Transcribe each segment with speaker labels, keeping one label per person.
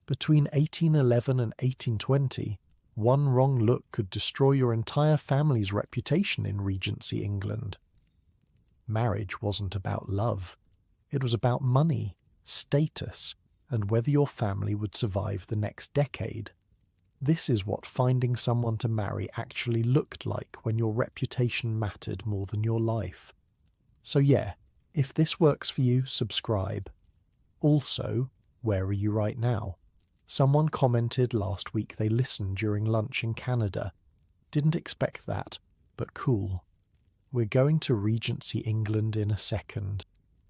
Speaker 1: Between 1811 and 1820, one wrong look could destroy your entire family's reputation in Regency England. Marriage wasn't about love. It was about money, status, and whether your family would survive the next decade. This is what finding someone to marry actually looked like when your reputation mattered more than your life. So yeah, if this works for you, subscribe. Also, where are you right now? Someone commented last week they listened during lunch in Canada. Didn't expect that, but cool. We're going to Regency England in a second.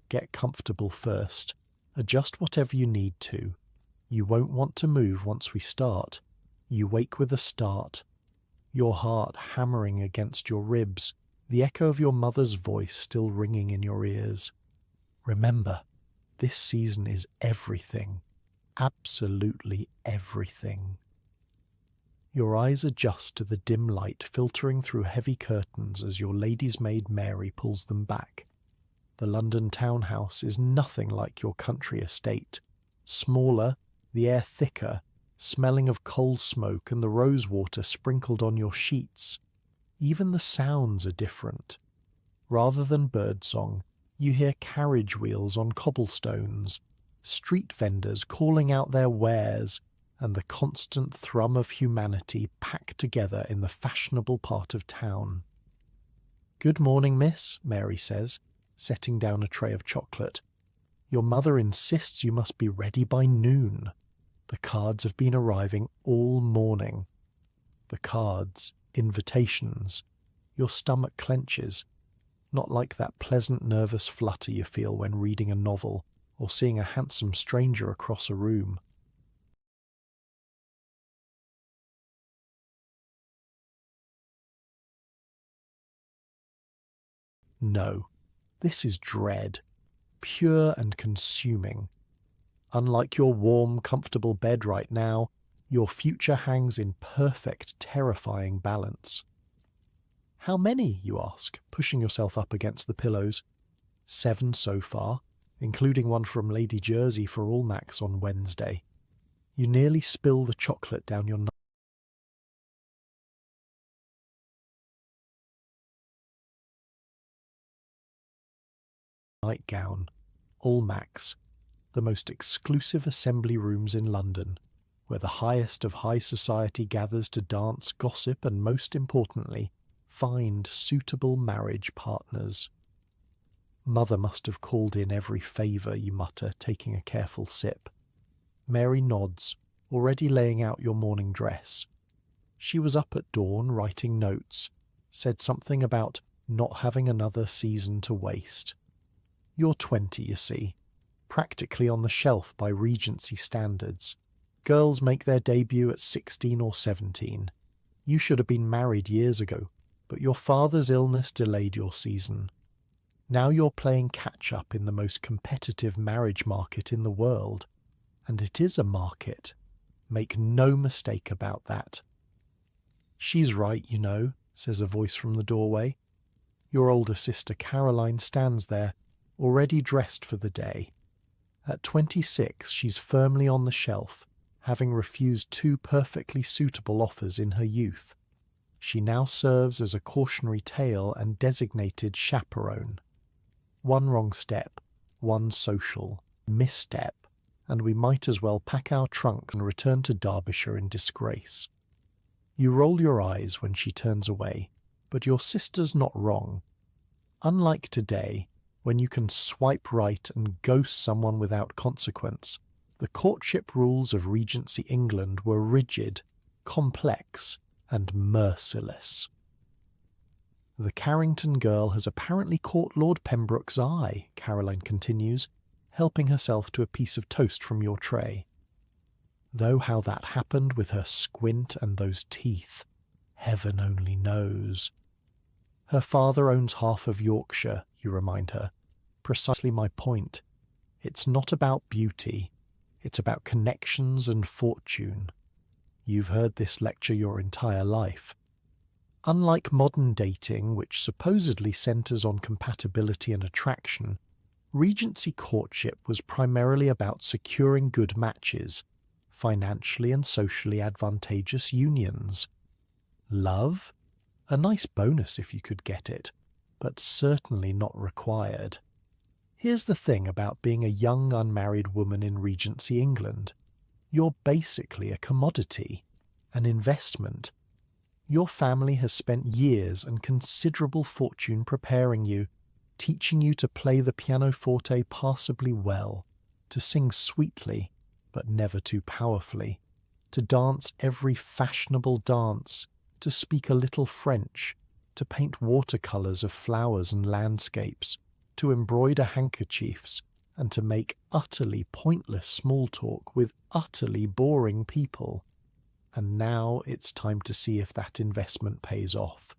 Speaker 1: Get comfortable first. Adjust whatever you need to. You won't want to move once we start. You wake with a start. Your heart hammering against your ribs, the echo of your mother's voice still ringing in your ears. Remember, this season is everything. Absolutely everything. Your eyes adjust to the dim light filtering through heavy curtains as your lady's maid Mary pulls them back. The London townhouse is nothing like your country estate. Smaller, the air thicker, smelling of coal smoke and the rose water sprinkled on your sheets. Even the sounds are different. Rather than birdsong, you hear carriage wheels on cobblestones, street vendors calling out their wares, and the constant thrum of humanity packed together in the fashionable part of town. "Good morning, miss," Mary says, setting down a tray of chocolate. "Your mother insists you must be ready by noon. The cards have been arriving all morning." The cards, invitations. Your stomach clenches, not like that pleasant nervous flutter you feel when reading a novel or seeing a handsome stranger across a room. No, this is dread, pure and consuming. Unlike your warm, comfortable bed right now, your future hangs in perfect, terrifying balance. "How many?" you ask, pushing yourself up against the pillows. 7 so far, including one from Lady Jersey for Almack's on Wednesday. You nearly spill the chocolate down your nightgown. Almack's, the most exclusive assembly rooms in London, where the highest of high society gathers to dance, gossip, and most importantly, find suitable marriage partners. "Mother must have called in every favour," you mutter, taking a careful sip. Mary nods, already laying out your morning dress. She was up at dawn writing notes, said something about not having another season to waste. You're 20, you see, practically on the shelf by Regency standards. Girls make their debut at 16 or 17. You should have been married years ago, but your father's illness delayed your season. Now you're playing catch-up in the most competitive marriage market in the world. And it is a market. Make no mistake about that. "She's right, you know," says a voice from the doorway. Your older sister Caroline stands there, already dressed for the day. At 26, she's firmly on the shelf, having refused 2 perfectly suitable offers in her youth. She now serves as a cautionary tale and designated chaperone. One wrong step, one social misstep, and we might as well pack our trunks and return to Derbyshire in disgrace. You roll your eyes when she turns away, but your sister's not wrong. Unlike today, when you can swipe right and ghost someone without consequence, the courtship rules of Regency England were rigid, complex, and merciless. "The Carrington girl has apparently caught Lord Pembroke's eye," Caroline continues, helping herself to a piece of toast from your tray. Though how that happened with her squint and those teeth, heaven only knows. Her father owns half of Yorkshire, you remind her. Precisely my point. It's not about beauty. It's about connections and fortune. You've heard this lecture your entire life. Unlike modern dating, which supposedly centres on compatibility and attraction, Regency courtship was primarily about securing good matches, financially and socially advantageous unions. Love? A nice bonus if you could get it, but certainly not required. Here's the thing about being a young unmarried woman in Regency England. You're basically a commodity, an investment. Your family has spent years and considerable fortune preparing you, teaching you to play the pianoforte passably well, to sing sweetly, but never too powerfully, to dance every fashionable dance, to speak a little French, to paint watercolours of flowers and landscapes, to embroider handkerchiefs, and to make utterly pointless small talk with utterly boring people. And now it's time to see if that investment pays off.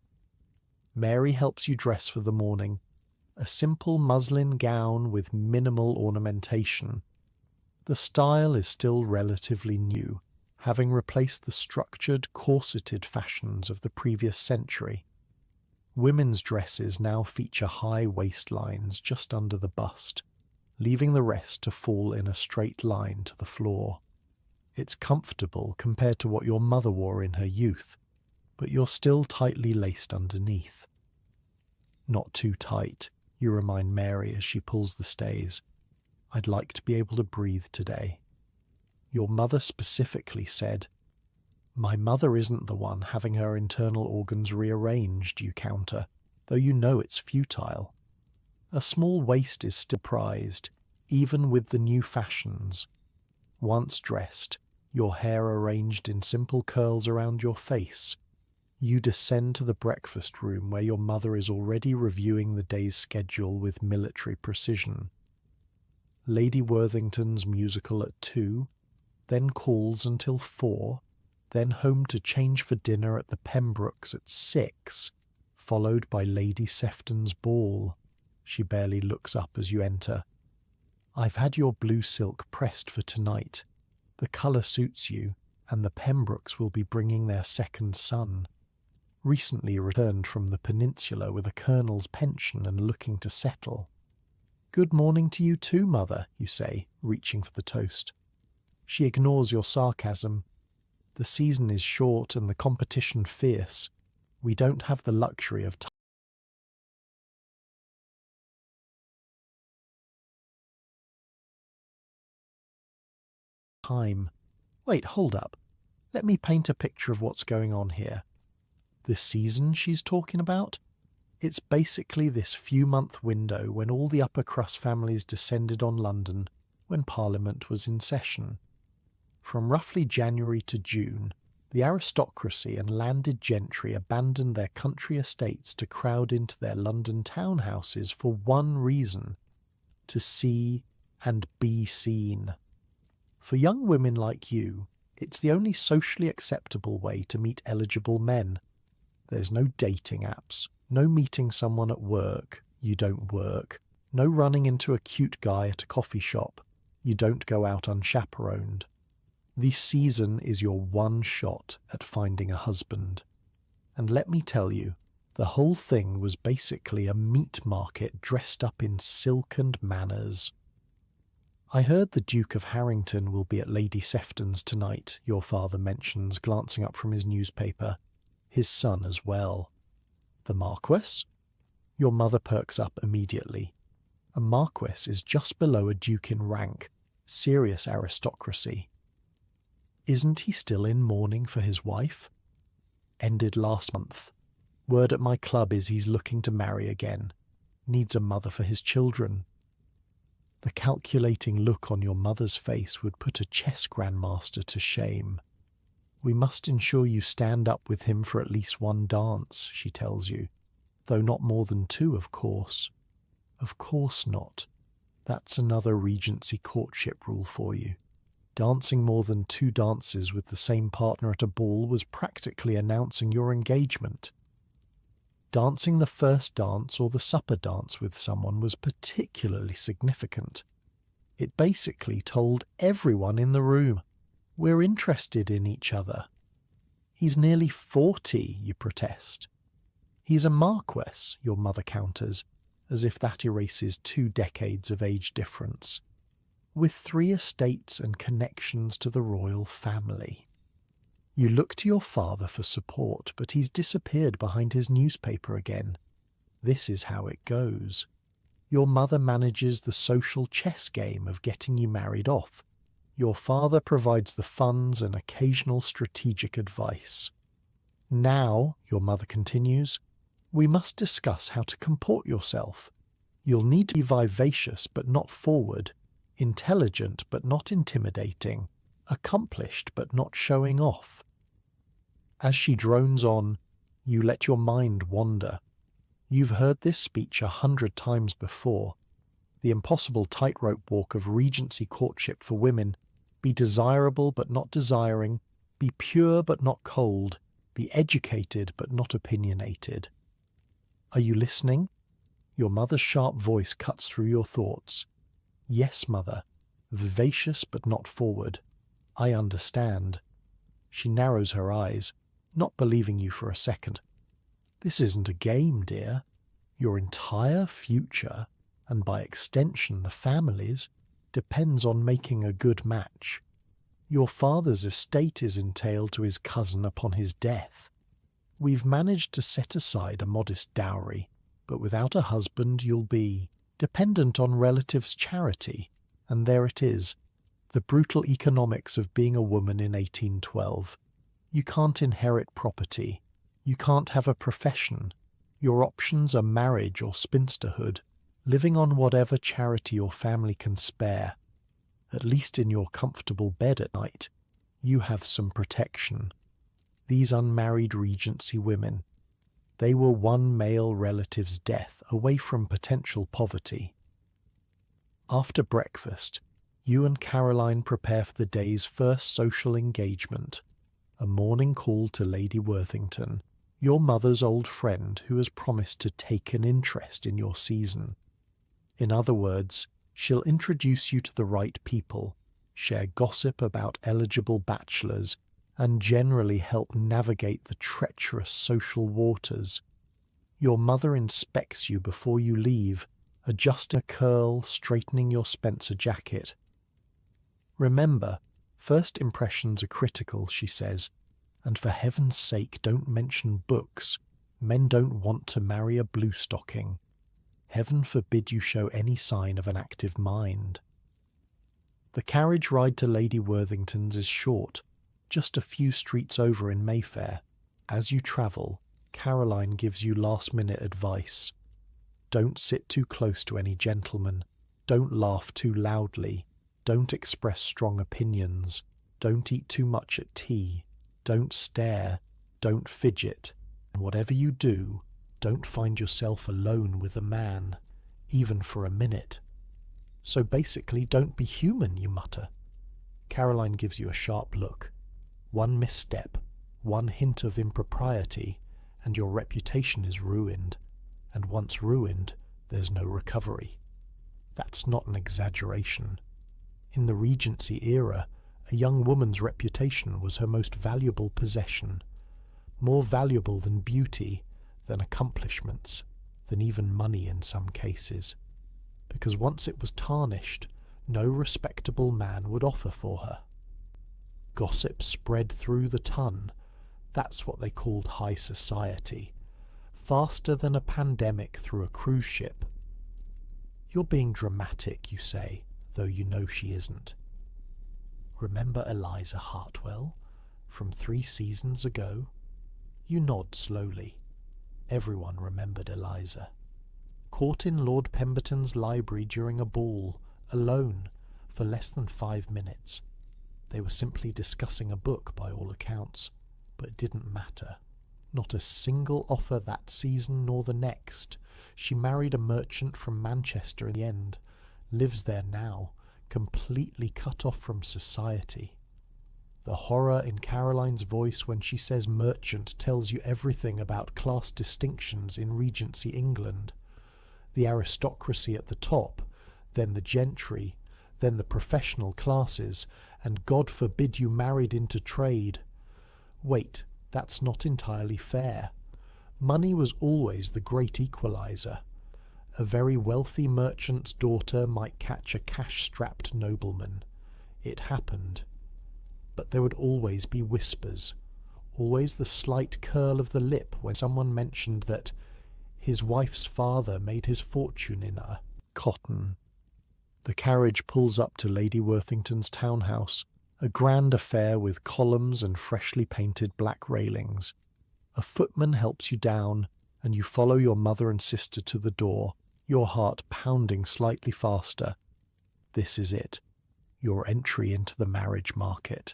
Speaker 1: Mary helps you dress for the morning, a simple muslin gown with minimal ornamentation. The style is still relatively new, having replaced the structured, corseted fashions of the previous century. Women's dresses now feature high waistlines just under the bust, leaving the rest to fall in a straight line to the floor. It's comfortable compared to what your mother wore in her youth, but you're still tightly laced underneath. Not too tight, you remind Mary as she pulls the stays. I'd like to be able to breathe today. Your mother specifically said, "My mother isn't the one having her internal organs rearranged," you counter, though you know it's futile. A small waist is still prized, even with the new fashions. Once dressed, your hair arranged in simple curls around your face, you descend to the breakfast room where your mother is already reviewing the day's schedule with military precision. Lady Worthington's musical at 2, then calls until 4, then home to change for dinner at the Pembrokes at 6, followed by Lady Sefton's ball. She barely looks up as you enter. "I've had your blue silk pressed for tonight. The colour suits you, and the Pembrokes will be bringing their second son. Recently returned from the peninsula with a colonel's pension and looking to settle." "Good morning to you too, mother," you say, reaching for the toast. She ignores your sarcasm. "The season is short and the competition fierce. We don't have the luxury of time." Wait, hold up. Let me paint a picture of what's going on here. The season she's talking about? It's basically this few-month window when all the upper-crust families descended on London when Parliament was in session. From roughly January to June, the aristocracy and landed gentry abandoned their country estates to crowd into their London townhouses for one reason: to see and be seen. For young women like you, it's the only socially acceptable way to meet eligible men. There's no dating apps, no meeting someone at work, you don't work, no running into a cute guy at a coffee shop, you don't go out unchaperoned. This season is your one shot at finding a husband. And let me tell you, the whole thing was basically a meat market dressed up in silk and manners. "I heard the Duke of Harrington will be at Lady Sefton's tonight," your father mentions, glancing up from his newspaper. "His son as well." "The Marquess?" Your mother perks up immediately. A Marquess is just below a Duke in rank, serious aristocracy. "Isn't he still in mourning for his wife?" "Ended last month. Word at my club is he's looking to marry again. Needs a mother for his children." The calculating look on your mother's face would put a chess grandmaster to shame. "We must ensure you stand up with him for at least one dance," she tells you, "though not more than 2, of course." Of course not. That's another Regency courtship rule for you. Dancing more than 2 dances with the same partner at a ball was practically announcing your engagement. Dancing the first dance or the supper dance with someone was particularly significant. It basically told everyone in the room, "We're interested in each other." "He's nearly 40, you protest. "He's a Marquess," your mother counters, as if that erases 2 decades of age difference. with 3 estates and connections to the royal family. You look to your father for support, but he's disappeared behind his newspaper again. This is how it goes. Your mother manages the social chess game of getting you married off. Your father provides the funds and occasional strategic advice. Now, your mother continues, we must discuss how to comport yourself. You'll need to be vivacious but not forward, intelligent but not intimidating, accomplished but not showing off. As she drones on, you let your mind wander. You've heard this speech 100 times before. The impossible tightrope walk of Regency courtship for women. Be desirable but not desiring. Be pure but not cold. Be educated but not opinionated. Are you listening? Your mother's sharp voice cuts through your thoughts. Yes, mother. Vivacious but not forward. I understand. She narrows her eyes, not believing you for a second. This isn't a game, dear. Your entire future, and by extension the family's, depends on making a good match. Your father's estate is entailed to his cousin upon his death. We've managed to set aside a modest dowry, but without a husband you'll be dependent on relatives' charity, and there it is, the brutal economics of being a woman in 1812. You can't inherit property. You can't have a profession. Your options are marriage or spinsterhood, living on whatever charity your family can spare. At least in your comfortable bed at night, you have some protection. These unmarried Regency women, they were one male relative's death away from potential poverty. After breakfast, you and Caroline prepare for the day's first social engagement, a morning call to Lady Worthington, your mother's old friend who has promised to take an interest in your season. In other words, she'll introduce you to the right people, share gossip about eligible bachelors, and generally help navigate the treacherous social waters. Your mother inspects you before you leave, adjusting a curl, straightening your Spencer jacket. Remember, first impressions are critical, she says, and for heaven's sake don't mention books. Men don't want to marry a bluestocking. Heaven forbid you show any sign of an active mind. The carriage ride to Lady Worthington's is short, just a few streets over in Mayfair. As you travel, Caroline gives you last-minute advice. Don't sit too close to any gentleman. Don't laugh too loudly. Don't express strong opinions. Don't eat too much at tea. Don't stare. Don't fidget. And whatever you do, don't find yourself alone with a man, even for a minute. So basically, don't be human, you mutter. Caroline gives you a sharp look. One misstep, one hint of impropriety, and your reputation is ruined. And once ruined, there's no recovery. That's not an exaggeration. In the Regency era, a young woman's reputation was her most valuable possession, more valuable than beauty, than accomplishments, than even money in some cases, because once it was tarnished, no respectable man would offer for her. Gossip spread through the ton. That's what they called high society, faster than a pandemic through a cruise ship. You're being dramatic, you say, though you know she isn't. Remember Eliza Hartwell from 3 seasons ago? You nod slowly. Everyone remembered Eliza. Caught in Lord Pemberton's library during a ball, alone, for less than 5 minutes. They were simply discussing a book by all accounts, but it didn't matter. Not a single offer that season nor the next. She married a merchant from Manchester in the end, lives there now, completely cut off from society. The horror in Caroline's voice when she says merchant tells you everything about class distinctions in Regency England. The aristocracy at the top, then the gentry, then the professional classes, and God forbid you married into trade. Wait, that's not entirely fair. Money was always the great equalizer. A very wealthy merchant's daughter might catch a cash-strapped nobleman. It happened. But there would always be whispers, always the slight curl of the lip when someone mentioned that his wife's father made his fortune in a cotton. The carriage pulls up to Lady Worthington's townhouse, a grand affair with columns and freshly painted black railings. A footman helps you down, and you follow your mother and sister to the door, your heart pounding slightly faster. This is it, your entry into the marriage market,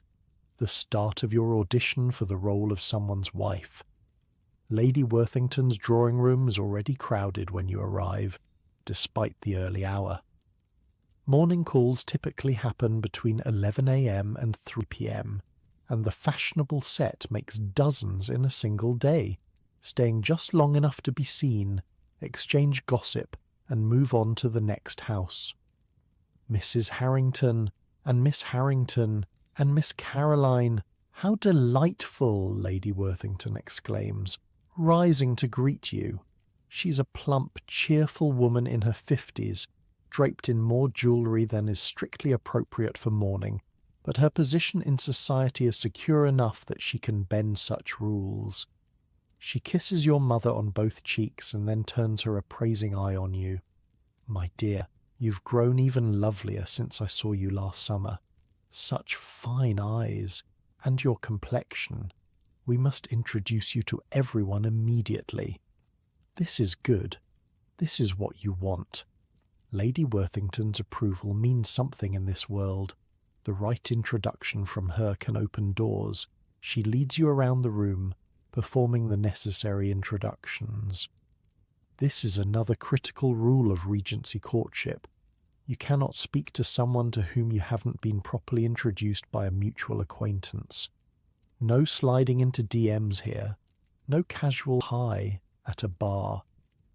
Speaker 1: the start of your audition for the role of someone's wife. Lady Worthington's drawing room is already crowded when you arrive, despite the early hour. Morning calls typically happen between 11 a.m. and 3 p.m., and the fashionable set makes dozens in a single day, staying just long enough to be seen, exchange gossip, and move on to the next house. Mrs. Harrington, and Miss Harrington, and Miss Caroline, how delightful, Lady Worthington exclaims, rising to greet you. She's a plump, cheerful woman in her 50s, draped in more jewellery than is strictly appropriate for mourning, but her position in society is secure enough that she can bend such rules. She kisses your mother on both cheeks and then turns her appraising eye on you. My dear, you've grown even lovelier since I saw you last summer. Such fine eyes, and your complexion. We must introduce you to everyone immediately. This is good. This is what you want. Lady Worthington's approval means something in this world. The right introduction from her can open doors. She leads you around the room, performing the necessary introductions. This is another critical rule of Regency courtship. You cannot speak to someone to whom you haven't been properly introduced by a mutual acquaintance. No sliding into DMs here. No casual hi at a bar.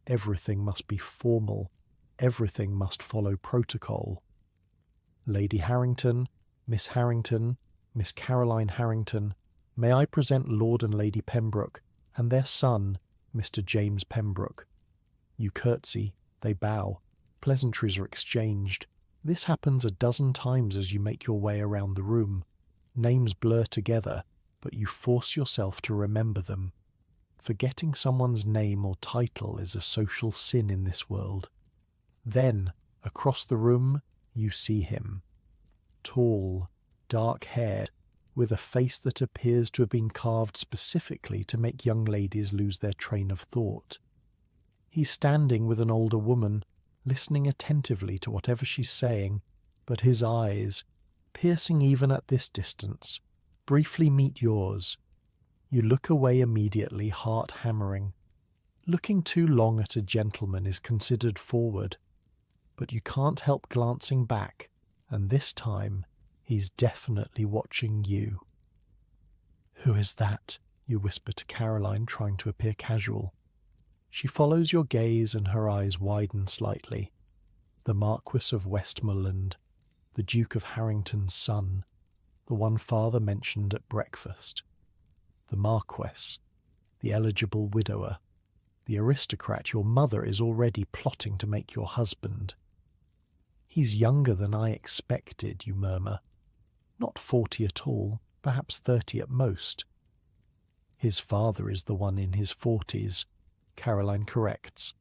Speaker 1: Everything must be formal. Everything must follow protocol. Lady Harrington, Miss Harrington, Miss Caroline Harrington, may I present Lord and Lady Pembroke, and their son, Mr. James Pembroke. You curtsy, they bow, pleasantries are exchanged. This happens a dozen times as you make your way around the room. Names blur together, but you force yourself to remember them. Forgetting someone's name or title is a social sin in this world. Then, across the room, you see him. Tall, dark-haired, with a face that appears to have been carved specifically to make young ladies lose their train of thought. He's standing with an older woman, listening attentively to whatever she's saying, but his eyes, piercing even at this distance, briefly meet yours. You look away immediately, heart hammering. Looking too long at a gentleman is considered forward, but you can't help glancing back, and this time he's definitely watching you. "Who is that?" you whisper to Caroline, trying to appear casual. She follows your gaze and her eyes widen slightly. The Marquis of Westmoreland, the Duke of Harrington's son, the one father mentioned at breakfast. The Marquess, the eligible widower, the aristocrat your mother is already plotting to make your husband. "He's younger than I expected," you murmur. "Not 40 at all, perhaps 30 at most." "His father is the one in his 40s, Caroline corrects.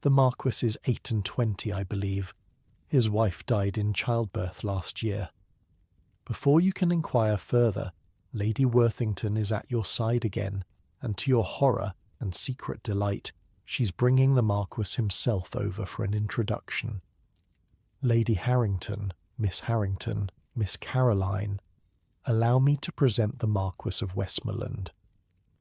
Speaker 1: "The Marquis is 28, I believe. His wife died in childbirth last year." Before you can inquire further, Lady Worthington is at your side again, and to your horror and secret delight, she's bringing the Marquis himself over for an introduction. "Lady Harrington, Miss Harrington, Miss Caroline, allow me to present the Marquis of Westmoreland.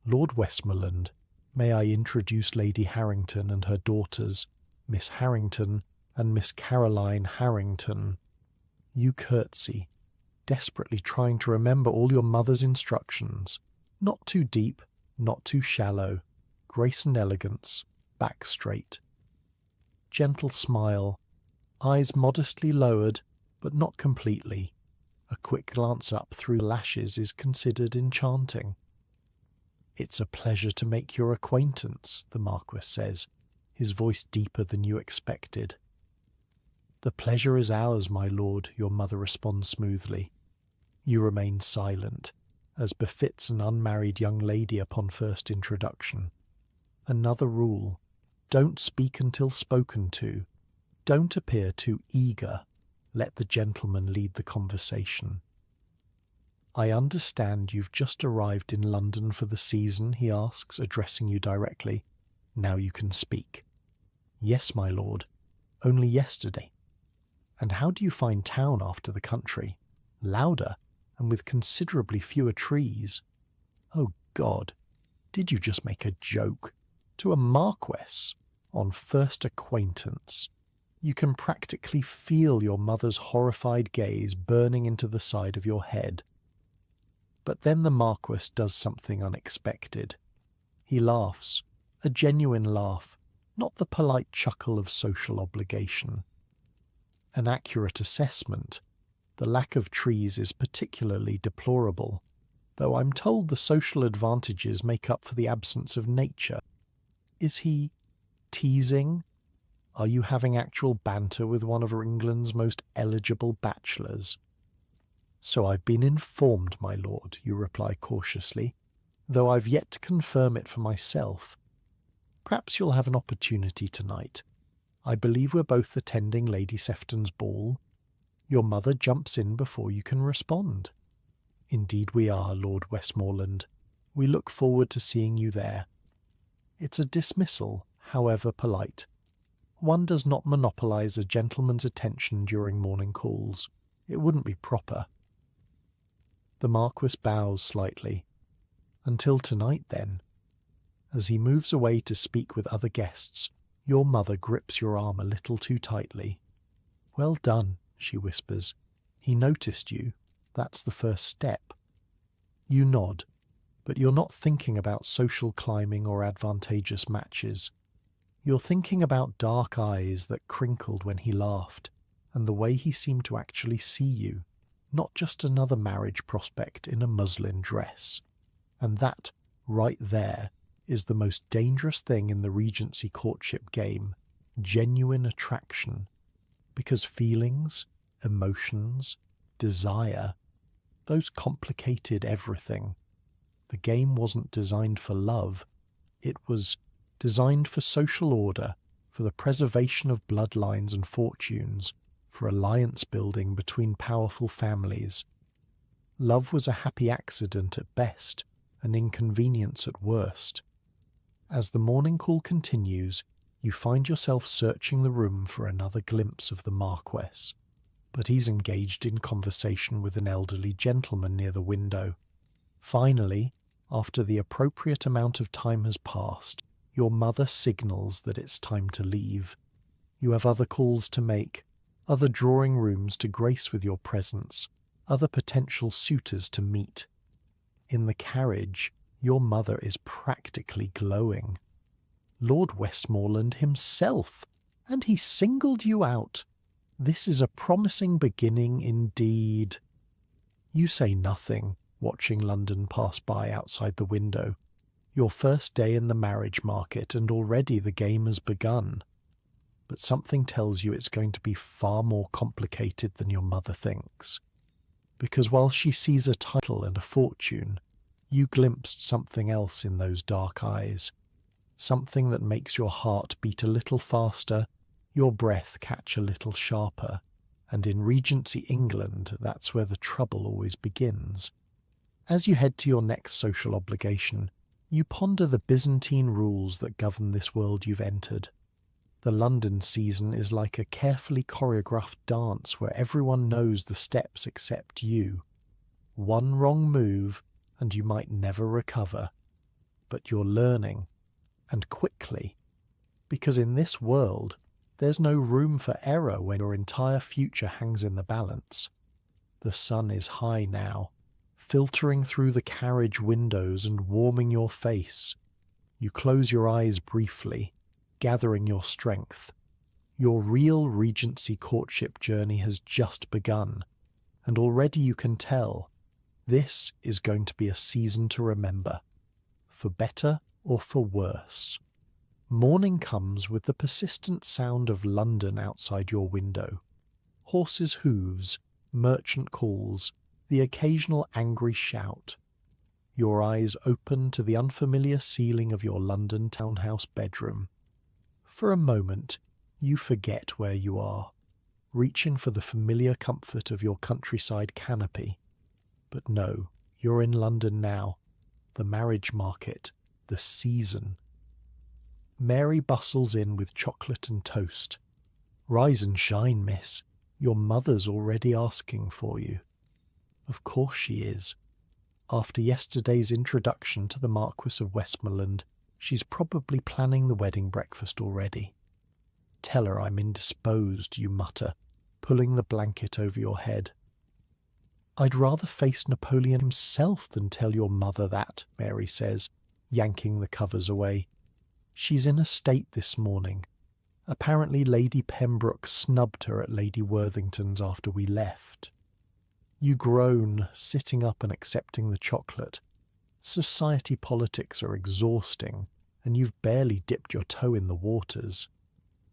Speaker 1: Lord Westmoreland, may I introduce Lady Harrington and her daughters, Miss Harrington and Miss Caroline Harrington." You curtsy, desperately trying to remember all your mother's instructions. Not too deep, not too shallow, grace and elegance, back straight. Gentle smile, eyes modestly lowered, but not completely. A quick glance up through the lashes is considered enchanting. "It's a pleasure to make your acquaintance," the Marquis says, his voice deeper than you expected. "The pleasure is ours, my lord," your mother responds smoothly. You remain silent, as befits an unmarried young lady upon first introduction. Another rule: don't speak until spoken to. Don't appear too eager. Let the gentleman lead the conversation. "I understand you've just arrived in London for the season," he asks, addressing you directly. "Now you can speak." "Yes, my lord. Only yesterday." "And how do you find town after the country? Louder, and with considerably fewer trees." "Oh God, did you just make a joke? To a marquess? On first acquaintance?" You can practically feel your mother's horrified gaze burning into the side of your head. But then the Marquis does something unexpected. He laughs, a genuine laugh, not the polite chuckle of social obligation. An accurate assessment: the lack of trees is particularly deplorable, though I'm told the social advantages make up for the absence of nature. Is he teasing? Are you having actual banter with one of England's most eligible bachelors? "So I've been informed, my lord," you reply cautiously, "though I've yet to confirm it for myself. Perhaps you'll have an opportunity tonight. I believe we're both attending Lady Sefton's ball." Your mother jumps in before you can respond. "Indeed we are, Lord Westmoreland. We look forward to seeing you there." It's a dismissal, however polite. One does not monopolise a gentleman's attention during morning calls. It wouldn't be proper. The Marquis bows slightly. "Until tonight, then." As he moves away to speak with other guests, your mother grips your arm a little too tightly. "Well done," she whispers. "He noticed you. That's the first step." You nod, but you're not thinking about social climbing or advantageous matches. You're thinking about dark eyes that crinkled when he laughed, and the way he seemed to actually see you, not just another marriage prospect in a muslin dress. And that, right there, is the most dangerous thing in the Regency courtship game: genuine attraction. Because feelings, emotions, desire, those complicated everything. The game wasn't designed for love. It was designed for social order, for the preservation of bloodlines and fortunes, for alliance building between powerful families. Love was a happy accident at best, an inconvenience at worst. As the morning call continues, you find yourself searching the room for another glimpse of the Marquess, but he's engaged in conversation with an elderly gentleman near the window. Finally, after the appropriate amount of time has passed, your mother signals that it's time to leave. You have other calls to make, other drawing rooms to grace with your presence, other potential suitors to meet. In the carriage, your mother is practically glowing. Lord Westmoreland himself, and he singled you out. This is a promising beginning indeed. You say nothing, watching London pass by outside the window. Your first day in the marriage market, and already the game has begun. But something tells you it's going to be far more complicated than your mother thinks. Because while she sees a title and a fortune, you glimpsed something else in those dark eyes. Something that makes your heart beat a little faster, your breath catch a little sharper. And in Regency England, that's where the trouble always begins. As you head to your next social obligation, you ponder the Byzantine rules that govern this world you've entered. The London season is like a carefully choreographed dance where everyone knows the steps except you. One wrong move, and you might never recover. But you're learning, and quickly, because in this world, there's no room for error when your entire future hangs in the balance. The sun is high now, filtering through the carriage windows and warming your face. You close your eyes briefly, gathering your strength. Your real Regency courtship journey has just begun, and already you can tell this is going to be a season to remember, for better or for worse. Morning comes with the persistent sound of London outside your window. Horses' hooves, merchant calls, the occasional angry shout. Your eyes open to the unfamiliar ceiling of your London townhouse bedroom. For a moment, you forget where you are, reaching for the familiar comfort of your countryside canopy. But no, you're in London now, the marriage market, the season. Mary bustles in with chocolate and toast. "Rise and shine, miss. Your mother's already asking for you." Of course she is. After yesterday's introduction to the Marquis of Westmoreland, she's probably planning the wedding breakfast already. "Tell her I'm indisposed," you mutter, pulling the blanket over your head. "I'd rather face Napoleon himself than tell your mother that," Mary says, yanking the covers away. "She's in a state this morning. Apparently Lady Pembroke snubbed her at Lady Worthington's after we left." You groan, sitting up and accepting the chocolate. Society politics are exhausting, and you've barely dipped your toe in the waters.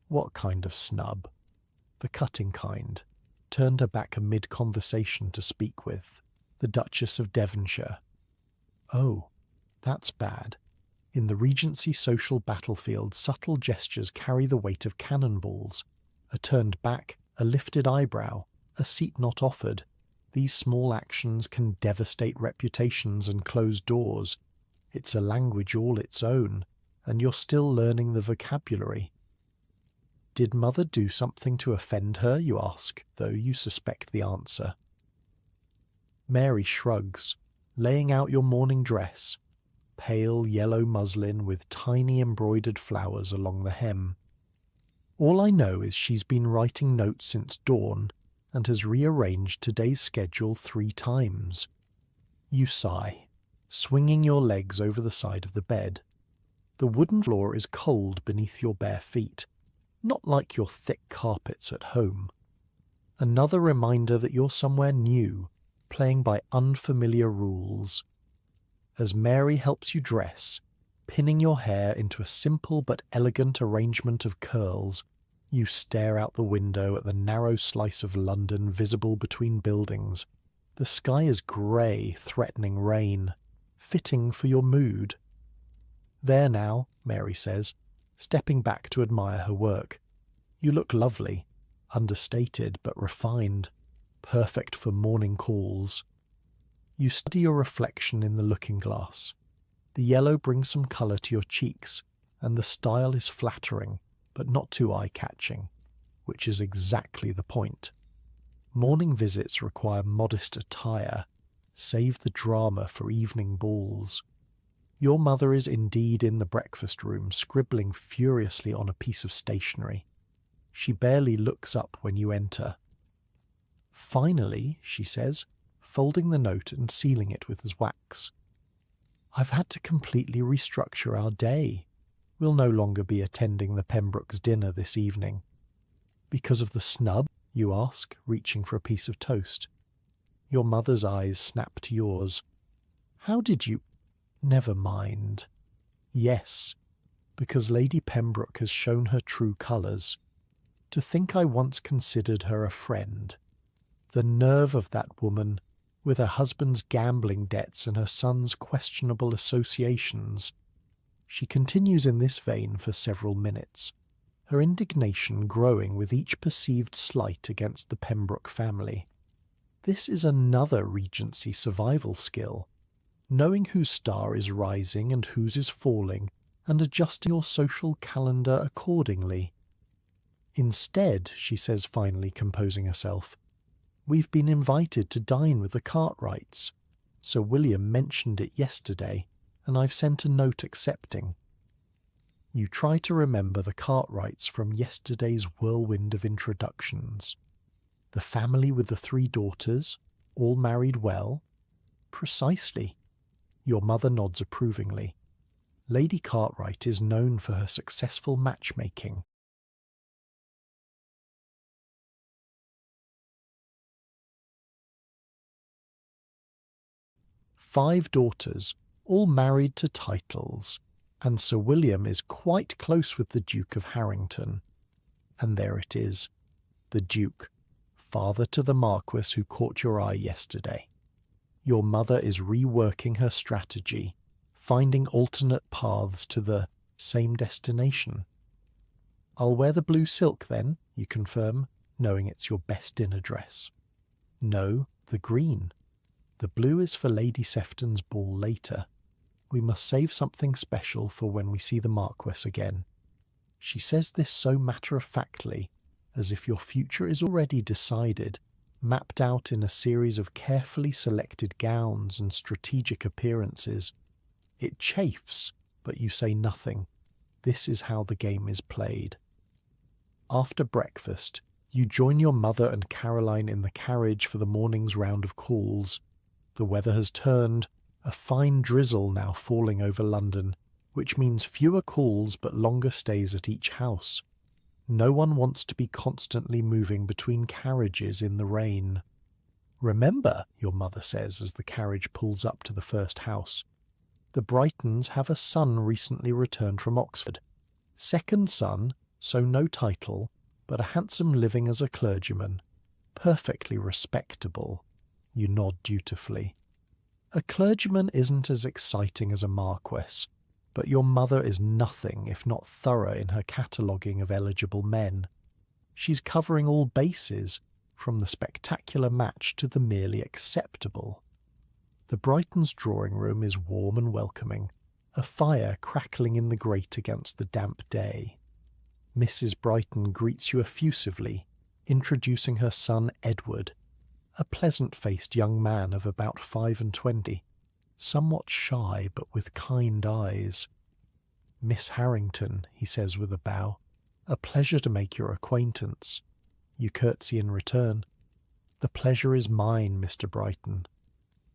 Speaker 1: What kind of snub? The cutting kind. Turned her back amid conversation to speak with. The Duchess of Devonshire. Oh, that's bad. In the Regency social battlefield, subtle gestures carry the weight of cannonballs. A turned back, a lifted eyebrow, a seat not offered. These small actions can devastate reputations and close doors. It's a language all its own, and you're still learning the vocabulary. Did Mother do something to offend her, you ask, though you suspect the answer. Mary shrugs, laying out your morning dress, pale yellow muslin with tiny embroidered flowers along the hem. All I know is she's been writing notes since dawn and has rearranged today's schedule 3 times. You sigh, swinging your legs over the side of the bed. The wooden floor is cold beneath your bare feet, not like your thick carpets at home. Another reminder that you're somewhere new, playing by unfamiliar rules. As Mary helps you dress, pinning your hair into a simple but elegant arrangement of curls, you stare out the window at the narrow slice of London visible between buildings. The sky is grey, threatening rain, fitting for your mood. "There now," Mary says, stepping back to admire her work. "You look lovely, understated but refined, perfect for morning calls." You study your reflection in the looking-glass. The yellow brings some colour to your cheeks, and the style is flattering, but not too eye-catching, which is exactly the point. Morning visits require modest attire. Save the drama for evening balls. Your mother is indeed in the breakfast room, scribbling furiously on a piece of stationery. She barely looks up when you enter. "Finally," she says, folding the note and sealing it with his wax. "I've had to completely restructure our day. We'll no longer be attending the Pembrokes' dinner this evening." "Because of the snub?" you ask, reaching for a piece of toast. Your mother's eyes snap to yours. "How did you—" "Never mind." "Yes, because Lady Pembroke has shown her true colours. To think I once considered her a friend. The nerve of that woman, with her husband's gambling debts and her son's questionable associations." She continues in this vein for several minutes, her indignation growing with each perceived slight against the Pembroke family. This is another Regency survival skill, knowing whose star is rising and whose is falling, and adjusting your social calendar accordingly. "Instead," she says finally, composing herself, "we've been invited to dine with the Cartwrights. Sir William mentioned it yesterday, and I've sent a note accepting." You try to remember the Cartwrights from yesterday's whirlwind of introductions. The family with the 3 daughters, all married well? Precisely. Your mother nods approvingly. Lady Cartwright is known for her successful matchmaking. "5 daughters, all married to titles. and Sir William is quite close with the Duke of Harrington. And there it is, the Duke, father to the Marquis who caught your eye yesterday. Your mother is reworking her strategy, finding alternate paths to the same destination. I'll wear the blue silk then, you confirm, knowing it's your best dinner dress. No, the green. The blue is for Lady Sefton's ball later. We must save something special for when we see the Marquis again. She says this so matter-of-factly, as if your future is already decided, mapped out in a series of carefully selected gowns and strategic appearances. It chafes, but you say nothing. This is how the game is played. After breakfast, you join your mother and Caroline in the carriage for the morning's round of calls. The weather has turned, a fine drizzle now falling over London, which means fewer calls but longer stays at each house. No one wants to be constantly moving between carriages in the rain. Remember, your mother says as the carriage pulls up to the first house, the Brightons have a son recently returned from Oxford. Second son, so no title, but a handsome living as a clergyman. Perfectly respectable. You nod dutifully. A clergyman isn't as exciting as a marquess, but your mother is nothing if not thorough in her cataloguing of eligible men. She's covering all bases, from the spectacular match to the merely acceptable. The Brightons' drawing-room is warm and welcoming, a fire crackling in the grate against the damp day. Mrs. Brighton greets you effusively, introducing her son Edward, a pleasant-faced young man of about 25, somewhat shy but with kind eyes. Miss Harrington, he says with a bow, a pleasure to make your acquaintance. You curtsy in return. The pleasure is mine, Mr. Brighton.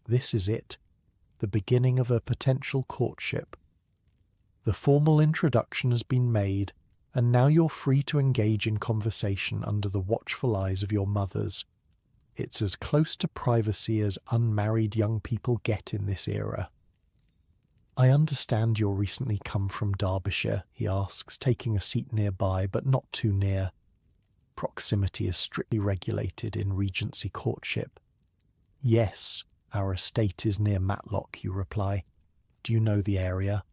Speaker 1: This is it, the beginning of a potential courtship. The formal introduction has been made, and now you're free to engage in conversation under the watchful eyes of your mothers. It's as close to privacy as unmarried young people get in this era. I understand you're recently come from Derbyshire, he asks, taking a seat nearby, but not too near. Proximity is strictly regulated in Regency courtship. Yes, our estate is near Matlock, you reply. Do you know the area?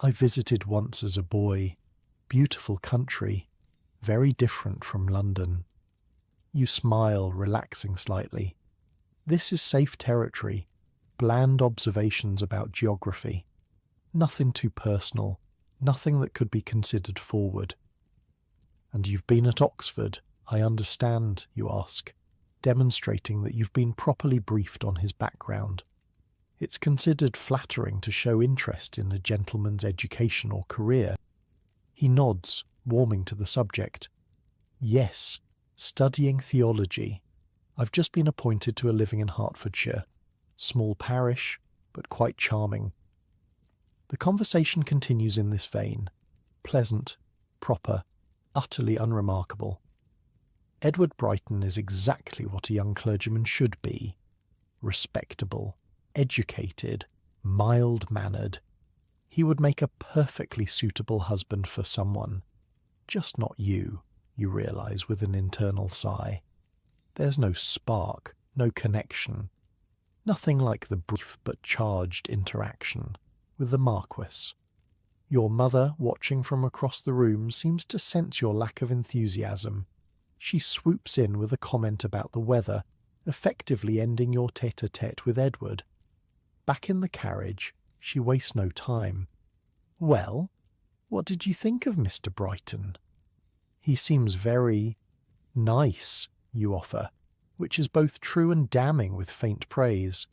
Speaker 1: I visited once as a boy. Beautiful country, very different from London. You smile, relaxing slightly. This is safe territory, bland observations about geography. Nothing too personal, nothing that could be considered forward. And you've been at Oxford, I understand, you ask, demonstrating that you've been properly briefed on his background. It's considered flattering to show interest in a gentleman's education or career. He nods, warming to the subject. Yes, studying theology. I've just been appointed to a living in Hertfordshire. Small parish, but quite charming. The conversation continues in this vein. Pleasant, proper, utterly unremarkable. Edward Brighton is exactly what a young clergyman should be. Respectable, educated, mild-mannered. He would make a perfectly suitable husband for someone. Just not you, you realise with an internal sigh. There's no spark, no connection. Nothing like the brief but charged interaction with the Marquis. Your mother, watching from across the room, seems to sense your lack of enthusiasm. She swoops in with a comment about the weather, effectively ending your tête-à-tête with Edward. Back in the carriage, she wastes no time. Well, what did you think of Mr. Brighton? He seems very nice, you offer, which is both true and damning with faint praise.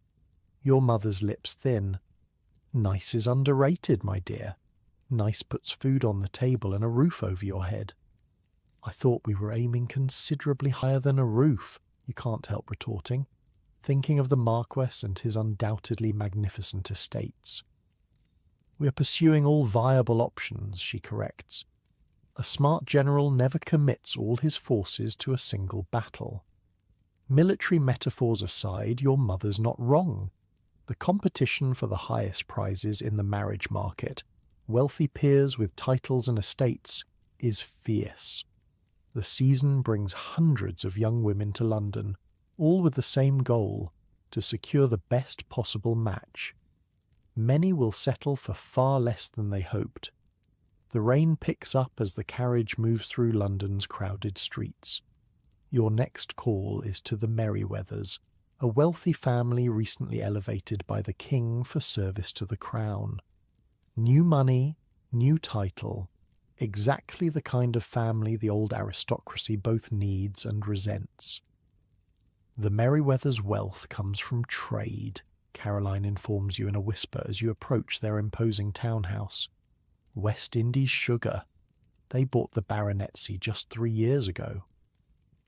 Speaker 1: Your mother's lips thin. Nice is underrated, my dear. Nice puts food on the table and a roof over your head. I thought we were aiming considerably higher than a roof, you can't help retorting, thinking of the Marquess and his undoubtedly magnificent estates. We are pursuing all viable options, she corrects. A smart general never commits all his forces to a single battle. Military metaphors aside, your mother's not wrong. The competition for the highest prizes in the marriage market wealthy peers with titles and estates, is fierce. The season brings hundreds of young women to London, all with the same goal, to secure the best possible match. Many will settle for far less than they hoped. The rain picks up as the carriage moves through London's crowded streets. Your next call is to the Merryweathers, a wealthy family recently elevated by the king for service to the crown. New money, new title, exactly the kind of family the old aristocracy both needs and resents. The Merryweathers' wealth comes from trade, Caroline informs you in a whisper as you approach their imposing townhouse. West Indies sugar. They bought the baronetcy just 3 years ago.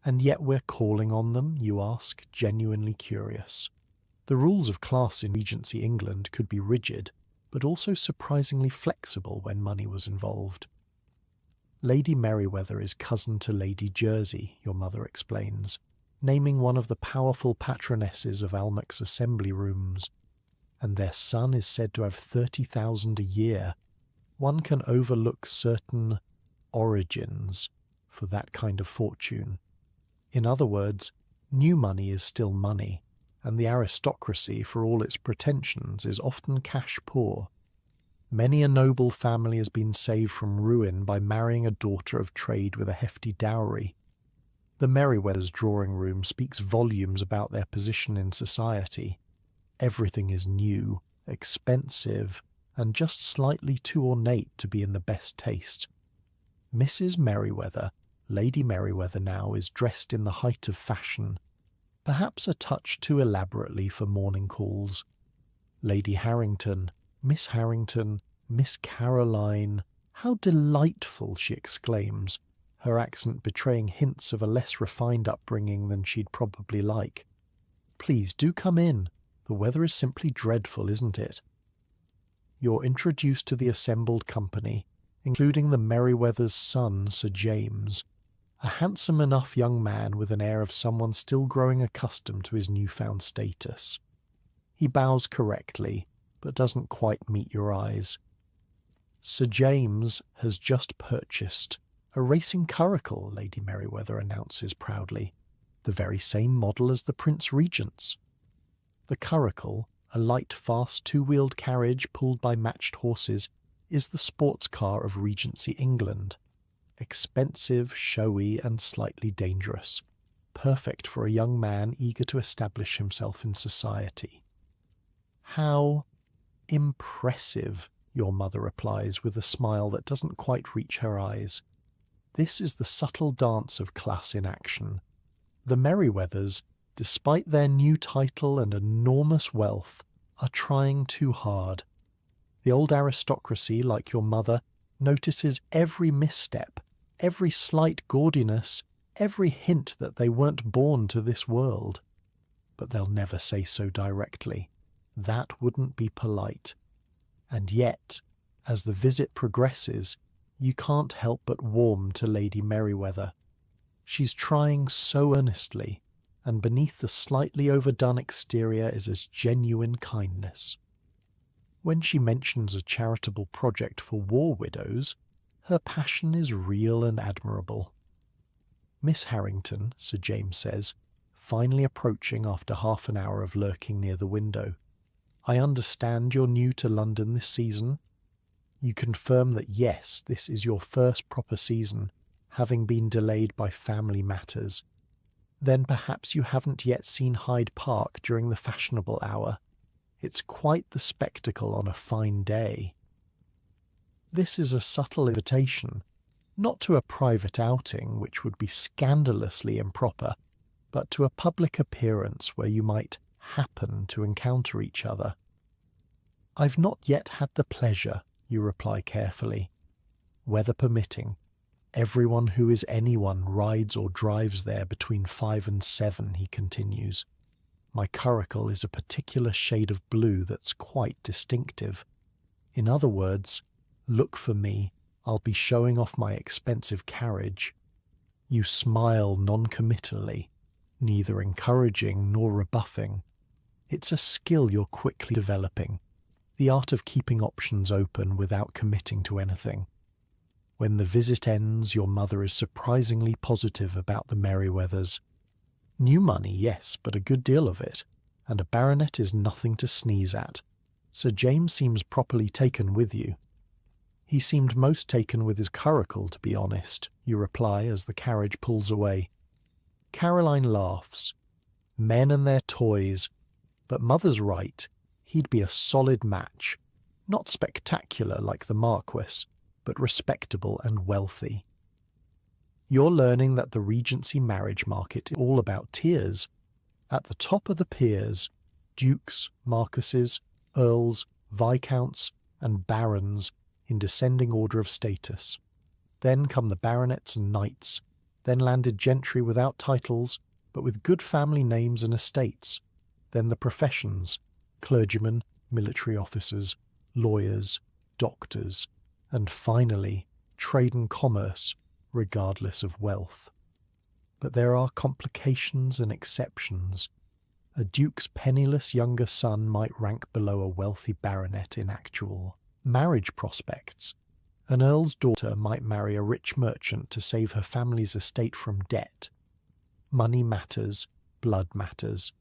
Speaker 1: And yet we're calling on them, you ask, genuinely curious. The rules of class in Regency England could be rigid, but also surprisingly flexible when money was involved. Lady Merryweather is cousin to Lady Jersey, your mother explains, naming one of the powerful patronesses of Almack's assembly rooms, and their son is said to have 30,000 a year. One can overlook certain origins for that kind of fortune. In other words, new money is still money, and the aristocracy, for all its pretensions, is often cash poor. Many a noble family has been saved from ruin by marrying a daughter of trade with a hefty dowry. The Merryweathers' drawing room speaks volumes about their position in society. Everything is new, expensive, and just slightly too ornate to be in the best taste. Mrs. Merryweather, Lady Merryweather now, is dressed in the height of fashion, perhaps a touch too elaborately for morning calls. Lady Harrington, Miss Caroline, how delightful, she exclaims, her accent betraying hints of a less refined upbringing than she'd probably like. Please do come in. The weather is simply dreadful, isn't it? You're introduced to the assembled company, including the Merryweather's son, Sir James, a handsome enough young man with an air of someone still growing accustomed to his newfound status. He bows correctly, but doesn't quite meet your eyes. Sir James has just purchased a racing curricle, Lady Merryweather announces proudly, the very same model as the Prince Regent's. The curricle, a light, fast, two-wheeled carriage pulled by matched horses, is the sports car of Regency England. Expensive, showy, and slightly dangerous. Perfect for a young man eager to establish himself in society. How impressive, your mother replies with a smile that doesn't quite reach her eyes. This is the subtle dance of class in action. The Merryweathers, despite their new title and enormous wealth, are trying too hard. The old aristocracy, like your mother, notices every misstep, every slight gaudiness, every hint that they weren't born to this world. But they'll never say so directly. That wouldn't be polite. And yet, as the visit progresses, you can't help but warm to Lady Merryweather. She's trying so earnestly, and beneath the slightly overdone exterior is as genuine kindness. When she mentions a charitable project for war widows, her passion is real and admirable. Miss Harrington, Sir James says, finally approaching after half an hour of lurking near the window, I understand you're new to London this season. You confirm that yes, this is your first proper season, having been delayed by family matters. Then perhaps you haven't yet seen Hyde Park during the fashionable hour. It's quite the spectacle on a fine day. This is a subtle invitation, not to a private outing, which would be scandalously improper, but to a public appearance where you might happen to encounter each other. I've not yet had the pleasure, you reply carefully. Weather permitting, everyone who is anyone rides or drives there between 5 and 7, he continues. My curricle is a particular shade of blue that's quite distinctive. In other words, look for me, I'll be showing off my expensive carriage. You smile non-committally, neither encouraging nor rebuffing. It's a skill you're quickly developing. The art of keeping options open without committing to anything. When the visit ends, your mother is surprisingly positive about the Merryweathers. New money, yes, but a good deal of it, and a baronet is nothing to sneeze at. Sir James seems properly taken with you. He seemed most taken with his curricle, to be honest, you reply as the carriage pulls away. Caroline laughs. Men and their toys. But Mother's right. He'd be a solid match. Not spectacular like the Marquis, but respectable and wealthy. You're learning that the Regency marriage market is all about tiers. At the top are the peers, dukes, marquises, earls, viscounts, and barons in descending order of status. Then come the baronets and knights, then landed gentry without titles, but with good family names and estates, then the professions, clergymen, military officers, lawyers, doctors, and finally trade and commerce, regardless of wealth. But there are complications and exceptions. A duke's penniless younger son might rank below a wealthy baronet in actual marriage prospects. An earl's daughter might marry a rich merchant to save her family's estate from debt. Money matters, blood matters,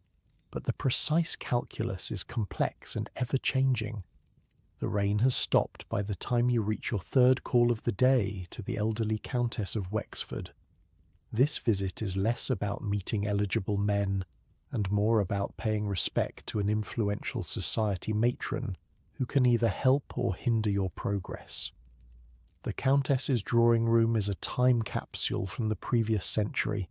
Speaker 1: but the precise calculus is complex and ever-changing. The rain has stopped by the time you reach your third call of the day to the elderly Countess of Wexford. This visit is less about meeting eligible men and more about paying respect to an influential society matron who can either help or hinder your progress. The Countess's drawing room is a time capsule from the previous century.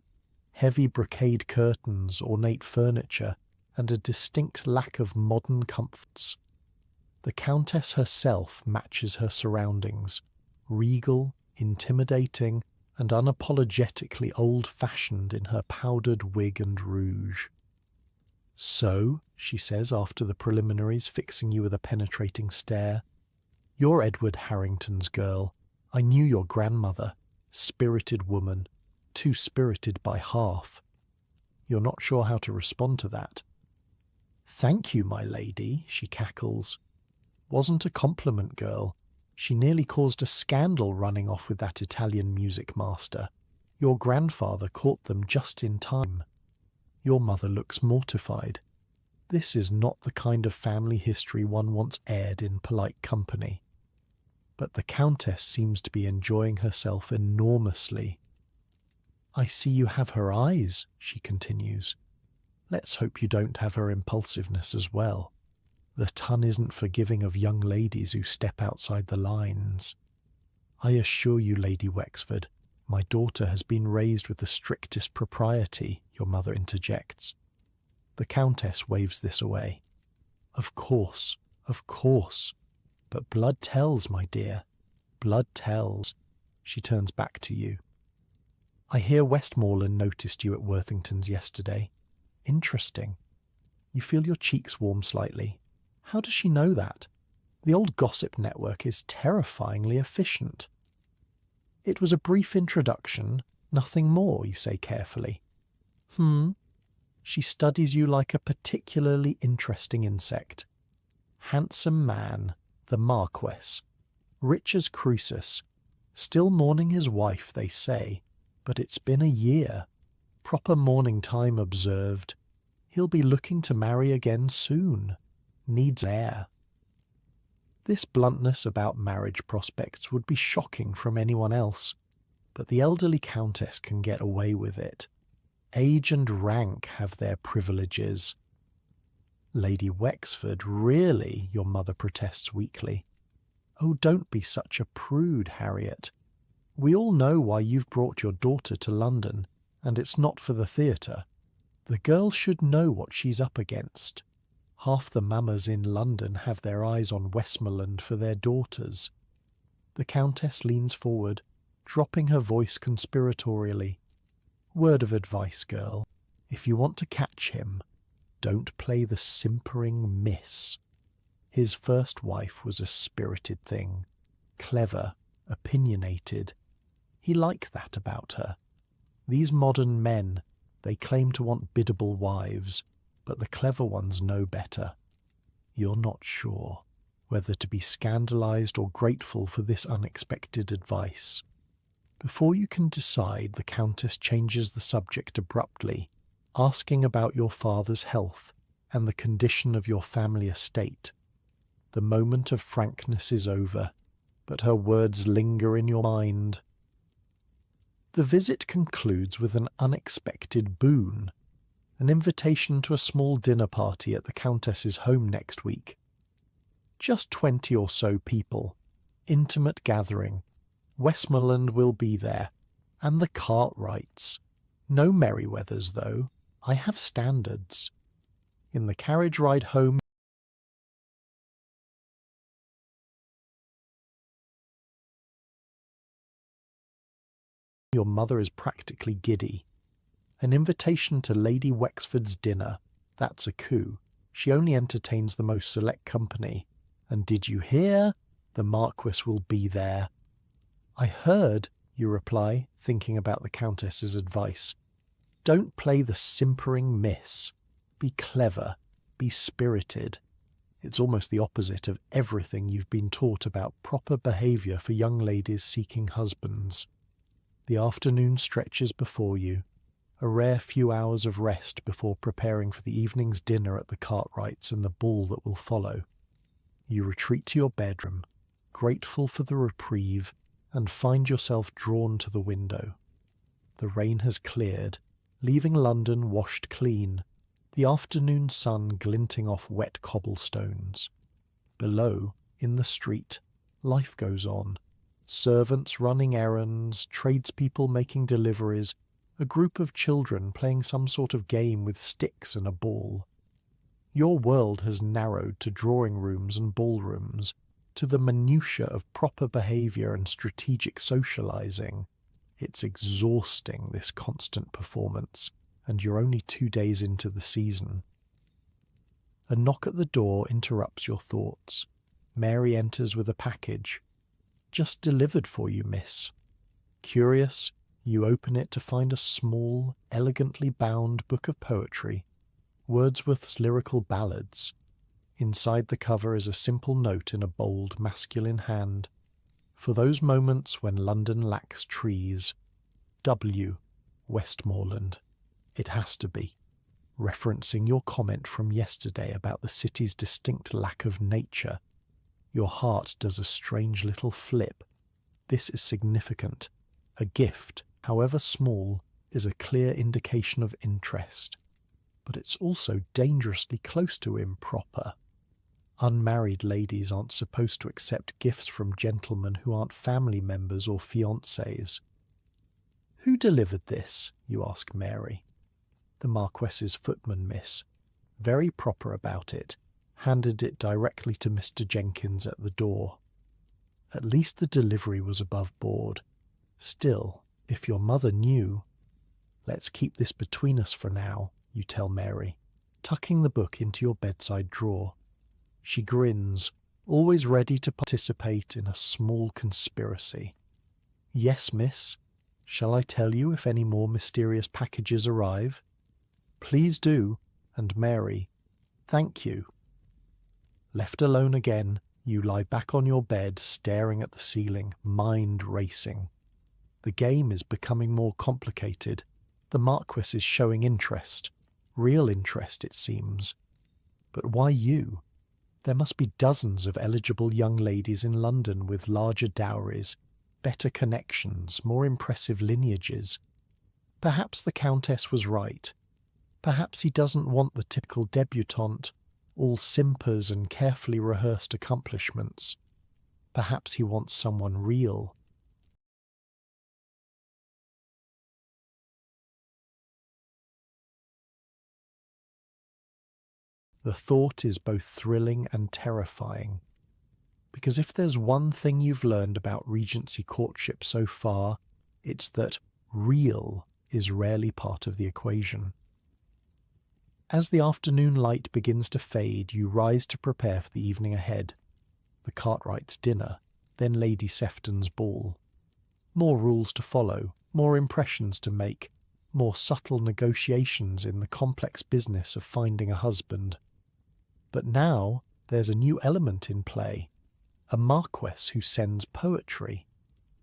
Speaker 1: Heavy brocade curtains, ornate furniture, and a distinct lack of modern comforts. The Countess herself matches her surroundings, regal, intimidating, and unapologetically old-fashioned in her powdered wig and rouge. "So," she says after the preliminaries, fixing you with a penetrating stare, "you're Edward Harrington's girl. I knew your grandmother. Spirited woman. Too spirited by half." You're not sure how to respond to that. "Thank you, my lady," she cackles. "Wasn't a compliment, girl. She nearly caused a scandal running off with that Italian music master. Your grandfather caught them just in time." Your mother looks mortified. This is not the kind of family history one wants aired in polite company. But the Countess seems to be enjoying herself enormously. "I see you have her eyes," she continues. "Let's hope you don't have her impulsiveness as well. The ton isn't forgiving of young ladies who step outside the lines." "I assure you, Lady Wexford, my daughter has been raised with the strictest propriety," your mother interjects. The Countess waves this away. Of course. But blood tells, my dear. Blood tells." She turns back to you. "I hear Westmoreland noticed you at Worthington's yesterday. Interesting." You feel your cheeks warm slightly. How does she know that? The old gossip network is terrifyingly efficient. "It was a brief introduction, nothing more," you say carefully. She studies you like a particularly interesting insect. Handsome man, the Marquis. Rich as Croesus. Still mourning his wife, they say, but it's been a year. Proper mourning time observed. He'll be looking to marry again soon. Needs an heir. This bluntness about marriage prospects would be shocking from anyone else, but the elderly Countess can get away with it. Age and rank have their privileges. "Lady Wexford, really?" your mother protests weakly. "Oh, don't be such a prude, Harriet. We all know why you've brought your daughter to London, and it's not for the theatre. The girl should know what she's up against. Half the mammas in London have their eyes on Westmoreland for their daughters." The Countess leans forward, dropping her voice conspiratorially. "Word of advice, girl. If you want to catch him, don't play the simpering miss. His first wife was a spirited thing. Clever, opinionated. He liked that about her. These modern men, they claim to want biddable wives, but the clever ones know better. You're not sure." whether to be scandalized or grateful for this unexpected advice. Before you can decide, the Countess changes the subject abruptly, asking about your father's health and the condition of your family estate. The moment of frankness is over, but her words linger in your mind. The visit concludes with an unexpected boon, an invitation to a small dinner party at the Countess's home next week. Just 20 or so people, intimate gathering. Westmoreland will be there, and the Cartwrights. No Merryweathers, though. I have standards. In the carriage ride home, your mother is practically giddy. An invitation to Lady Wexford's dinner. That's a coup. She only entertains the most select company. And did you hear? The Marquis will be there. I heard, you reply, thinking about the Countess's advice. Don't play the simpering miss. Be clever. Be spirited. It's almost the opposite of everything you've been taught about proper behaviour for young ladies seeking husbands. The afternoon stretches before you, a rare few hours of rest before preparing for the evening's dinner at the Cartwrights and the ball that will follow. You retreat to your bedroom, grateful for the reprieve, and find yourself drawn to the window. The rain has cleared, leaving London washed clean, the afternoon sun glinting off wet cobblestones. Below, in the street, life goes on. Servants running errands, tradespeople making deliveries, a group of children playing some sort of game with sticks and a ball. Your world has narrowed to drawing rooms and ballrooms, to the minutiae of proper behaviour and strategic socialising. It's exhausting, this constant performance, and you're only 2 days into the season. A knock at the door interrupts your thoughts. Mary enters with a package. Just delivered for you, miss. Curious, you open it to find a small, elegantly bound book of poetry, Wordsworth's lyrical ballads. Inside the cover is a simple note in a bold, masculine hand. For those moments when London lacks trees. W. Westmoreland. It has to be. Referencing your comment from yesterday about the city's distinct lack of nature. Your heart does a strange little flip. This is significant. A gift, however small, is a clear indication of interest. But it's also dangerously close to improper. Unmarried ladies aren't supposed to accept gifts from gentlemen who aren't family members or fiancés. Who delivered this? You ask Mary. The Marquess's footman, miss. Very proper about it. Handed it directly to Mr. Jenkins at the door. At least the delivery was above board. Still, if your mother knew... Let's keep this between us for now, you tell Mary, tucking the book into your bedside drawer. She grins, always ready to participate in a small conspiracy. Yes, miss. Shall I tell you if any more mysterious packages arrive? Please do, and Mary, thank you. Left alone again, you lie back on your bed, staring at the ceiling, mind racing. The game is becoming more complicated. The Marquis is showing interest. Real interest, it seems. But why you? There must be dozens of eligible young ladies in London with larger dowries, better connections, more impressive lineages. Perhaps the Countess was right. Perhaps he doesn't want the typical debutante, all simpers and carefully rehearsed accomplishments. Perhaps he wants someone real. The thought is both thrilling and terrifying, because if there's one thing you've learned about Regency courtship so far, it's that real is rarely part of the equation. As the afternoon light begins to fade, you rise to prepare for the evening ahead. The Cartwrights' dinner, then Lady Sefton's ball. More rules to follow, more impressions to make, more subtle negotiations in the complex business of finding a husband. But now, there's a new element in play, a marquess who sends poetry,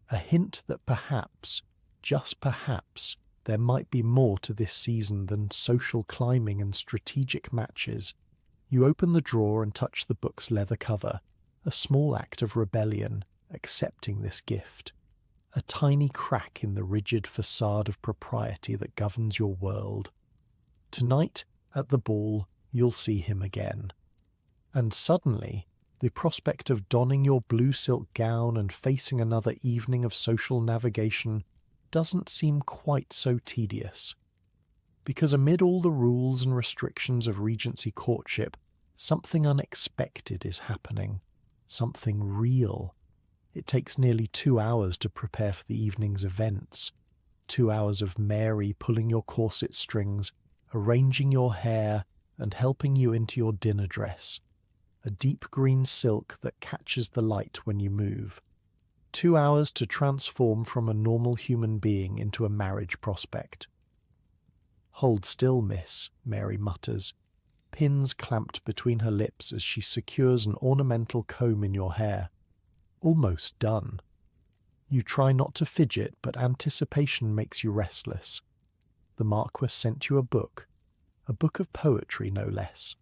Speaker 1: a hint that perhaps, just perhaps, there might be more to this season than social climbing and strategic matches. You open the drawer and touch the book's leather cover, a small act of rebellion, accepting this gift. A tiny crack in the rigid facade of propriety that governs your world. Tonight, at the ball, you'll see him again. And suddenly, the prospect of donning your blue silk gown and facing another evening of social navigation doesn't seem quite so tedious. Because amid all the rules and restrictions of Regency courtship, something unexpected is happening. Something real. It takes nearly 2 hours to prepare for the evening's events. 2 hours of Mary pulling your corset strings, arranging your hair, and helping you into your dinner dress. A deep green silk that catches the light when you move. 2 hours to transform from a normal human being into a marriage prospect. "Hold still, miss," Mary mutters, pins clamped between her lips as she secures an ornamental comb in your hair. Almost done. You try not to fidget, but anticipation makes you restless. The Marquis sent you a book of poetry no less.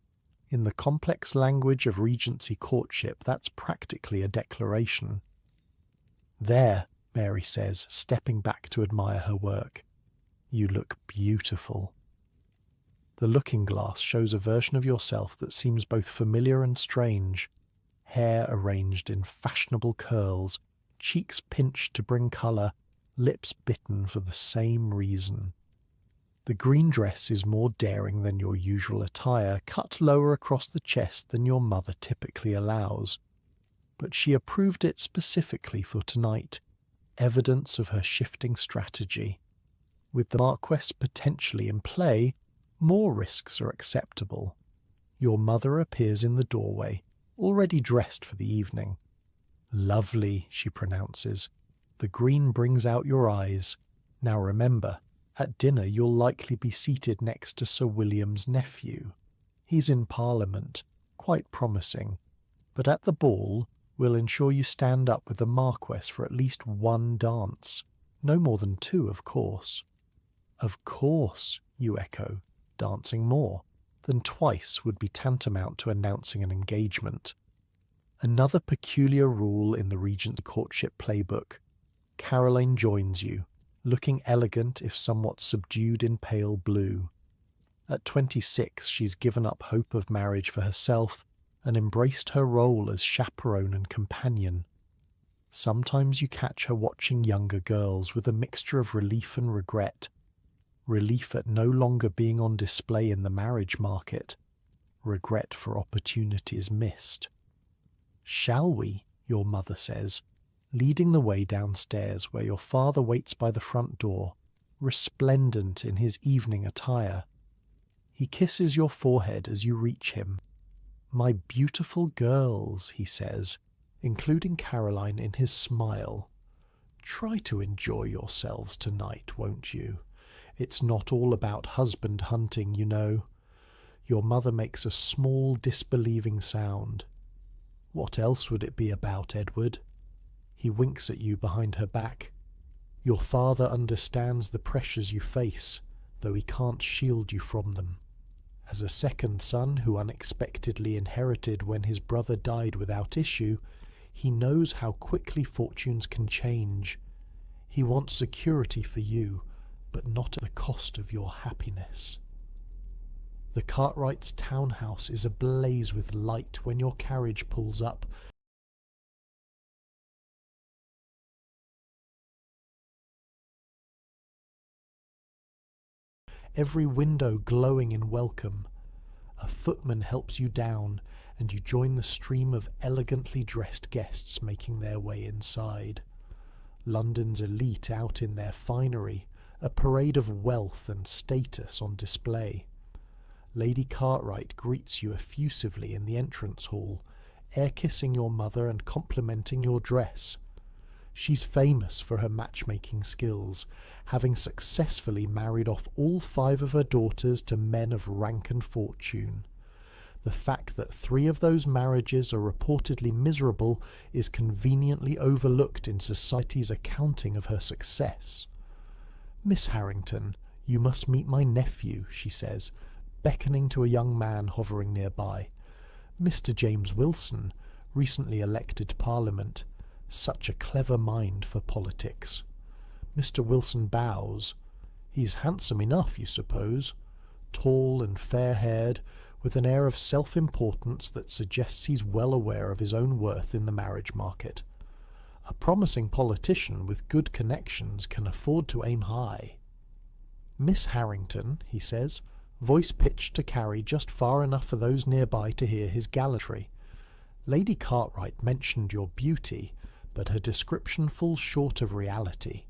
Speaker 1: In the complex language of Regency courtship, that's practically a declaration. "There," Mary says, stepping back to admire her work. "You look beautiful." The looking glass shows a version of yourself that seems both familiar and strange. Hair arranged in fashionable curls, cheeks pinched to bring colour, lips bitten for the same reason. The green dress is more daring than your usual attire, cut lower across the chest than your mother typically allows. But she approved it specifically for tonight, evidence of her shifting strategy. With the Marquess potentially in play, more risks are acceptable. Your mother appears in the doorway, already dressed for the evening. "Lovely," she pronounces. "The green brings out your eyes. Now remember, at dinner you'll likely be seated next to Sir William's nephew. He's in Parliament, quite promising. But at the ball, we'll ensure you stand up with the Marquess for at least one dance. No more than 2, of course." "Of course," you echo, dancing more. Than twice would be tantamount to announcing an engagement. Another peculiar rule in the Regent's courtship playbook. Caroline joins you, looking elegant if somewhat subdued in pale blue. At 26, she's given up hope of marriage for herself and embraced her role as chaperone and companion. Sometimes you catch her watching younger girls with a mixture of relief and regret. Relief at no longer being on display in the marriage market. Regret for opportunities missed. "Shall we?" your mother says, leading the way downstairs where your father waits by the front door, resplendent in his evening attire. He kisses your forehead as you reach him. "My beautiful girls," he says, including Caroline in his smile. "Try to enjoy yourselves tonight, won't you? It's not all about husband hunting, you know." Your mother makes a small, disbelieving sound. "What else would it be about, Edward?" He winks at you behind her back. "Your father understands the pressures you face, though he can't shield you from them. As a second son who unexpectedly inherited when his brother died without issue, he knows how quickly fortunes can change. He wants security for you, but not at the cost of your happiness." The Cartwrights' townhouse is ablaze with light when your carriage pulls up. Every window glowing in welcome. A footman helps you down, and you join the stream of elegantly dressed guests making their way inside. London's elite out in their finery, a parade of wealth and status on display. Lady Cartwright greets you effusively in the entrance hall, air-kissing your mother and complimenting your dress. She's famous for her matchmaking skills, having successfully married off all 5 of her daughters to men of rank and fortune. The fact that 3 of those marriages are reportedly miserable is conveniently overlooked in society's accounting of her success. "Miss Harrington, you must meet my nephew," she says, beckoning to a young man hovering nearby. "Mr. James Wilson, recently elected to Parliament. Such a clever mind for politics." Mr. Wilson bows. He's handsome enough, you suppose, tall and fair-haired, with an air of self-importance that suggests he's well aware of his own worth in the marriage market. A promising politician with good connections can afford to aim high. "Miss Harrington," he says, voice pitched to carry just far enough for those nearby to hear his gallantry. "Lady Cartwright mentioned your beauty, but her description falls short of reality."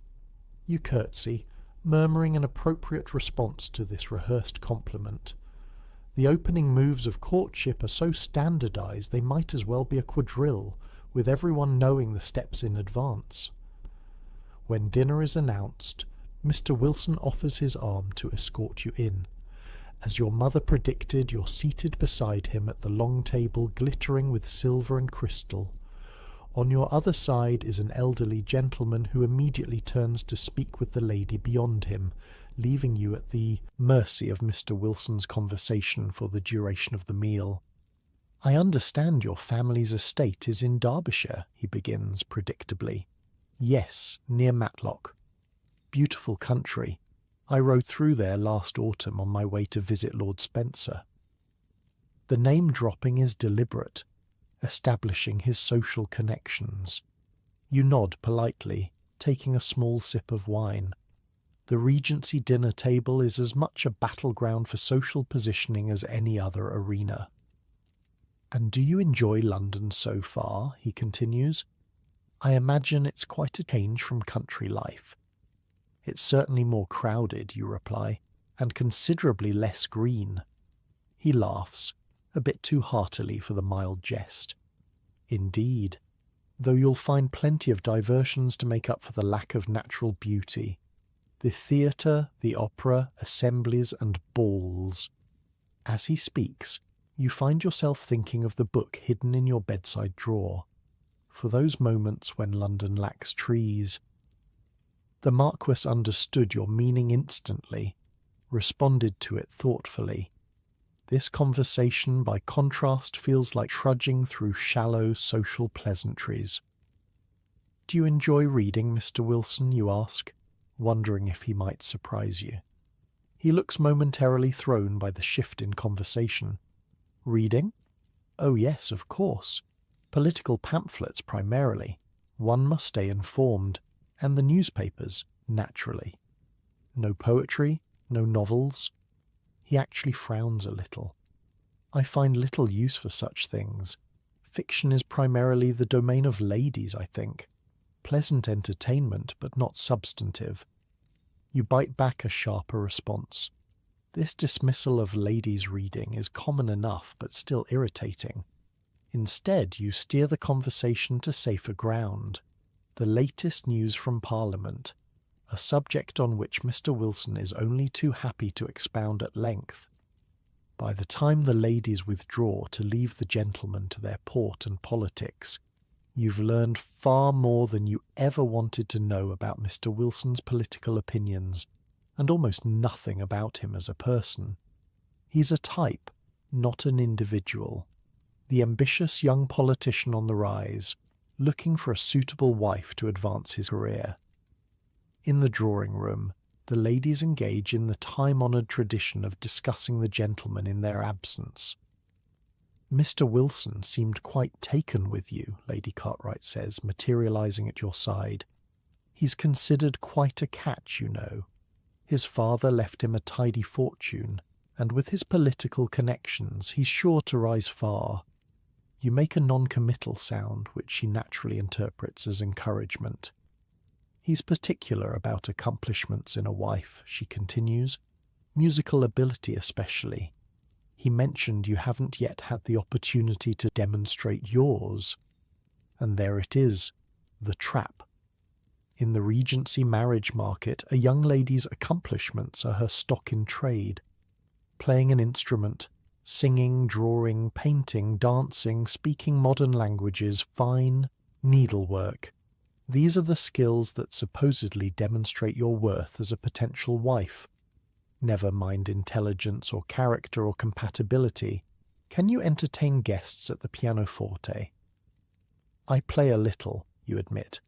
Speaker 1: You curtsy, murmuring an appropriate response to this rehearsed compliment. The opening moves of courtship are so standardized they might as well be a quadrille, with everyone knowing the steps in advance. When dinner is announced, Mr. Wilson offers his arm to escort you in. As your mother predicted, you're seated beside him at the long table glittering with silver and crystal. On your other side is an elderly gentleman who immediately turns to speak with the lady beyond him, leaving you at the mercy of Mr. Wilson's conversation for the duration of the meal. "I understand your family's estate is in Derbyshire," he begins predictably. "Yes, near Matlock. Beautiful country. I rode through there last autumn on my way to visit Lord Spencer." The name-dropping is deliberate, establishing his social connections. You nod politely, taking a small sip of wine. The Regency dinner table is as much a battleground for social positioning as any other arena. "And do you enjoy London so far?" he continues. "I imagine it's quite a change from country life." "It's certainly more crowded," you reply, "and considerably less green." He laughs, a bit too heartily for the mild jest. "Indeed, though you'll find plenty of diversions to make up for the lack of natural beauty. The theatre, the opera, assemblies, and balls." As he speaks, you find yourself thinking of the book hidden in your bedside drawer, for those moments when London lacks trees. The Marquess understood your meaning instantly, responded to it thoughtfully. This conversation, by contrast, feels like trudging through shallow social pleasantries. "Do you enjoy reading, Mr. Wilson?" you ask, wondering if he might surprise you. He looks momentarily thrown by the shift in conversation. "Reading? Oh yes, of course. Political pamphlets primarily. One must stay informed. And the newspapers, naturally. No poetry, no novels." He actually frowns a little. "I find little use for such things. Fiction is primarily the domain of ladies, I think. Pleasant entertainment, but not substantive." You bite back a sharper response. This dismissal of ladies' reading is common enough, but still irritating. Instead, you steer the conversation to safer ground. The latest news from Parliament, a subject on which Mr. Wilson is only too happy to expound at length. By the time the ladies withdraw to leave the gentlemen to their port and politics, you've learned far more than you ever wanted to know about Mr. Wilson's political opinions, and almost nothing about him as a person. He's a type, not an individual. The ambitious young politician on the rise, looking for a suitable wife to advance his career. In the drawing room, the ladies engage in the time-honoured tradition of discussing the gentlemen in their absence. "Mr. Wilson seemed quite taken with you," Lady Cartwright says, materialising at your side. "He's considered quite a catch, you know. His father left him a tidy fortune, and with his political connections he's sure to rise far." You make a non-committal sound, which she naturally interprets as encouragement. "He's particular about accomplishments in a wife," she continues, "musical ability especially. He mentioned you haven't yet had the opportunity to demonstrate yours. And there it is, the trap. In the Regency marriage market, a young lady's accomplishments are her stock in trade. Playing an instrument, Singing, drawing, painting, dancing, speaking modern languages, fine, needlework. These are the skills that supposedly demonstrate your worth as a potential wife. Never mind intelligence or character or compatibility. Can you entertain guests at the pianoforte? I play a little, you admit,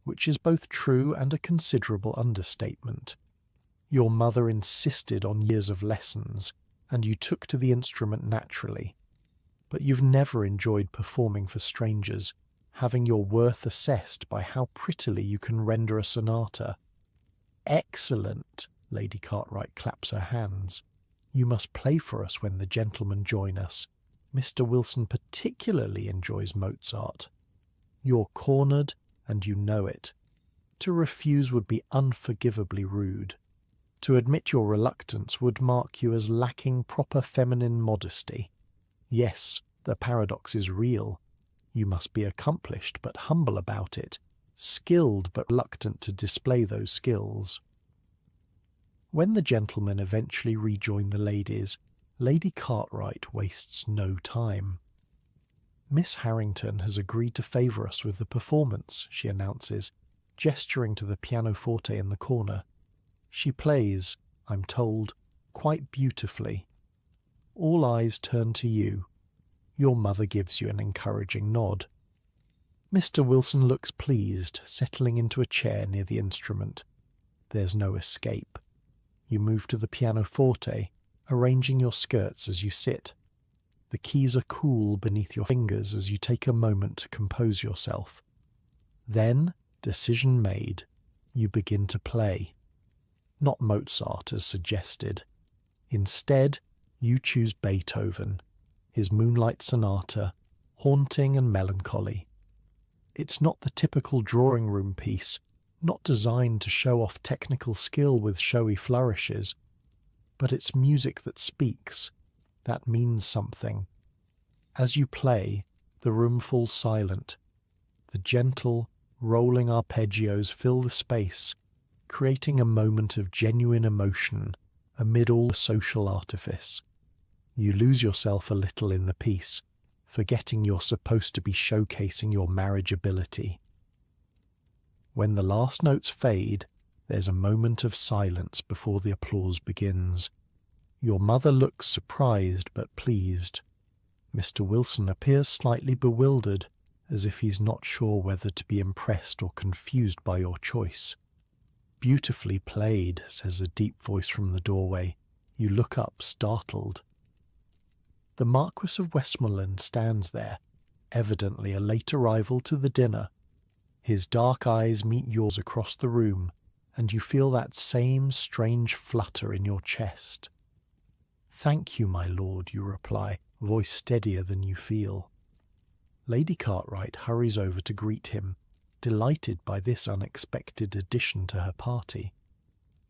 Speaker 1: which is both true and a considerable understatement. Your mother insisted on years of lessons, and you took to the instrument naturally. But you've never enjoyed performing for strangers, having your worth assessed by how prettily you can render a sonata. Excellent! Lady Cartwright claps her hands. You must play for us when the gentlemen join us. Mr. Wilson particularly enjoys Mozart. You're cornered, and you know it. To refuse would be unforgivably rude. To admit your reluctance would mark you as lacking proper feminine modesty. Yes, the paradox is real. You must be accomplished but humble about it, skilled but reluctant to display those skills. When the gentlemen eventually rejoin the ladies, Lady Cartwright wastes no time. Miss Harrington has agreed to favour us with the performance, she announces, gesturing to the pianoforte in the corner. She plays, I'm told, quite beautifully. All eyes turn to you. Your mother gives you an encouraging nod. Mr. Wilson looks pleased, settling into a chair near the instrument. There's no escape. You move to the pianoforte, arranging your skirts as you sit. The keys are cool beneath your fingers as you take a moment to compose yourself. Then, decision made, you begin to play. Not Mozart as suggested. Instead, you choose Beethoven, his Moonlight Sonata, haunting and melancholy. It's not the typical drawing room piece, not designed to show off technical skill with showy flourishes, but it's music that speaks, that means something. As you play, the room falls silent. The gentle, rolling arpeggios fill the space, creating a moment of genuine emotion amid all the social artifice. You lose yourself a little in the piece, forgetting you're supposed to be showcasing your marriageability. When the last notes fade, there's a moment of silence before the applause begins. Your mother looks surprised but pleased. Mr. Wilson appears slightly bewildered, as if he's not sure whether to be impressed or confused by your choice. Beautifully played, says a deep voice from the doorway. You look up, startled. The Marquis of Westmoreland stands there, evidently a late arrival to the dinner. His dark eyes meet yours across the room, and you feel that same strange flutter in your chest. "Thank you, my lord," you reply, voice steadier than you feel. Lady Cartwright hurries over to greet him, delighted by this unexpected addition to her party.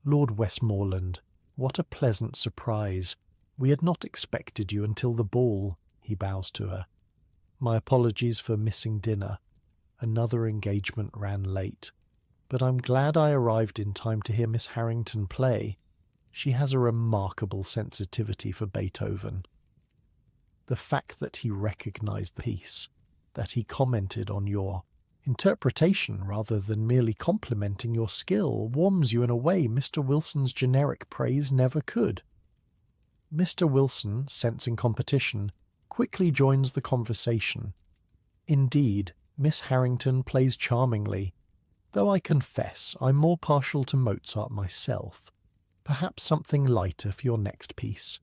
Speaker 1: "Lord Westmoreland, what a pleasant surprise. We had not expected you until the ball," he bows to her. "My apologies for missing dinner. Another engagement ran late. But I'm glad I arrived in time to hear Miss Harrington play. She has a remarkable sensitivity for Beethoven." The fact that he recognized the piece, that he commented on your interpretation rather than merely complimenting your skill, warms you in a way Mr. Wilson's generic praise never could. Mr. Wilson, sensing competition, quickly joins the conversation. Indeed, Miss Harrington plays charmingly, though I confess I'm more partial to Mozart myself. Perhaps something lighter for your next piece.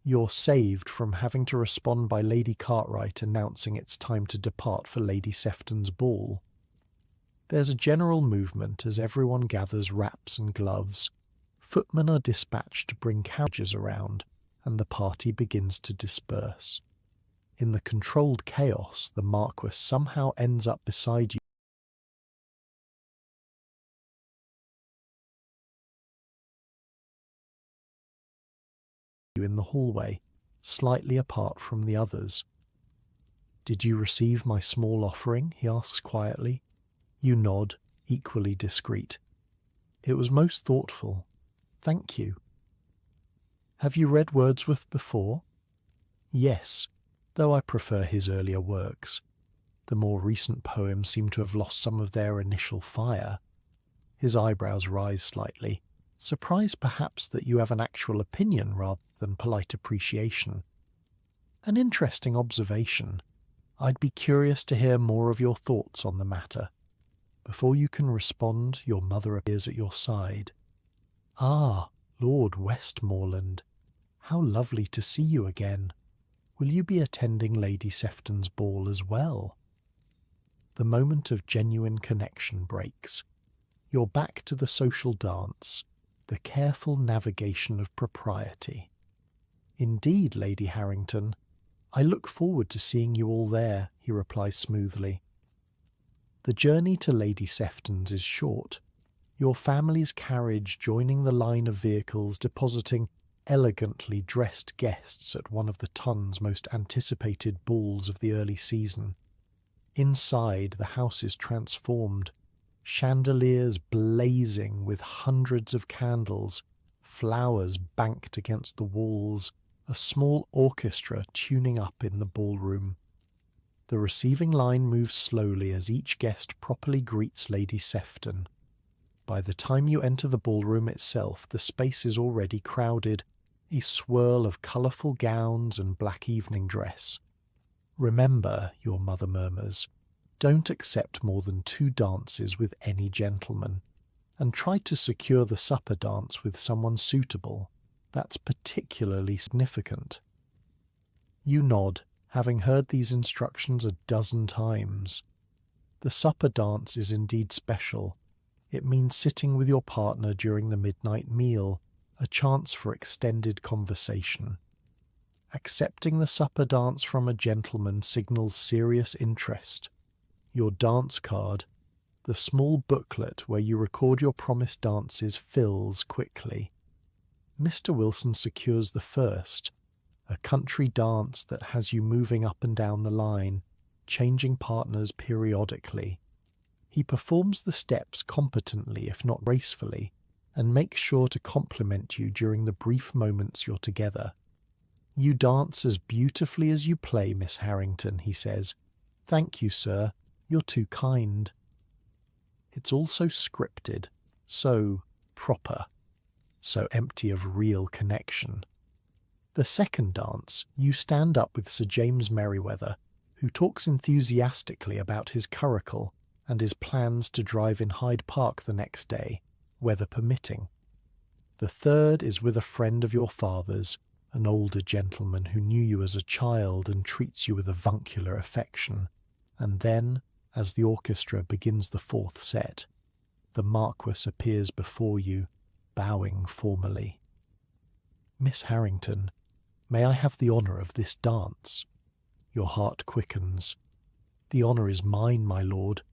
Speaker 1: You're saved from having to respond by Lady Cartwright announcing it's time to depart for Lady Sefton's ball. There's a general movement as everyone gathers wraps and gloves. Footmen are dispatched to bring carriages around, and the party begins to disperse. In the controlled chaos, the Marquis somehow ends up beside you in the hallway, slightly apart from the others. "Did you receive my small offering?" he asks quietly. You nod, equally discreet. "It was most thoughtful. Thank you." "Have you read Wordsworth before?" Yes, though I prefer his earlier works. The more recent poems seem to have lost some of their initial fire. His eyebrows rise slightly, surprised perhaps that you have an actual opinion rather than polite appreciation. An interesting observation. I'd be curious to hear more of your thoughts on the matter. Before you can respond, your mother appears at your side. Ah, Lord Westmoreland, how lovely to see you again. Will you be attending Lady Sefton's ball as well? The moment of genuine connection breaks. You're back to the social dance, the careful navigation of propriety. Indeed, Lady Harrington, I look forward to seeing you all there, he replies smoothly. The journey to Lady Sefton's is short, your family's carriage joining the line of vehicles depositing elegantly dressed guests at one of the ton's most anticipated balls of the early season. Inside, the house is transformed, chandeliers blazing with hundreds of candles, flowers banked against the walls, a small orchestra tuning up in the ballroom. The receiving line moves slowly as each guest properly greets Lady Sefton. By the time you enter the ballroom itself, the space is already crowded, a swirl of colourful gowns and black evening dress. Remember, your mother murmurs, don't accept more than 2 dances with any gentleman, and try to secure the supper dance with someone suitable. That's particularly significant. You nod, having heard these instructions a dozen times. The supper dance is indeed special. It means sitting with your partner during the midnight meal, a chance for extended conversation. Accepting the supper dance from a gentleman signals serious interest. Your dance card, the small booklet where you record your promised dances, fills quickly. Mr. Wilson secures the first, a country dance that has you moving up and down the line, changing partners periodically. He performs the steps competently, if not gracefully, and makes sure to compliment you during the brief moments you're together. You dance as beautifully as you play, Miss Harrington, he says. Thank you, sir. You're too kind. It's all so scripted, so proper, so empty of real connection. The second dance, you stand up with Sir James Merryweather, who talks enthusiastically about his curricle and his plans to drive in Hyde Park the next day, weather permitting. The third is with a friend of your father's, an older gentleman who knew you as a child and treats you with avuncular affection. And then, as the orchestra begins the 4th set, the Marquis appears before you, bowing formally. Miss Harrington, may I have the honour of this dance? Your heart quickens. The honour is mine, my lord.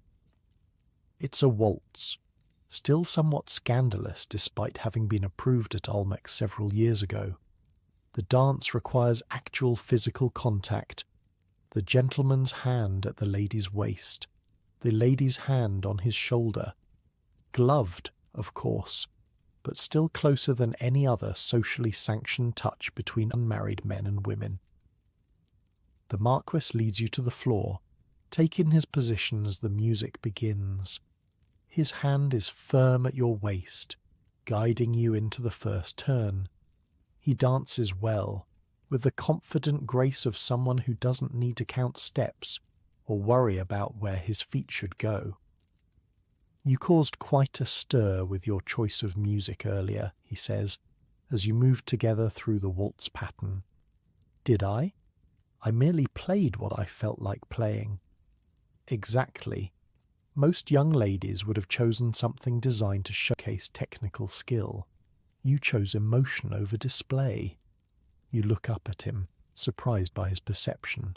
Speaker 1: It's a waltz, still somewhat scandalous despite having been approved at Olmec several years ago. The dance requires actual physical contact, the gentleman's hand at the lady's waist, the lady's hand on his shoulder, gloved, of course, but still closer than any other socially sanctioned touch between unmarried men and women. The Marquis leads you to the floor, taking his position as the music begins. His hand is firm at your waist, guiding you into the first turn. He dances well, with the confident grace of someone who doesn't need to count steps or worry about where his feet should go. You caused quite a stir with your choice of music earlier, he says, as you moved together through the waltz pattern. Did I? I merely played what I felt like playing. Exactly. Most young ladies would have chosen something designed to showcase technical skill. You chose emotion over display. You look up at him, surprised by his perception.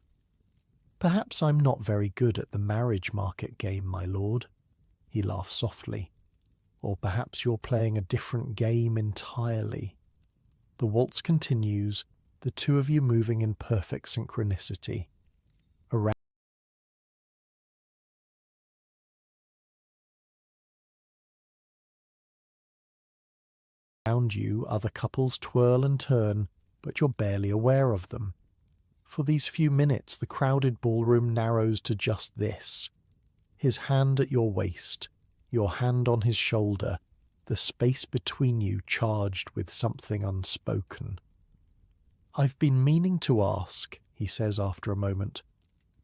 Speaker 1: Perhaps I'm not very good at the marriage market game, my lord. He laughs softly. Or perhaps you're playing a different game entirely. The waltz continues, the two of you moving in perfect synchronicity. Around you, other couples twirl and turn, but you're barely aware of them. For these few minutes the crowded ballroom narrows to just this. His hand at your waist, your hand on his shoulder, the space between you charged with something unspoken. "I've been meaning to ask," he says after a moment,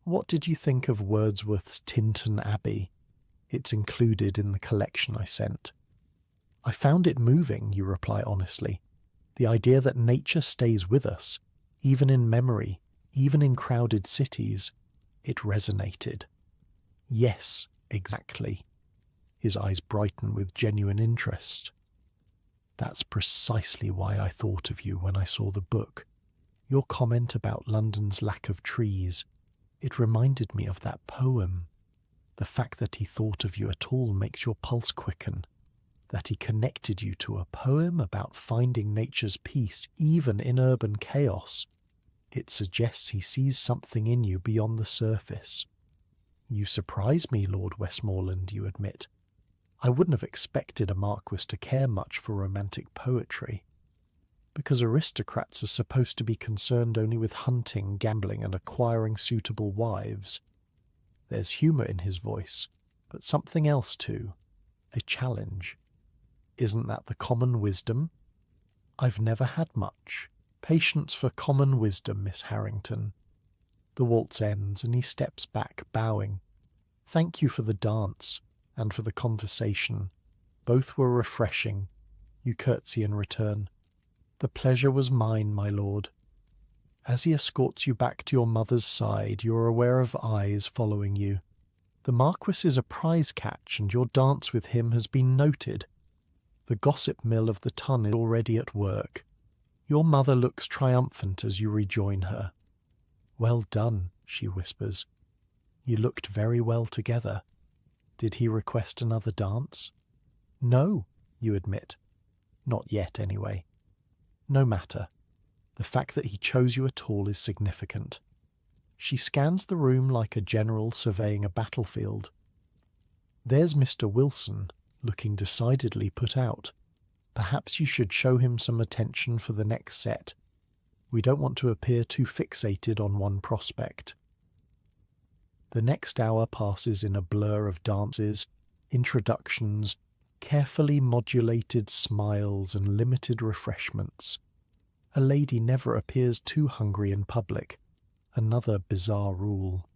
Speaker 1: "what did you think of Wordsworth's Tintern Abbey? It's included in the collection I sent." "I found it moving," you reply honestly. "The idea that nature stays with us, even in memory, even in crowded cities, it resonated." "Yes, exactly." His eyes brighten with genuine interest. "That's precisely why I thought of you when I saw the book. Your comment about London's lack of trees, it reminded me of that poem. The fact that he thought of you at all makes your pulse quicken. That he connected you to a poem about finding nature's peace even in urban chaos. It suggests he sees something in you beyond the surface." "You surprise me, Lord Westmoreland," you admit. "I wouldn't have expected a marquis to care much for romantic poetry." "Because aristocrats are supposed to be concerned only with hunting, gambling, and acquiring suitable wives." There's humour in his voice, but something else too, a challenge. "Isn't that the common wisdom?" "I've never had much patience for common wisdom, Miss Harrington." The waltz ends, and he steps back, bowing. "Thank you for the dance, and for the conversation. Both were refreshing." You curtsy in return. "The pleasure was mine, my lord." As he escorts you back to your mother's side, you're aware of eyes following you. The Marquis is a prize catch, and your dance with him has been noted. The gossip mill of the Tun is already at work. Your mother looks triumphant as you rejoin her. "Well done," she whispers. "You looked very well together." "Did he request another dance?" "No," you admit. "Not yet, anyway." "No matter. The fact that he chose you at all is significant." She scans the room like a general surveying a battlefield. "There's Mr. Wilson, looking decidedly put out. Perhaps you should show him some attention for the next set. We don't want to appear too fixated on one prospect." The next hour passes in a blur of dances, introductions, carefully modulated smiles, and limited refreshments. A lady never appears too hungry in public, another bizarre rule.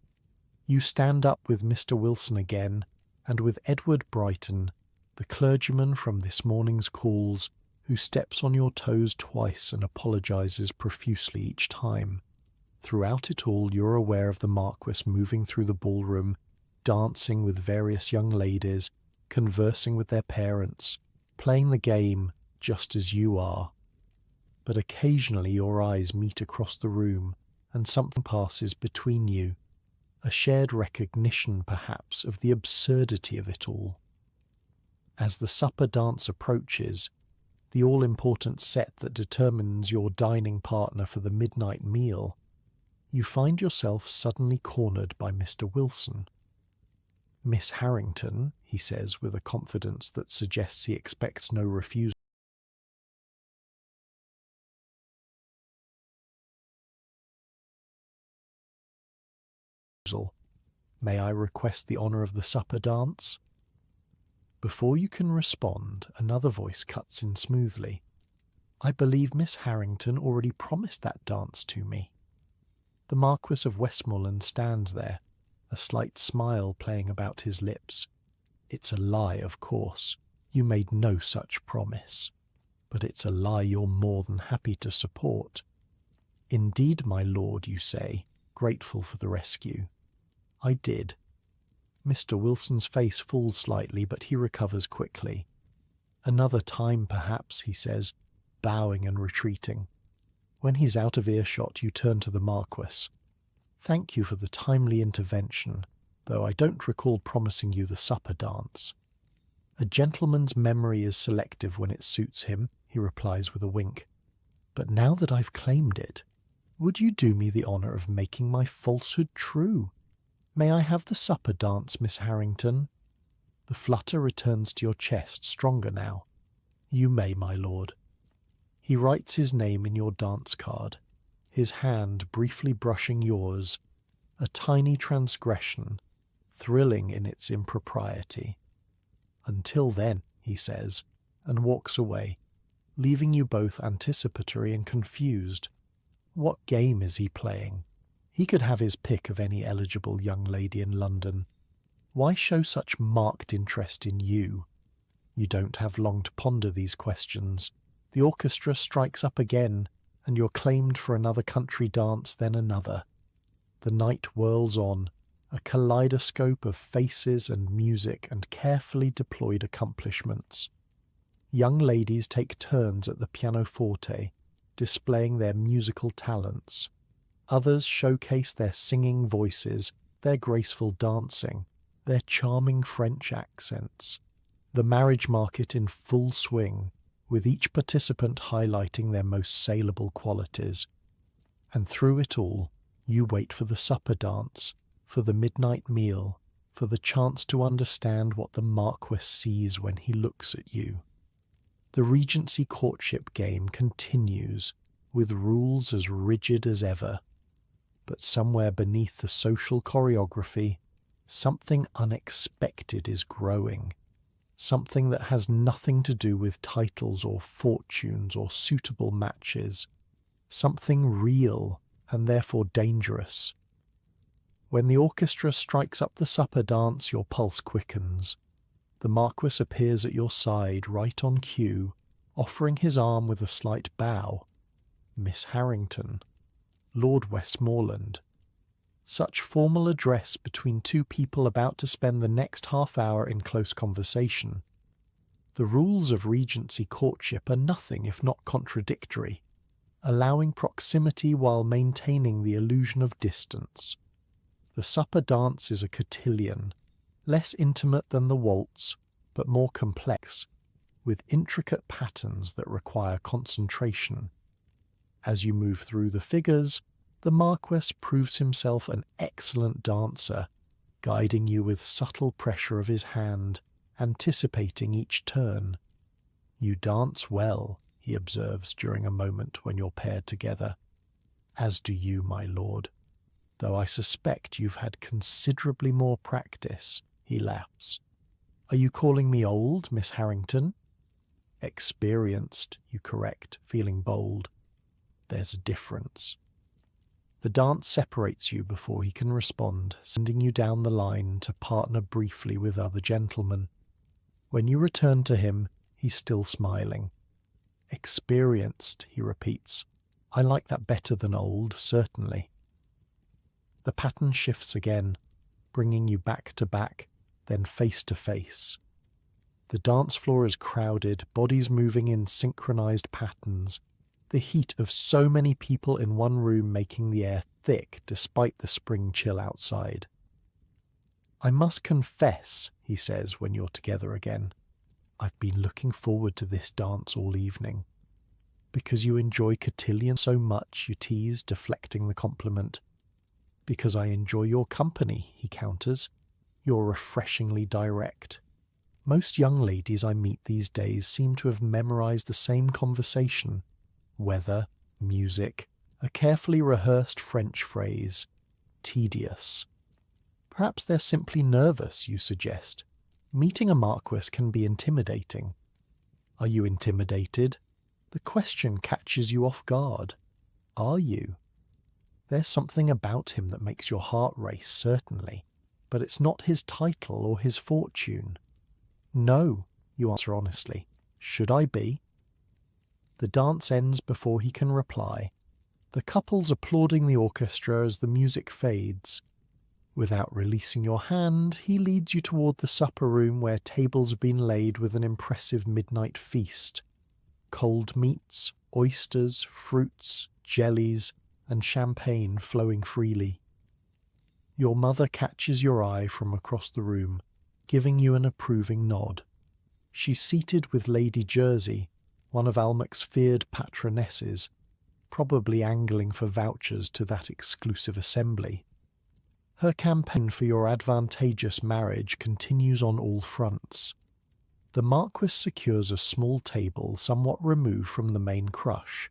Speaker 1: You stand up with Mr. Wilson again, and with Edward Brighton, the clergyman from this morning's calls, who steps on your toes twice and apologizes profusely each time. Throughout it all you're aware of the Marquis moving through the ballroom, dancing with various young ladies, conversing with their parents, playing the game just as you are. But occasionally your eyes meet across the room, and something passes between you, a shared recognition, perhaps, of the absurdity of it all. As the supper dance approaches, the all-important set that determines your dining partner for the midnight meal, you find yourself suddenly cornered by Mr. Wilson. "Miss Harrington," he says with a confidence that suggests he expects no refusal. "May I request the honour of the supper dance?" Before you can respond, another voice cuts in smoothly. "I believe Miss Harrington already promised that dance to me." The Marquis of Westmoreland stands there, a slight smile playing about his lips. "It's a lie, of course. You made no such promise. But it's a lie you're more than happy to support." "Indeed, my lord," you say, grateful for the rescue. "I did." Mr. Wilson's face falls slightly, but he recovers quickly. "Another time, perhaps," he says, bowing and retreating. When he's out of earshot, you turn to the Marquis. "Thank you for the timely intervention, though I don't recall promising you the supper dance." "A gentleman's memory is selective when it suits him," he replies with a wink. "But now that I've claimed it, would you do me the honour of making my falsehood true? May I have the supper dance, Miss Harrington?" The flutter returns to your chest, stronger now. "You may, my lord." He writes his name in your dance card. his hand briefly brushing yours, a tiny transgression, thrilling in its impropriety. "Until then," he says, and walks away, leaving you both anticipatory and confused. What game is he playing? He could have his pick of any eligible young lady in London. Why show such marked interest in you? You don't have long to ponder these questions. The orchestra strikes up again, and you're claimed for another country dance, then another. The night whirls on, a kaleidoscope of faces and music and carefully deployed accomplishments. Young ladies take turns at the pianoforte, displaying their musical talents. Others showcase their singing voices, their graceful dancing, their charming French accents. The marriage market in full swing, with each participant highlighting their most saleable qualities. And through it all, you wait for the supper dance, for the midnight meal, for the chance to understand what the Marquis sees when he looks at you. The Regency courtship game continues, with rules as rigid as ever. But somewhere beneath the social choreography, something unexpected is growing. Something that has nothing to do with titles or fortunes or suitable matches. Something real and therefore dangerous. When the orchestra strikes up the supper dance, your pulse quickens. The Marquis appears at your side right on cue, offering his arm with a slight bow. Miss Harrington. Lord Westmoreland. Such formal address between two people about to spend the next half hour in close conversation. The rules of Regency courtship are nothing if not contradictory, allowing proximity while maintaining the illusion of distance. The supper dance is a cotillion, less intimate than the waltz, but more complex, with intricate patterns that require concentration. As you move through the figures, the Marquis proves himself an excellent dancer, guiding you with subtle pressure of his hand, anticipating each turn. "You dance well," he observes during a moment when you're paired together. "As do you, my lord. Though I suspect you've had considerably more practice," he laughs. "Are you calling me old, Miss Harrington?" "Experienced," you correct, feeling bold. "There's a difference." The dance separates you before he can respond, sending you down the line to partner briefly with other gentlemen. When you return to him, he's still smiling. "Experienced," he repeats. "I like that better than old, certainly." The pattern shifts again, bringing you back to back, then face to face. The dance floor is crowded, bodies moving in synchronized patterns, the heat of so many people in one room making the air thick despite the spring chill outside. "I must confess," he says when you're together again, "I've been looking forward to this dance all evening." "Because you enjoy cotillion so much," you tease, deflecting the compliment. "Because I enjoy your company," he counters. "You're refreshingly direct. Most young ladies I meet these days seem to have memorized the same conversation. Weather, music, a carefully rehearsed French phrase. Tedious. Perhaps they're simply nervous," you suggest. "Meeting a Marquis can be intimidating." Are you intimidated? The question catches you off guard. Are you? There's something about him that makes your heart race, certainly, but it's not his title or his fortune. "No," you answer honestly. "Should I be?" The dance ends before he can reply. The couple's applauding the orchestra as the music fades. Without releasing your hand, he leads you toward the supper room where tables have been laid with an impressive midnight feast. Cold meats, oysters, fruits, jellies, and champagne flowing freely. Your mother catches your eye from across the room, giving you an approving nod. She's seated with Lady Jersey, one of Almac's feared patronesses, probably angling for vouchers to that exclusive assembly. Her campaign for your advantageous marriage continues on all fronts. The Marquis secures a small table somewhat removed from the main crush,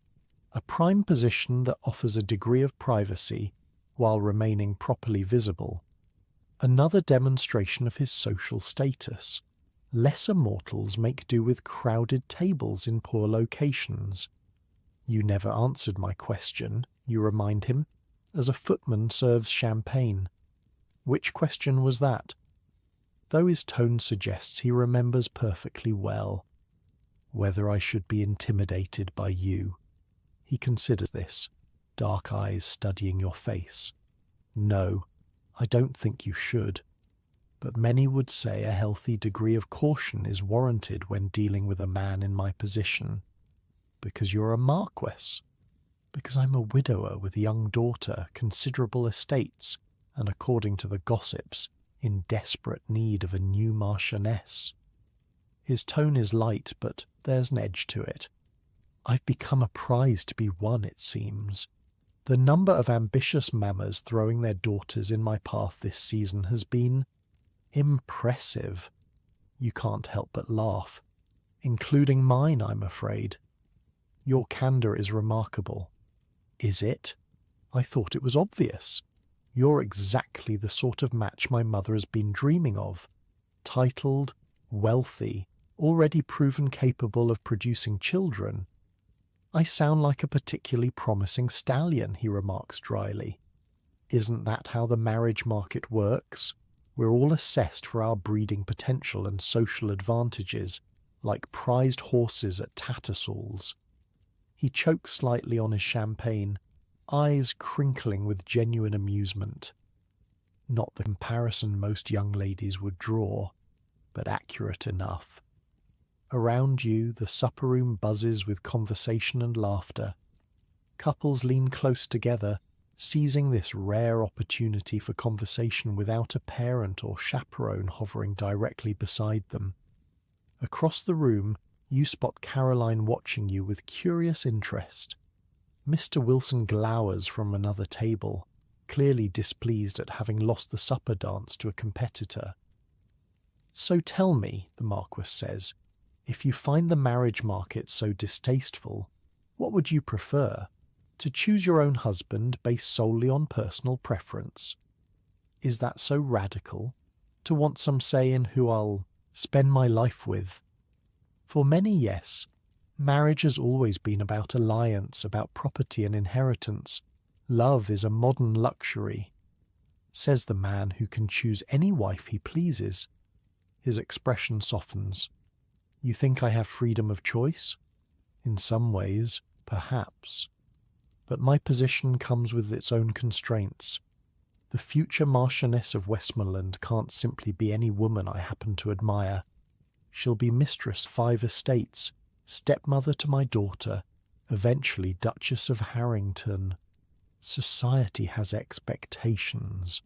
Speaker 1: a prime position that offers a degree of privacy while remaining properly visible. Another demonstration of his social status. Lesser mortals make do with crowded tables in poor locations. You never answered my question, you remind him, as a footman serves champagne. Which question was that? Though his tone suggests he remembers perfectly well. Whether I should be intimidated by you. He considers this, dark eyes studying your face. No, I don't think you should. But many would say a healthy degree of caution is warranted when dealing with a man in my position. Because you're a marquess. Because I'm a widower with a young daughter, considerable estates, and according to the gossips, in desperate need of a new marchioness. His tone is light, but there's an edge to it. I've become a prize to be won, it seems. The number of ambitious mammas throwing their daughters in my path this season has been impressive. You can't help but laugh. Including mine, I'm afraid. Your candour is remarkable. Is it? I thought it was obvious. You're exactly the sort of match my mother has been dreaming of. Titled, wealthy, already proven capable of producing children. I sound like a particularly promising stallion, he remarks dryly. Isn't that how the marriage market works? We're all assessed for our breeding potential and social advantages, like prized horses at Tattersall's. He chokes slightly on his champagne, eyes crinkling with genuine amusement. Not the comparison most young ladies would draw, but accurate enough. Around you, the supper room buzzes with conversation and laughter. Couples lean close together, seizing this rare opportunity for conversation without a parent or chaperone hovering directly beside them. Across the room, you spot Caroline watching you with curious interest. Mr. Wilson glowers from another table, clearly displeased at having lost the supper dance to a competitor. So tell me, the Marquis says, if you find the marriage market so distasteful, what would you prefer? To choose your own husband based solely on personal preference? Is that so radical? To want some say in who I'll spend my life with? For many, yes. Marriage has always been about alliance, about property and inheritance. Love is a modern luxury, says the man who can choose any wife he pleases. His expression softens. You think I have freedom of choice? In some ways, perhaps. But my position comes with its own constraints. The future Marchioness of Westmoreland can't simply be any woman I happen to admire. She'll be mistress 5 estates, stepmother to my daughter, eventually Duchess of Harrington. Society has expectations.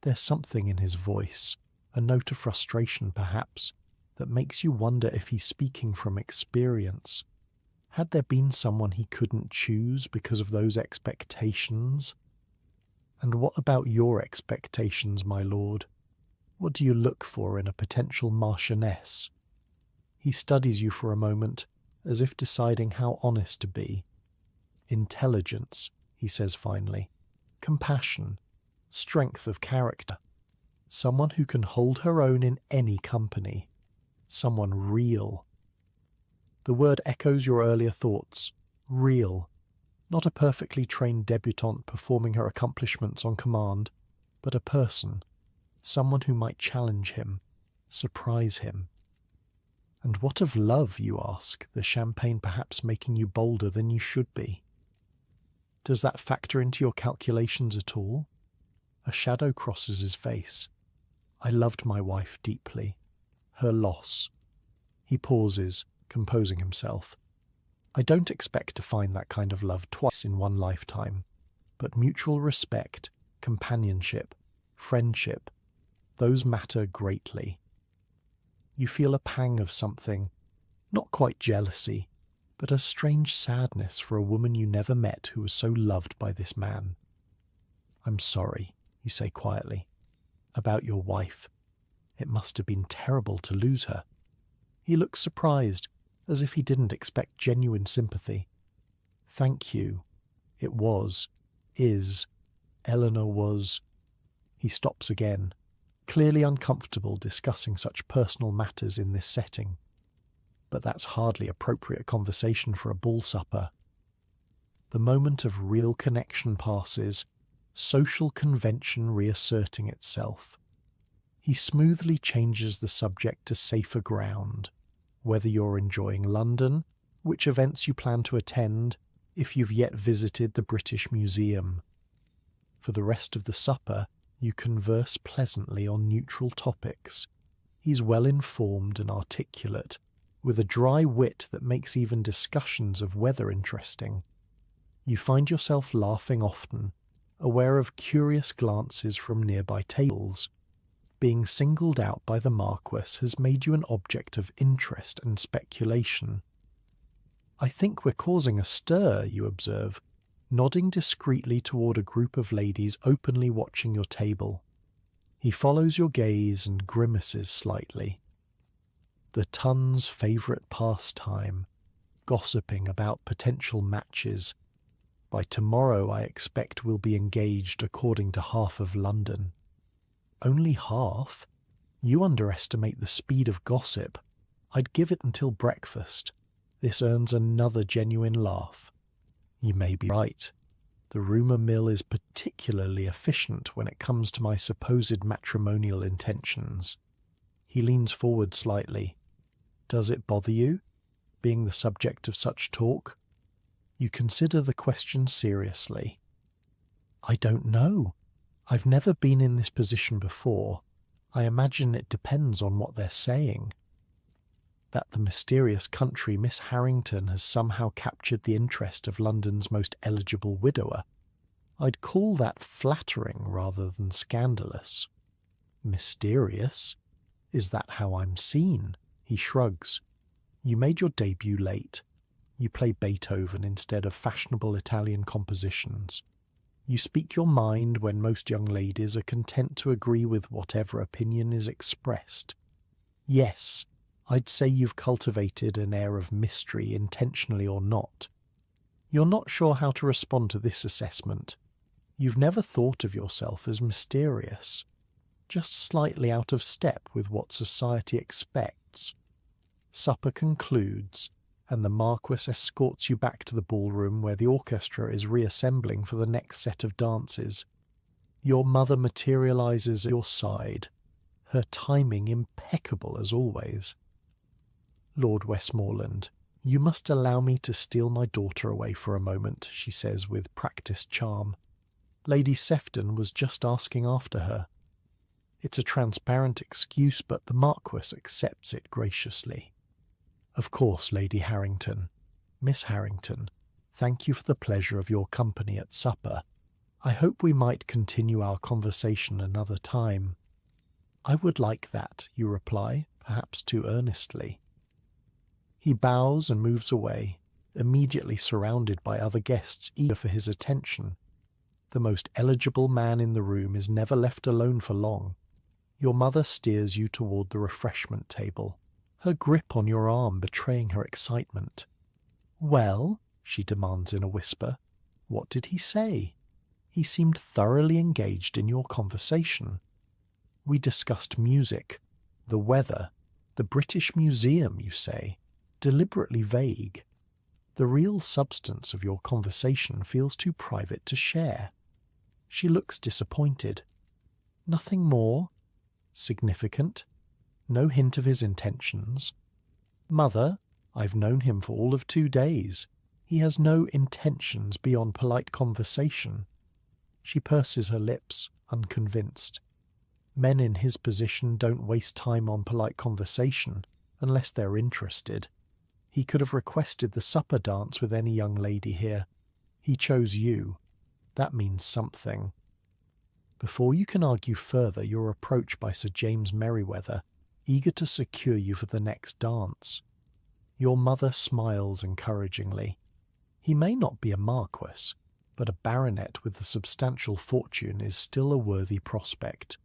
Speaker 1: There's something in his voice, a note of frustration perhaps, that makes you wonder if he's speaking from experience. Had there been someone he couldn't choose because of those expectations? And what about your expectations, my lord? What do you look for in a potential marchioness? He studies you for a moment, as if deciding how honest to be. Intelligence, he says finally. Compassion. Strength of character. Someone who can hold her own in any company. Someone real. The word echoes your earlier thoughts. Real. Not a perfectly trained debutante performing her accomplishments on command, but a person. Someone who might challenge him, surprise him. And what of love, you ask, the champagne perhaps making you bolder than you should be? Does that factor into your calculations at all? A shadow crosses his face. I loved my wife deeply. Her loss. He pauses, composing himself. I don't expect to find that kind of love twice in one lifetime, but mutual respect, companionship, friendship, those matter greatly. You feel a pang of something, not quite jealousy, but a strange sadness for a woman you never met who was so loved by this man. I'm sorry, you say quietly, about your wife. It must have been terrible to lose her. He looks surprised, as if he didn't expect genuine sympathy. Thank you. It was, is, Eleanor was. He stops again, clearly uncomfortable discussing such personal matters in this setting. But that's hardly appropriate conversation for a ball supper. The moment of real connection passes, social convention reasserting itself. He smoothly changes the subject to safer ground, whether you're enjoying London, which events you plan to attend, if you've yet visited the British Museum. For the rest of the supper, you converse pleasantly on neutral topics. He's well informed and articulate, with a dry wit that makes even discussions of weather interesting. You find yourself laughing often, aware of curious glances from nearby tables. Being singled out by the Marquess has made you an object of interest and speculation. I think we're causing a stir, you observe, nodding discreetly toward a group of ladies openly watching your table. He follows your gaze and grimaces slightly. The Tun's favourite pastime, gossiping about potential matches. By tomorrow I expect we'll be engaged according to half of London. Only half? You underestimate the speed of gossip. I'd give it until breakfast. This earns another genuine laugh. You may be right. The rumour mill is particularly efficient when it comes to my supposed matrimonial intentions. He leans forward slightly. Does it bother you, being the subject of such talk? You consider the question seriously. I don't know. I've never been in this position before. I imagine it depends on what they're saying. That the mysterious country Miss Harrington has somehow captured the interest of London's most eligible widower. I'd call that flattering rather than scandalous. Mysterious? Is that how I'm seen? He shrugs. You made your debut late. You play Beethoven instead of fashionable Italian compositions. You speak your mind when most young ladies are content to agree with whatever opinion is expressed. Yes, I'd say you've cultivated an air of mystery intentionally or not. You're not sure how to respond to this assessment. You've never thought of yourself as mysterious, just slightly out of step with what society expects. Supper concludes, and the Marquess escorts you back to the ballroom where the orchestra is reassembling for the next set of dances. Your mother materializes at your side, her timing impeccable as always. Lord Westmoreland, you must allow me to steal my daughter away for a moment, she says with practised charm. Lady Sefton was just asking after her. It's a transparent excuse, but the Marquess accepts it graciously. Of course, Lady Harrington. Miss Harrington, thank you for the pleasure of your company at supper. I hope we might continue our conversation another time. I would like that, you reply, perhaps too earnestly. He bows and moves away, immediately surrounded by other guests eager for his attention. The most eligible man in the room is never left alone for long. Your mother steers you toward the refreshment table, her grip on your arm betraying her excitement. Well, she demands in a whisper, what did he say? He seemed thoroughly engaged in your conversation. We discussed music, the weather, the British Museum, you say, deliberately vague. The real substance of your conversation feels too private to share. She looks disappointed. Nothing more? Significant? No hint of his intentions? Mother, I've known him for all of 2 days. He has no intentions beyond polite conversation. She purses her lips, unconvinced. Men in his position don't waste time on polite conversation, unless they're interested. He could have requested the supper dance with any young lady here. He chose you. That means something. Before you can argue further, you're approached by Sir James Merryweather, eager to secure you for the next dance. Your mother smiles encouragingly. He may not be a marquess, but a baronet with a substantial fortune is still a worthy prospect.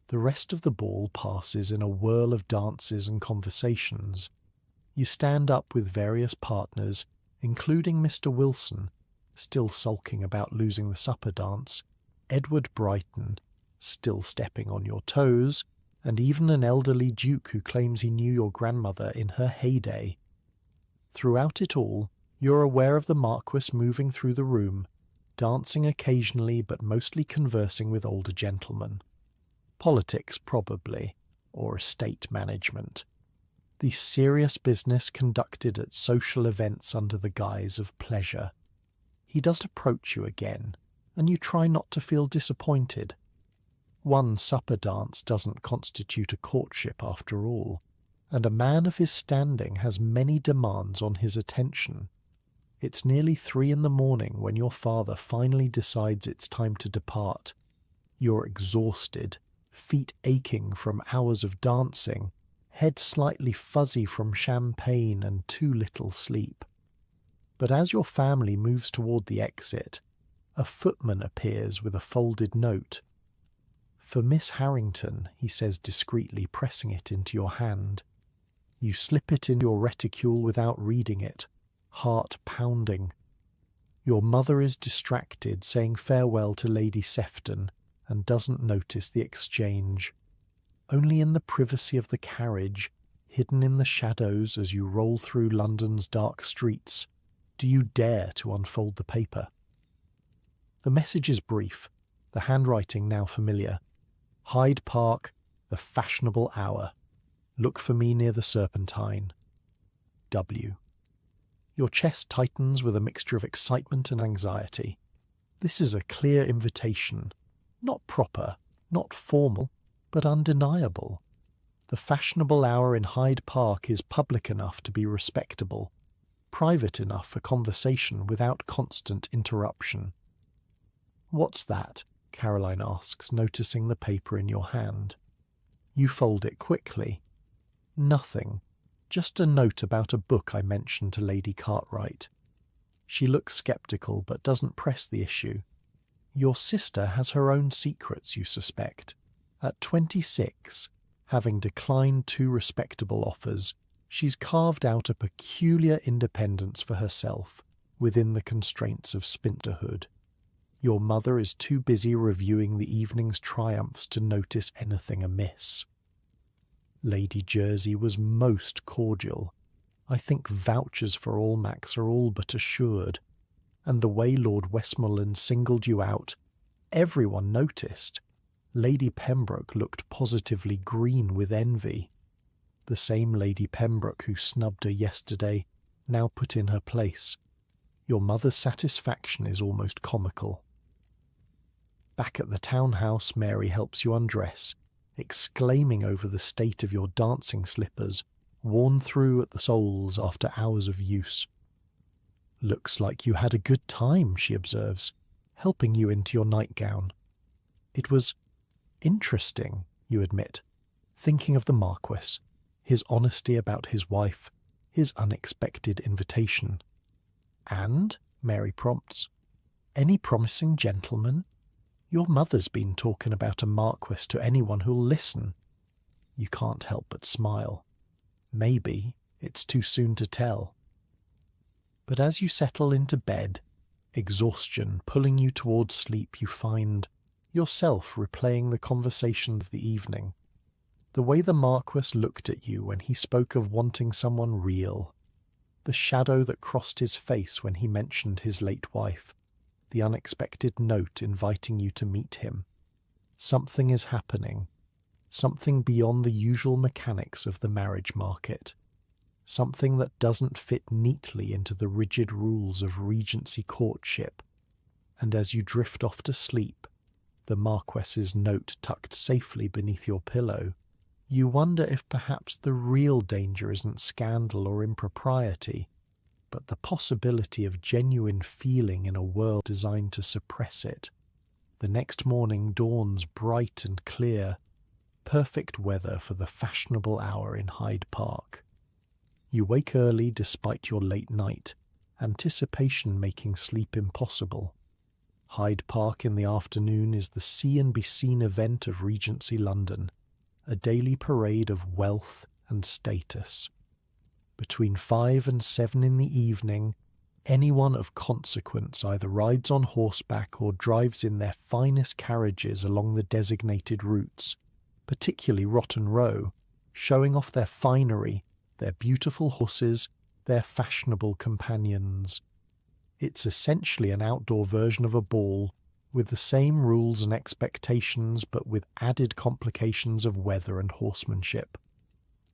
Speaker 1: The rest of the ball passes in a whirl of dances and conversations. You stand up with various partners, including Mr. Wilson, still sulking about losing the supper dance, Edward Brighton, still stepping on your toes, and even an elderly duke who claims he knew your grandmother in her heyday. Throughout it all, you're aware of the Marquis moving through the room, dancing occasionally but mostly conversing with older gentlemen. Politics, probably, or estate management. The serious business conducted at social events under the guise of pleasure. He does approach you again, and you try not to feel disappointed. One supper dance doesn't constitute a courtship after all, and a man of his standing has many demands on his attention. It's nearly 3 in the morning when your father finally decides it's time to depart. You're exhausted, feet aching from hours of dancing, head slightly fuzzy from champagne and too little sleep. But as your family moves toward the exit, a footman appears with a folded note. "For Miss Harrington," he says discreetly, pressing it into your hand. You slip it in your reticule without reading it, heart pounding. Your mother is distracted, saying farewell to Lady Sefton, and doesn't notice the exchange. Only in the privacy of the carriage, hidden in the shadows as you roll through London's dark streets, do you dare to unfold the paper. The message is brief, the handwriting now familiar. Hyde Park, the fashionable hour. Look for me near the Serpentine. W. Your chest tightens with a mixture of excitement and anxiety. This is a clear invitation, not proper, not formal, but undeniable. The fashionable hour in Hyde Park is public enough to be respectable, private enough for conversation without constant interruption. "What's that?" Caroline asks, noticing the paper in your hand. You fold it quickly. "Nothing. Just a note about a book I mentioned to Lady Cartwright." She looks sceptical but doesn't press the issue. Your sister has her own secrets, you suspect. At 26, having declined 2 respectable offers, she's carved out a peculiar independence for herself within the constraints of spinsterhood. Your mother is too busy reviewing the evening's triumphs to notice anything amiss. Lady Jersey was most cordial. I think vouchers for Almack's are all but assured. And the way Lord Westmoreland singled you out, everyone noticed. Lady Pembroke looked positively green with envy. The same Lady Pembroke who snubbed her yesterday now put in her place. Your mother's satisfaction is almost comical. Back at the townhouse, Mary helps you undress, exclaiming over the state of your dancing slippers, worn through at the soles after hours of use. "Looks like you had a good time," she observes, helping you into your nightgown. "It was interesting," you admit, thinking of the Marquis, his honesty about his wife, his unexpected invitation. "And?" Mary prompts. "Any promising gentleman? Your mother's been talking about a Marquis to anyone who'll listen." You can't help but smile. Maybe it's too soon to tell. But as you settle into bed, exhaustion pulling you towards sleep, you find yourself replaying the conversation of the evening. The way the Marquis looked at you when he spoke of wanting someone real. The shadow that crossed his face when he mentioned his late wife. The unexpected note inviting you to meet him. Something is happening. Something beyond the usual mechanics of the marriage market. Something that doesn't fit neatly into the rigid rules of Regency courtship. And as you drift off to sleep, the Marquis's note tucked safely beneath your pillow, you wonder if perhaps the real danger isn't scandal or impropriety, but the possibility of genuine feeling in a world designed to suppress it. The next morning dawns bright and clear, perfect weather for the fashionable hour in Hyde Park. You wake early despite your late night, anticipation making sleep impossible. Hyde Park in the afternoon is the see and be seen event of Regency London, a daily parade of wealth and status. Between 5 and 7 in the evening, Anyone of consequence either rides on horseback or drives in their finest carriages along the designated routes, particularly Rotten Row, showing off their finery, their beautiful horses, their fashionable companions. It's essentially an outdoor version of a ball, with the same rules and expectations but with added complications of weather and horsemanship.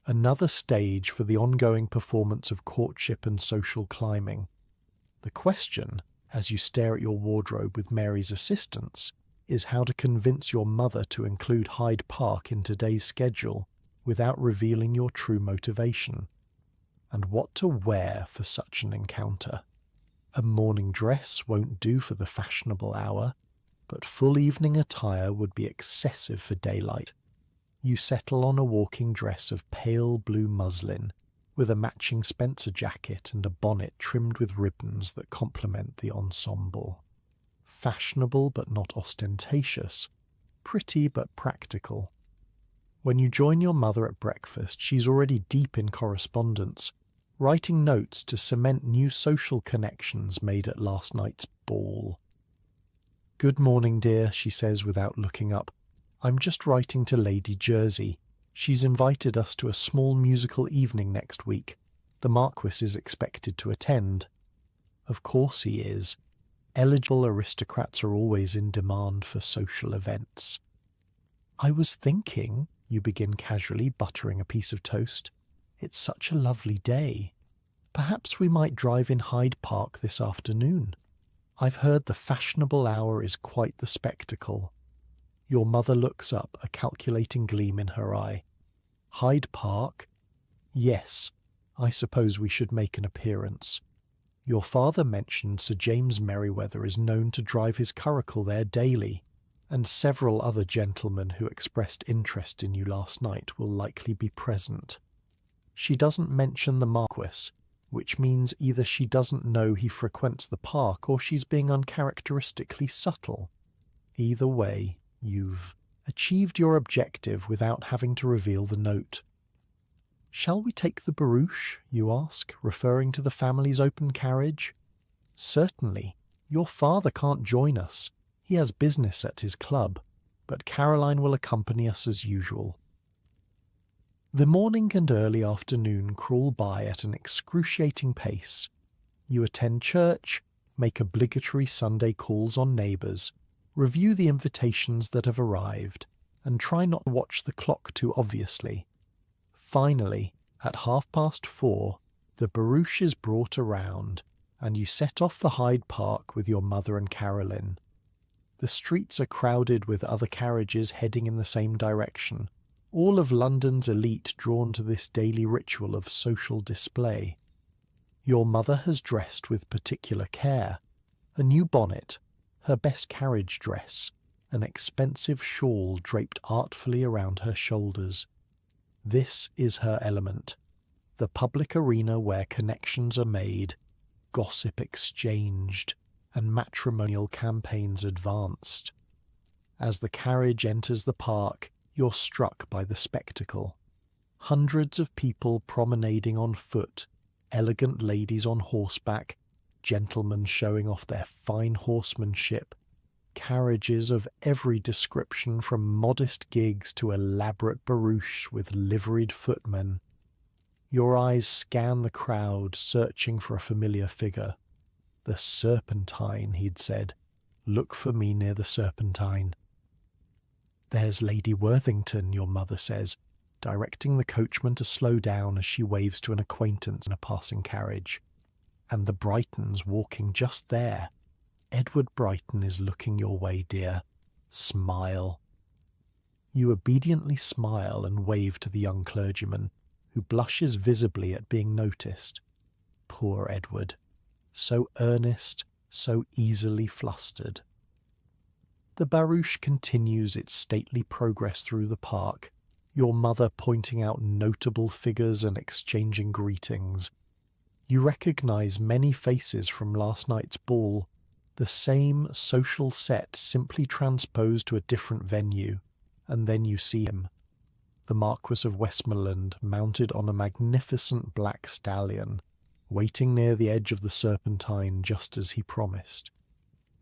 Speaker 1: Another stage for the ongoing performance of courtship and social climbing. The question, as you stare at your wardrobe with Mary's assistance, is how to convince your mother to include Hyde Park in today's schedule without revealing your true motivation, and what to wear for such an encounter. A morning dress won't do for the fashionable hour, but full evening attire would be excessive for daylight. You settle on a walking dress of pale blue muslin, with a matching Spencer jacket and a bonnet trimmed with ribbons that complement the ensemble. Fashionable but not ostentatious, pretty but practical. When you join your mother at breakfast, she's already deep in correspondence, writing notes to cement new social connections made at last night's ball. "Good morning, dear," she says without looking up. "I'm just writing to Lady Jersey. She's invited us to a small musical evening next week. The Marquis is expected to attend." Of course he is. Eligible aristocrats are always in demand for social events. "I was thinking," you begin casually, buttering a piece of toast, "it's such a lovely day. Perhaps we might drive in Hyde Park this afternoon. I've heard the fashionable hour is quite the spectacle." Your mother looks up, a calculating gleam in her eye. "Hyde Park? Yes, I suppose we should make an appearance. Your father mentioned Sir James Merryweather is known to drive his curricle there daily, and several other gentlemen who expressed interest in you last night will likely be present." She doesn't mention the Marquis, which means either she doesn't know he frequents the park or she's being uncharacteristically subtle. Either way, you've achieved your objective without having to reveal the note. "Shall we take the barouche?" you ask, referring to the family's open carriage. "Certainly. Your father can't join us. He has business at his club, but Caroline will accompany us as usual." The morning and early afternoon crawl by at an excruciating pace. You attend church, make obligatory Sunday calls on neighbours, review the invitations that have arrived, and try not to watch the clock too obviously. Finally, at 4:30, the barouche is brought around, and you set off for Hyde Park with your mother and Caroline. The streets are crowded with other carriages heading in the same direction, all of London's elite drawn to this daily ritual of social display. Your mother has dressed with particular care: a new bonnet, her best carriage dress, an expensive shawl draped artfully around her shoulders. This is her element, the public arena where connections are made, gossip exchanged, and matrimonial campaigns advanced. As the carriage enters the park, you're struck by the spectacle. Hundreds of people promenading on foot, elegant ladies on horseback, gentlemen showing off their fine horsemanship, carriages of every description from modest gigs to elaborate barouches with liveried footmen. Your eyes scan the crowd, searching for a familiar figure. "The Serpentine," he'd said. "Look for me near the Serpentine." "There's Lady Worthington," your mother says, directing the coachman to slow down as she waves to an acquaintance in a passing carriage. "And the Brightons walking just there. Edward Brighton is looking your way, dear. Smile." You obediently smile and wave to the young clergyman, who blushes visibly at being noticed. Poor Edward. So earnest, so easily flustered. The barouche continues its stately progress through the park, your mother pointing out notable figures and exchanging greetings. You recognise many faces from last night's ball, the same social set simply transposed to a different venue, and then you see him, the Marquis of Westmoreland, mounted on a magnificent black stallion. waiting near the edge of the Serpentine just as he promised.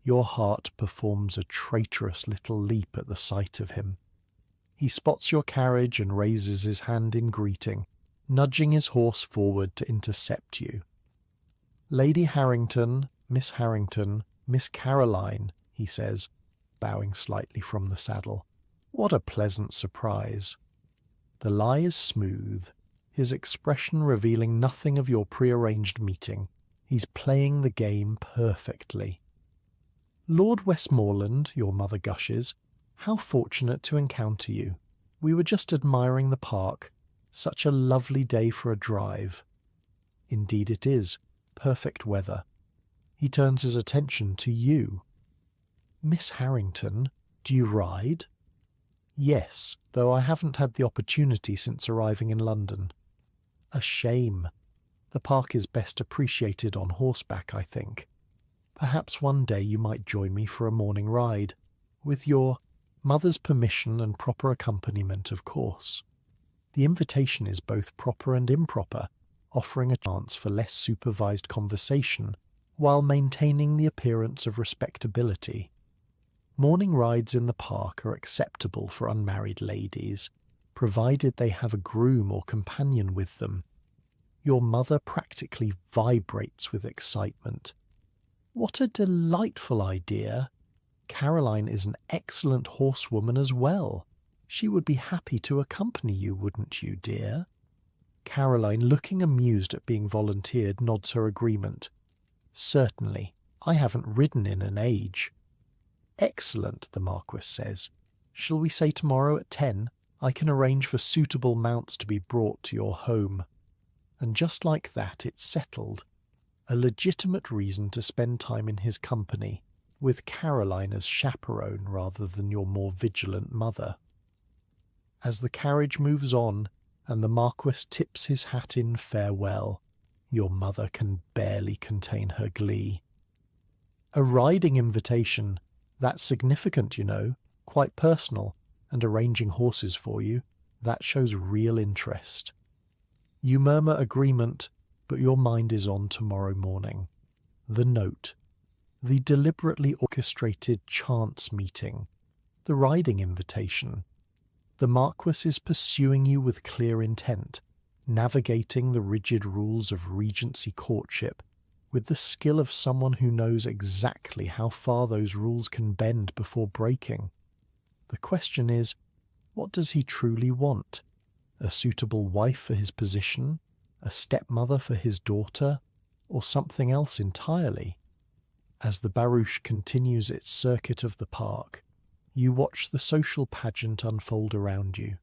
Speaker 1: Your heart performs a traitorous little leap at the sight of him. He spots your carriage and raises his hand in greeting, nudging his horse forward to intercept you. "Lady Harrington, Miss Caroline," he says, bowing slightly from the saddle. "What a pleasant surprise." The lie is smooth, his expression revealing nothing of your prearranged meeting. He's playing the game perfectly. "Lord Westmoreland," your mother gushes, "how fortunate to encounter you. We were just admiring the park. Such a lovely day for a drive." Indeed it is. Perfect weather. He turns his attention to you. "Miss Harrington, do you ride?" "Yes, though I haven't had the opportunity since arriving in London." "A shame. The park is best appreciated on horseback, I think. Perhaps one day you might join me for a morning ride, with your mother's permission and proper accompaniment, of course." The invitation is both proper and improper, offering a chance for less supervised conversation while maintaining the appearance of respectability. Morning rides in the park are acceptable for unmarried ladies, provided they have a groom or companion with them. Your mother practically vibrates with excitement. "What a delightful idea! Caroline is an excellent horsewoman as well. She would be happy to accompany you, wouldn't you, dear?" Caroline, looking amused at being volunteered, nods her agreement. "Certainly. I haven't ridden in an age." "Excellent," the Marquis says. "Shall we say tomorrow at 10? I can arrange for suitable mounts to be brought to your home." And just like that, it's settled. A legitimate reason to spend time in his company, with Caroline as chaperone rather than your more vigilant mother. As the carriage moves on, and the Marquis tips his hat in farewell, your mother can barely contain her glee. A riding invitation, that's significant, you know, quite personal, and arranging horses for you, that shows real interest. You murmur agreement, but your mind is on tomorrow morning. The note, the deliberately orchestrated chance meeting, the riding invitation. The Marquis is pursuing you with clear intent, navigating the rigid rules of Regency courtship with the skill of someone who knows exactly how far those rules can bend before breaking. The question is, what does he truly want? A suitable wife for his position? A stepmother for his daughter? Or something else entirely? As the barouche continues its circuit of the park, you watch the social pageant unfold around you.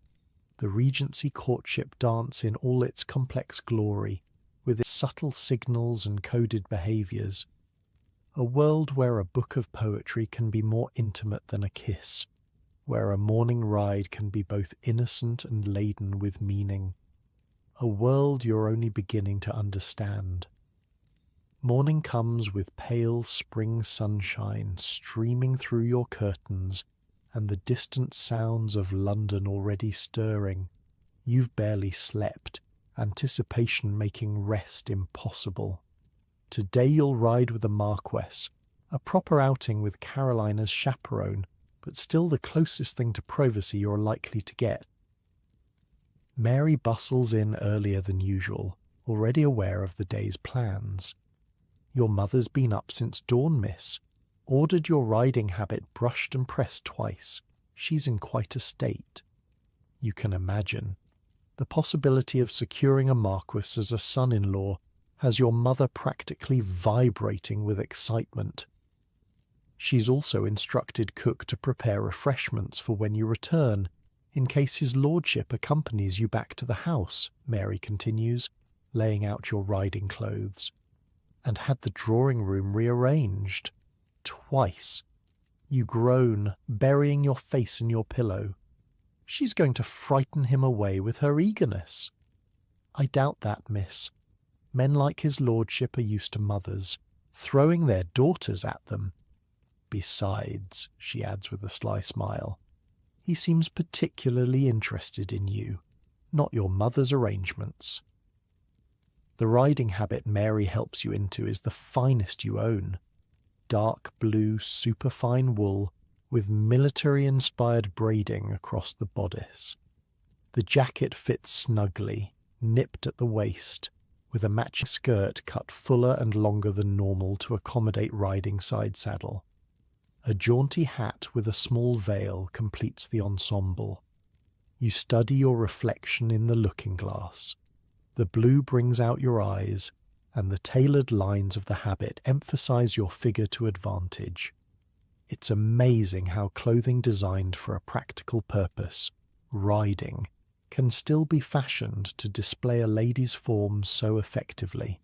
Speaker 1: The Regency courtship dance in all its complex glory, with its subtle signals and coded behaviours. A world where a book of poetry can be more intimate than a kiss, where a morning ride can be both innocent and laden with meaning. A world you're only beginning to understand. Morning comes with pale spring sunshine streaming through your curtains and the distant sounds of London already stirring. You've barely slept, anticipation making rest impossible. Today you'll ride with the Marquis, a proper outing with Caroline as chaperone, but still the closest thing to privacy you're likely to get. Mary bustles in earlier than usual, already aware of the day's plans. "Your mother's been up since dawn, miss. Ordered your riding habit brushed and pressed twice. She's in quite a state." You can imagine. The possibility of securing a Marquis as a son-in-law has your mother practically vibrating with excitement. She's also instructed cook to prepare refreshments for when you return, in case his lordship accompanies you back to the house, Mary continues, laying out your riding clothes. And had the drawing-room rearranged. Twice. You groan, burying your face in your pillow. She's going to frighten him away with her eagerness. I doubt that, miss. Men like his lordship are used to mothers, throwing their daughters at them. Besides, she adds with a sly smile, he seems particularly interested in you, not your mother's arrangements. The riding habit Mary helps you into is the finest you own. Dark blue superfine wool with military-inspired braiding across the bodice. The jacket fits snugly, nipped at the waist, with a matching skirt cut fuller and longer than normal to accommodate riding side saddle. A jaunty hat with a small veil completes the ensemble. You study your reflection in the looking glass. The blue brings out your eyes, and the tailored lines of the habit emphasize your figure to advantage. It's amazing how clothing designed for a practical purpose, riding, can still be fashioned to display a lady's form so effectively.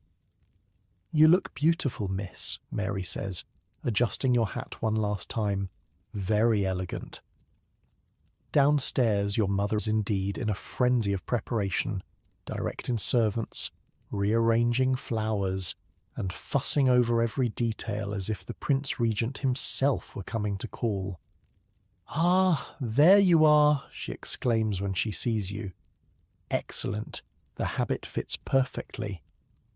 Speaker 1: "You look beautiful, miss," Mary says, adjusting your hat one last time. "Very elegant." Downstairs your mother is indeed in a frenzy of preparation, directing servants, rearranging flowers, and fussing over every detail as if the Prince Regent himself were coming to call. "Ah, there you are," she exclaims when she sees you. "Excellent. The habit fits perfectly.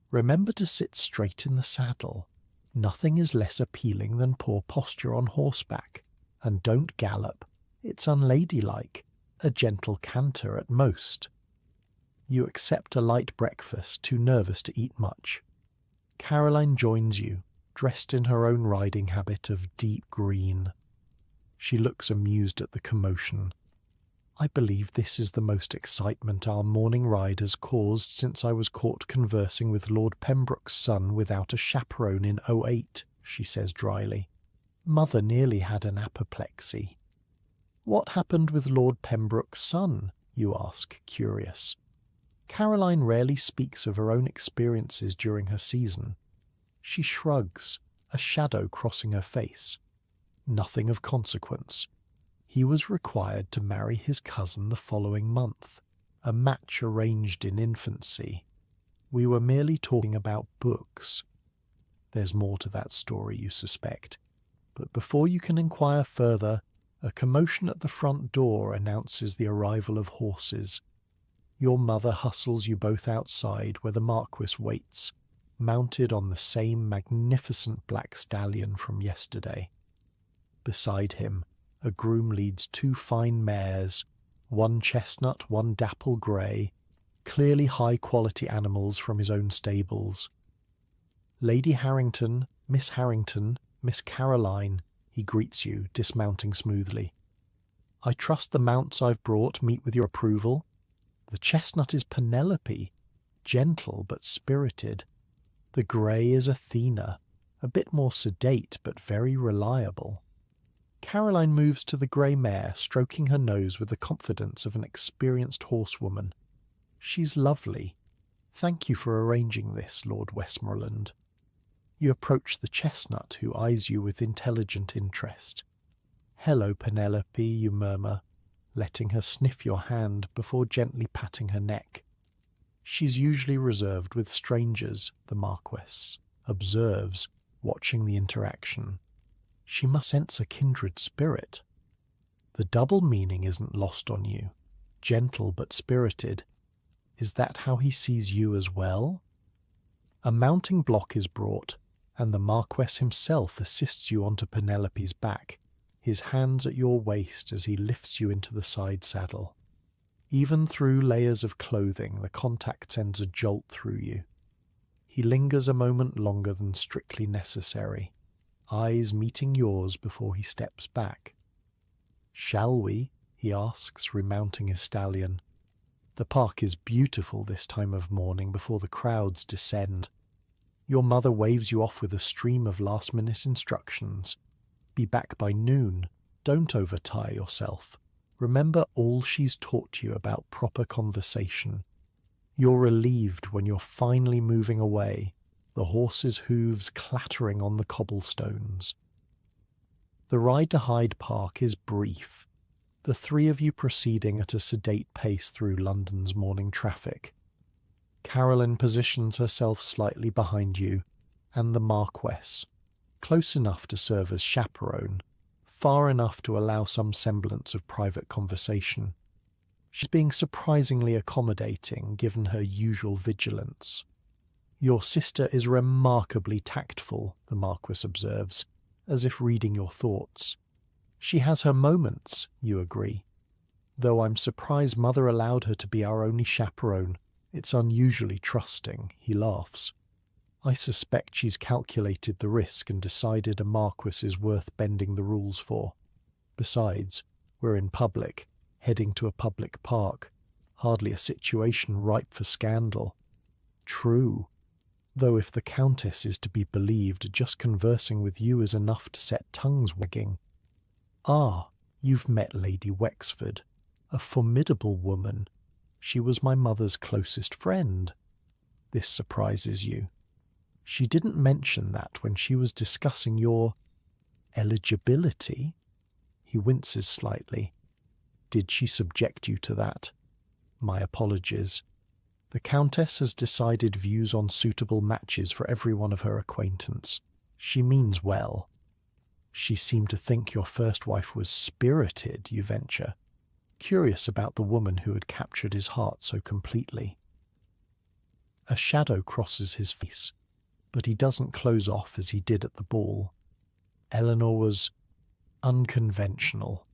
Speaker 1: Remember to sit straight in the saddle. Nothing is less appealing than poor posture on horseback. And don't gallop. It's unladylike. A gentle canter at most." You accept a light breakfast, too nervous to eat much. Caroline joins you, dressed in her own riding habit of deep green. She looks amused at the commotion. "I believe this is the most excitement our morning ride has caused since I was caught conversing with Lord Pembroke's son without a chaperone in '08, she says dryly. "Mother nearly had an apoplexy." "What happened with Lord Pembroke's son?" you ask, curious. Caroline rarely speaks of her own experiences during her season. She shrugs, a shadow crossing her face. "Nothing of consequence. He was required to marry his cousin the following month, a match arranged in infancy. We were merely talking about books. There's more to that story, you suspect. But before you can inquire further, a commotion at the front door announces the arrival of horses. Your mother hustles you both outside where the Marquis waits, mounted on the same magnificent black stallion from yesterday. Beside him, a groom leads 2 fine mares, one chestnut, one dapple grey, clearly high-quality animals from his own stables. "Lady Harrington, Miss Caroline," he greets you, dismounting smoothly. "I trust the mounts I've brought meet with your approval. The chestnut is Penelope, gentle but spirited. The grey is Athena, a bit more sedate but very reliable." Caroline moves to the grey mare, stroking her nose with the confidence of an experienced horsewoman. "She's lovely. Thank you for arranging this, Lord Westmoreland." You approach the chestnut, who eyes you with intelligent interest. "Hello, Penelope," you murmur, letting her sniff your hand before gently patting her neck. She's usually reserved with strangers, the Marquess observes, watching the interaction. She must sense a kindred spirit. The double meaning isn't lost on you. Gentle but spirited. Is that how he sees you as well? A mounting block is brought, and the Marquess himself assists you onto Penelope's back, his hands at your waist as he lifts you into the side saddle. Even through layers of clothing, the contact sends a jolt through you. He lingers a moment longer than strictly necessary, eyes meeting yours before he steps back. "Shall we?" he asks, remounting his stallion. The park is beautiful this time of morning before the crowds descend. Your mother waves you off with a stream of last-minute instructions. Be back by noon. Don't overtire yourself. Remember all she's taught you about proper conversation. You're relieved when you're finally moving away, the horses' hooves clattering on the cobblestones. The ride to Hyde Park is brief, the 3 of you proceeding at a sedate pace through London's morning traffic. Caroline positions herself slightly behind you, and the Marquess, close enough to serve as chaperone, far enough to allow some semblance of private conversation. She's being surprisingly accommodating given her usual vigilance. Your sister is remarkably tactful, the Marquis observes, as if reading your thoughts. She has her moments, you agree. Though I'm surprised Mother allowed her to be our only chaperone. It's unusually trusting, he laughs. I suspect she's calculated the risk and decided a Marquis is worth bending the rules for. Besides, we're in public, heading to a public park. Hardly a situation ripe for scandal. True. Though if the Countess is to be believed, just conversing with you is enough to set tongues wagging. Ah, you've met Lady Wexford. A formidable woman. She was my mother's closest friend. This surprises you. She didn't mention that when she was discussing your eligibility. He winces slightly. Did she subject you to that? My apologies. The Countess has decided views on suitable matches for every one of her acquaintance. She means well. She seemed to think your first wife was spirited, you venture, curious about the woman who had captured his heart so completely. A shadow crosses his face, but he doesn't close off as he did at the ball. Eleanor was unconventional,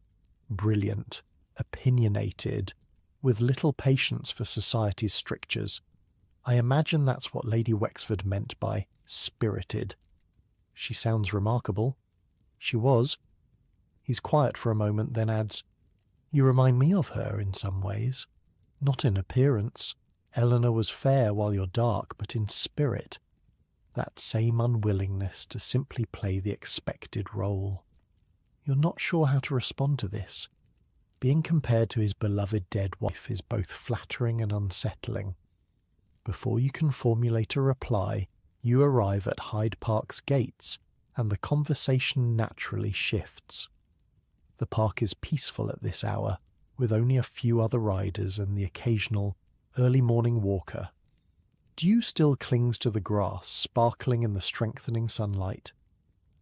Speaker 1: brilliant, opinionated, with little patience for society's strictures. I imagine that's what Lady Wexford meant by spirited. She sounds remarkable. She was. He's quiet for a moment, then adds, You remind me of her in some ways. Not in appearance. Eleanor was fair while you're dark, but in spirit. That same unwillingness to simply play the expected role. You're not sure how to respond to this. Being compared to his beloved dead wife is both flattering and unsettling. Before you can formulate a reply, you arrive at Hyde Park's gates, and the conversation naturally shifts. The park is peaceful at this hour, with only a few other riders and the occasional early morning walker. Dew still clings to the grass, sparkling in the strengthening sunlight.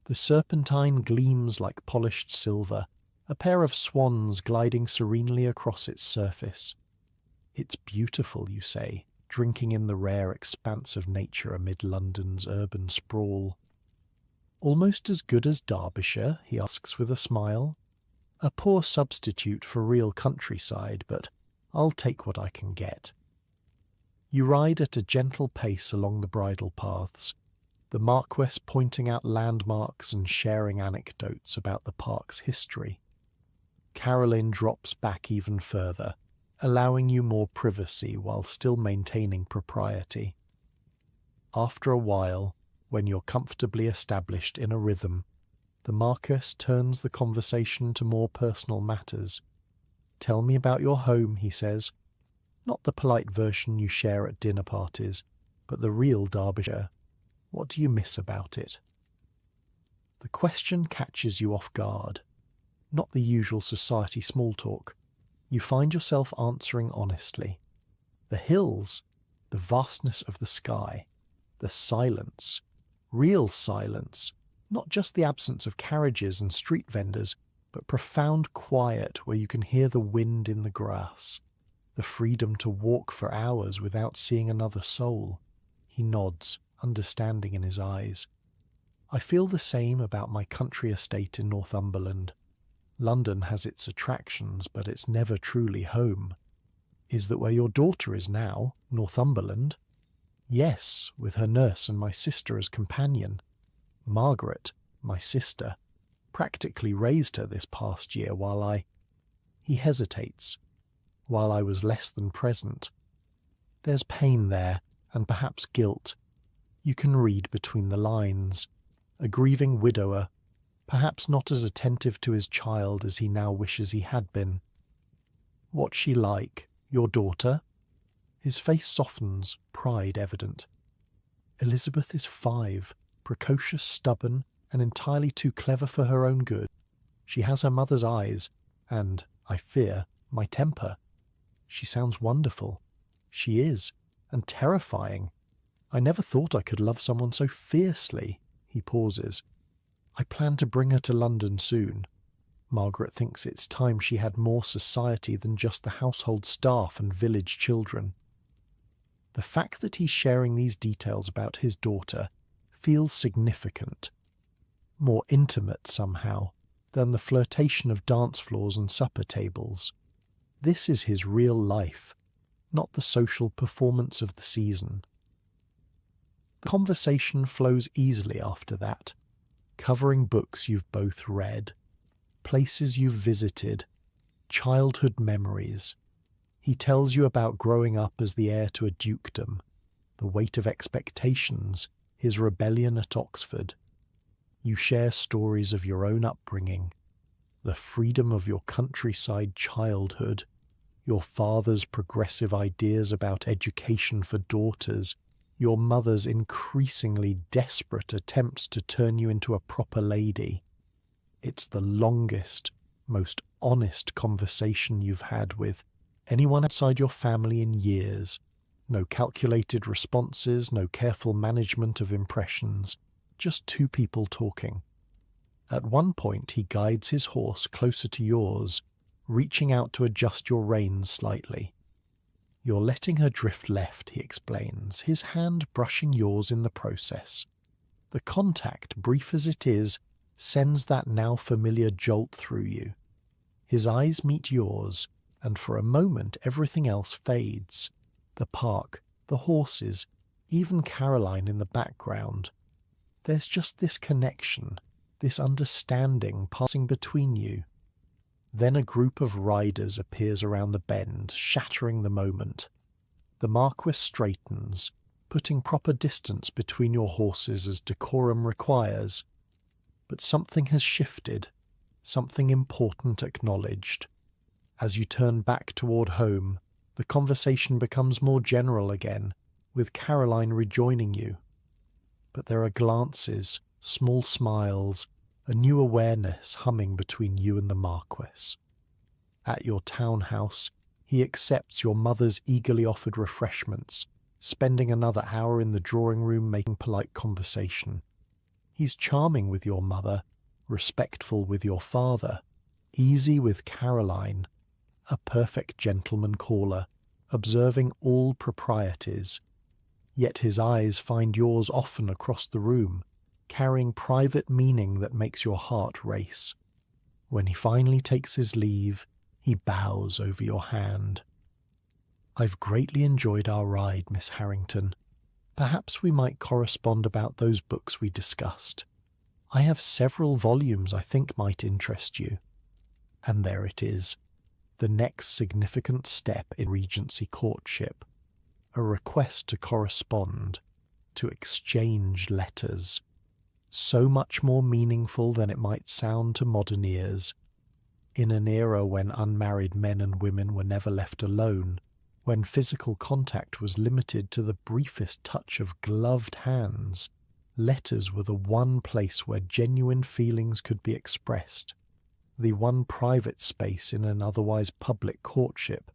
Speaker 1: The serpentine gleams like polished silver, a pair of swans gliding serenely across its surface. It's beautiful, you say, drinking in the rare expanse of nature amid London's urban sprawl. Almost as good as Derbyshire, he asks with a smile. A poor substitute for real countryside, but I'll take what I can get. You ride at a gentle pace along the bridle paths, the Marquess pointing out landmarks and sharing anecdotes about the park's history. Caroline drops back even further, allowing you more privacy while still maintaining propriety. After a while, when you're comfortably established in a rhythm, the Marquess turns the conversation to more personal matters. Tell me about your home, he says. Not the polite version you share at dinner parties, but the real Derbyshire. What do you miss about it? The question catches you off guard. Not the usual society small talk. You find yourself answering honestly. The hills, the vastness of the sky, the silence, real silence, not just the absence of carriages and street vendors, but profound quiet where you can hear the wind in the grass, the freedom to walk for hours without seeing another soul. He nods, understanding in his eyes. I feel the same about my country estate in Northumberland. London has its attractions, but it's never truly home. Is that where your daughter is now, Northumberland? Yes, with her nurse and my sister as companion. Margaret, my sister, practically raised her this past year while He hesitates. While I was less than present. There's pain there, and perhaps guilt. You can read between the lines. A grieving widower, perhaps not as attentive to his child as he now wishes he had been. What's she like, your daughter? His face softens, pride evident. Elizabeth is 5, precocious, stubborn, and entirely too clever for her own good. She has her mother's eyes, and, I fear, my temper. She sounds wonderful. She is, and terrifying. I never thought I could love someone so fiercely. He pauses. I plan to bring her to London soon. Margaret thinks it's time she had more society than just the household staff and village children. The fact that he's sharing these details about his daughter feels significant, more intimate somehow than the flirtation of dance floors and supper tables. This is his real life, not the social performance of the season. The conversation flows easily after that, covering books you've both read, places you've visited, childhood memories. He tells you about growing up as the heir to a dukedom, the weight of expectations, his rebellion at Oxford. You share stories of your own upbringing, the freedom of your countryside childhood, your father's progressive ideas about education for daughters, your mother's increasingly desperate attempts to turn you into a proper lady. It's the longest, most honest conversation you've had with anyone outside your family in years. No calculated responses, no careful management of impressions, just two people talking. At one point he guides his horse closer to yours, reaching out to adjust your reins slightly. You're letting her drift left, he explains, his hand brushing yours in the process. The contact, brief as it is, sends that now familiar jolt through you. His eyes meet yours, and for a moment everything else fades. The park, the horses, even Caroline in the background. There's just this connection, this understanding passing between you. Then a group of riders appears around the bend, shattering the moment. The Marquis straightens, putting proper distance between your horses as decorum requires. But something has shifted, something important acknowledged. As you turn back toward home, the conversation becomes more general again, with Caroline rejoining you. But there are glances, small smiles, a new awareness humming between you and the Marquis. At your townhouse, he accepts your mother's eagerly offered refreshments, spending another hour in the drawing room making polite conversation. He's charming with your mother, respectful with your father, easy with Caroline, a perfect gentleman caller, observing all proprieties. Yet his eyes find yours often across the room, carrying private meaning that makes your heart race. When he finally takes his leave, he bows over your hand. I've greatly enjoyed our ride, Miss Harrington. Perhaps we might correspond about those books we discussed. I have several volumes I think might interest you. And there it is, the next significant step in Regency courtship, a request to correspond, to exchange letters. So much more meaningful than it might sound to modern ears. In an era when unmarried men and women were never left alone, when physical contact was limited to the briefest touch of gloved hands, letters were the one place where genuine feelings could be expressed, the one private space in an otherwise public courtship.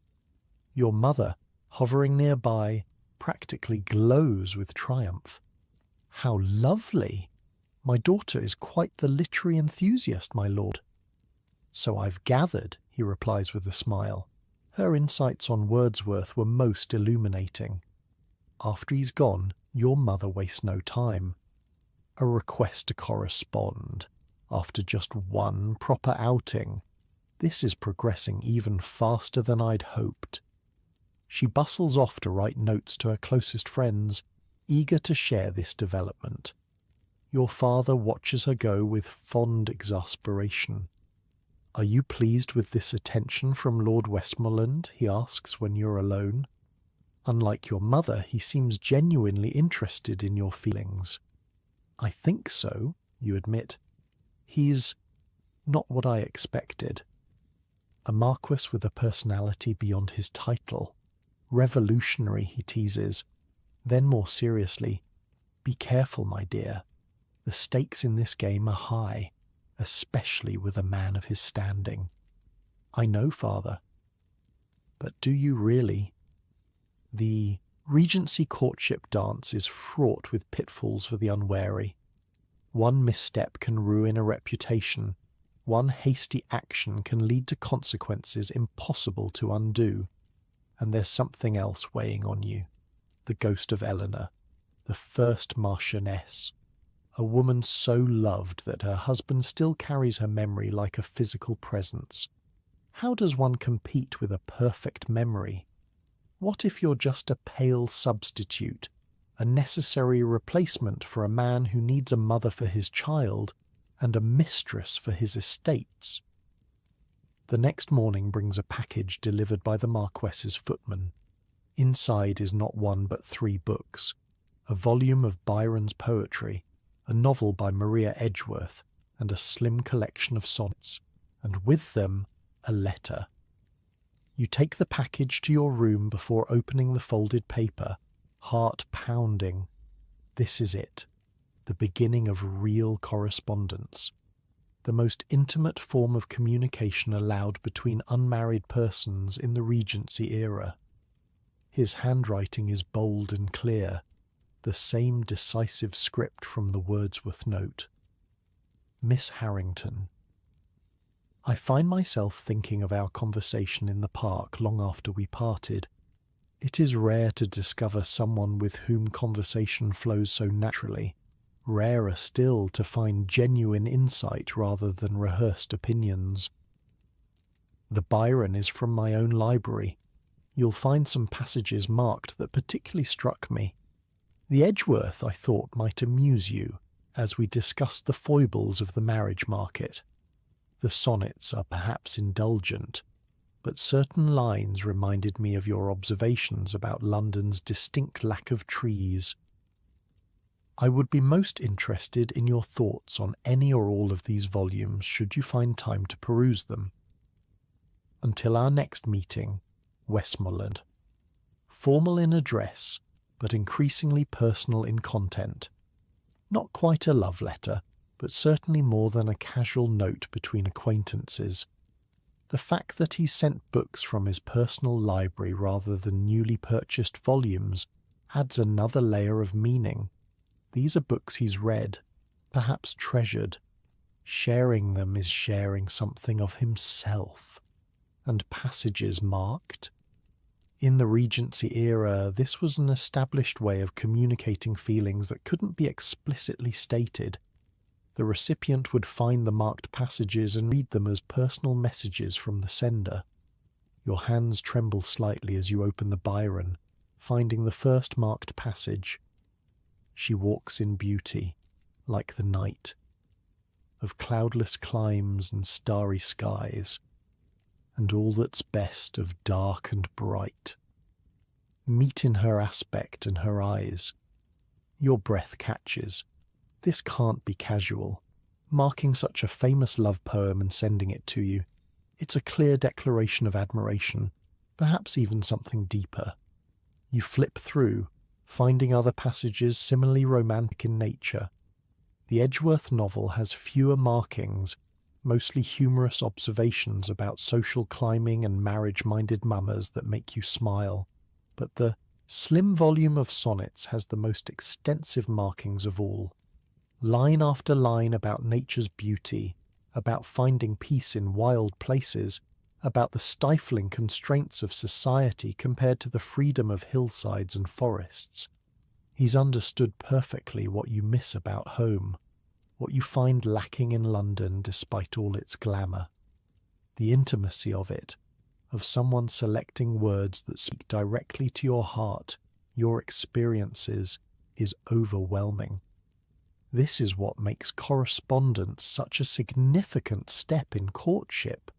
Speaker 1: Your mother, hovering nearby, practically glows with triumph. How lovely! My daughter is quite the literary enthusiast, my lord. So I've gathered, he replies with a smile. Her insights on Wordsworth were most illuminating. After he's gone, your mother wastes no time. A request to correspond, after just one proper outing. This is progressing even faster than I'd hoped. She bustles off to write notes to her closest friends, eager to share this development. Your father watches her go with fond exasperation. Are you pleased with this attention from Lord Westmoreland? He asks when you're alone. Unlike your mother, he seems genuinely interested in your feelings. I think so, you admit. He's not what I expected. A marquis with a personality beyond his title. Revolutionary, he teases. Then more seriously, be careful, my dear. The stakes in this game are high, especially with a man of his standing. I know, father. But do you really? The Regency courtship dance is fraught with pitfalls for the unwary. One misstep can ruin a reputation. One hasty action can lead to consequences impossible to undo. And there's something else weighing on you. the ghost of Eleanor, the first Marchioness, a woman so loved that her husband still carries her memory like a physical presence. How does one compete with a perfect memory? What if you're just a pale substitute, a necessary replacement for a man who needs a mother for his child and a mistress for his estates? The next morning brings a package delivered by the Marquess's footman. Inside is not one but 3 books, a volume of Byron's poetry, a novel by Maria Edgeworth, and a slim collection of sonnets, and with them a letter. You take the package to your room before opening the folded paper, heart pounding. This is it, the beginning of real correspondence, the most intimate form of communication allowed between unmarried persons in the Regency era. His handwriting is bold and clear, the same decisive script from the Wordsworth note. Miss Harrington. I find myself thinking of our conversation in the park long after we parted. It is rare to discover someone with whom conversation flows so naturally, rarer still to find genuine insight rather than rehearsed opinions. The Byron is from my own library. You'll find some passages marked that particularly struck me. The Edgeworth, I thought, might amuse you as we discussed the foibles of the marriage market. The sonnets are perhaps indulgent, but certain lines reminded me of your observations about London's distinct lack of trees. I would be most interested in your thoughts on any or all of these volumes should you find time to peruse them. Until our next meeting, Westmoreland. Formal in address, but increasingly personal in content. Not quite a love letter, but certainly more than a casual note between acquaintances. The fact that he sent books from his personal library rather than newly purchased volumes adds another layer of meaning. These are books he's read, perhaps treasured. Sharing them is sharing something of himself. And passages marked? In the Regency era, this was an established way of communicating feelings that couldn't be explicitly stated. The recipient would find the marked passages and read them as personal messages from the sender. Your hands tremble slightly as you open the Byron, finding the first marked passage. She walks in beauty, like the night, of cloudless climes and starry skies, and all that's best of dark and bright. Meet in her aspect and her eyes. Your breath catches. This can't be casual. Marking such a famous love poem and sending it to you, it's a clear declaration of admiration, perhaps even something deeper. You flip through, finding other passages similarly romantic in nature. The Edgeworth novel has fewer markings, mostly humorous observations about social climbing and marriage-minded mamas that make you smile. But the slim volume of sonnets has the most extensive markings of all. Line after line about nature's beauty, about finding peace in wild places, about the stifling constraints of society compared to the freedom of hillsides and forests. He's understood perfectly what you miss about home, what you find lacking in London despite all its glamour. The intimacy of it, of someone selecting words that speak directly to your heart, your experiences, is overwhelming. This is what makes correspondence such a significant step in courtship.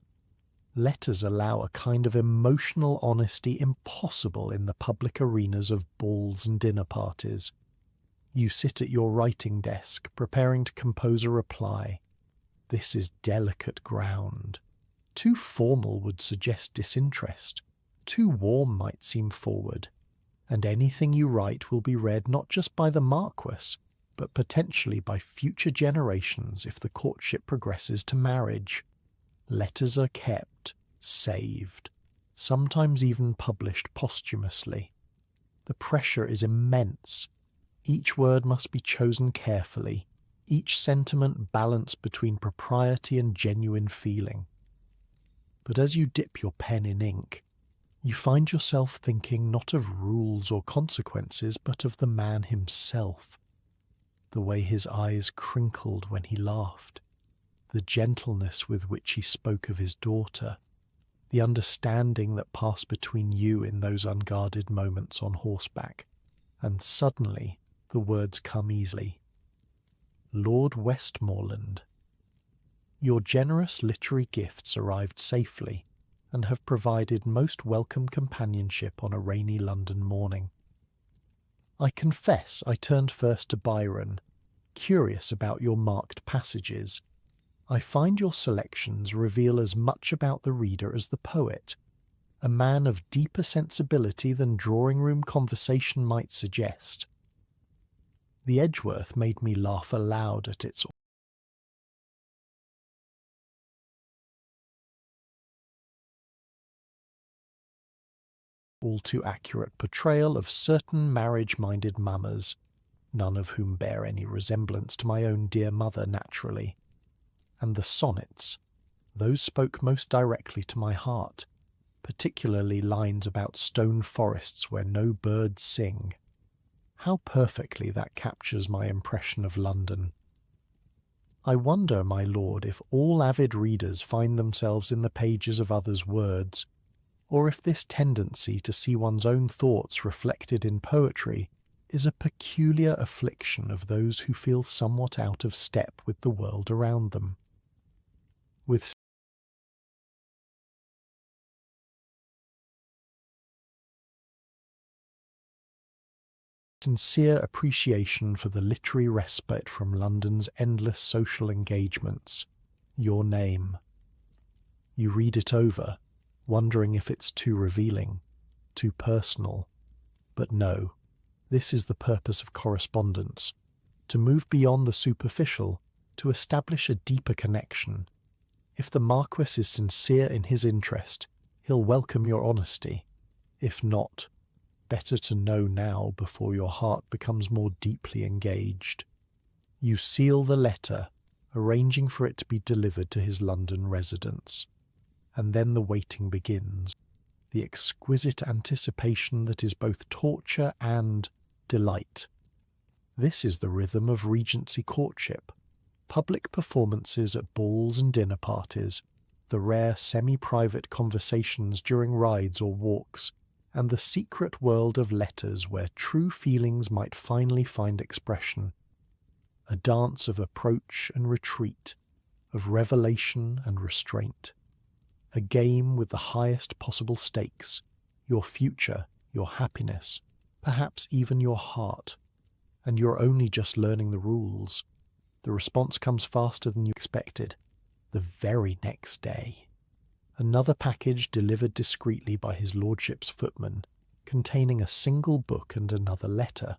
Speaker 1: Letters allow a kind of emotional honesty impossible in the public arenas of balls and dinner parties. You sit at your writing desk, preparing to compose a reply. This is delicate ground. Too formal would suggest disinterest. Too warm might seem forward. And anything you write will be read not just by the Marquess, but potentially by future generations if the courtship progresses to marriage. Letters are kept, saved, sometimes even published posthumously. The pressure is immense. Each word must be chosen carefully, each sentiment balanced between propriety and genuine feeling. But as you dip your pen in ink, You find yourself thinking not of rules or consequences, but of the man himself, the way his eyes crinkled when he laughed, the gentleness with which he spoke of his daughter, the understanding that passed between you in those unguarded moments on horseback, and suddenly the words come easily. Lord Westmoreland. Your generous literary gifts arrived safely and have provided most welcome companionship on a rainy London morning. I confess I turned first to Byron, curious about your marked passages. I find your selections reveal as much about the reader as the poet, a man of deeper sensibility than drawing-room conversation might suggest. The Edgeworth made me laugh aloud at its all too accurate portrayal of certain marriage-minded mammas, none of whom bear any resemblance to my own dear mother naturally. And the sonnets, those spoke most directly to my heart, particularly lines about stone forests where no birds sing. How perfectly that captures my impression of London. I wonder, my lord, if all avid readers find themselves in the pages of others' words, or if this tendency to see one's own thoughts reflected in poetry is a peculiar affliction of those who feel somewhat out of step with the world around them. With sincere appreciation for the literary respite from London's endless social engagements, your name. You read it over, wondering if it's too revealing, too personal. But no, this is the purpose of correspondence, to move beyond the superficial, to establish a deeper connection. If the Marquis is sincere in his interest, he'll welcome your honesty. If not, better to know now before your heart becomes more deeply engaged. You seal the letter, arranging for it to be delivered to his London residence. And then the waiting begins, the exquisite anticipation that is both torture and delight. This is the rhythm of Regency courtship, public performances at balls and dinner parties, the rare semi-private conversations during rides or walks, and the secret world of letters where true feelings might finally find expression. A dance of approach and retreat, of revelation and restraint. A game with the highest possible stakes, your future, your happiness, perhaps even your heart. And you're only just learning the rules. The response comes faster than you expected, the very next day. Another package delivered discreetly by his lordship's footman, containing a single book and another letter.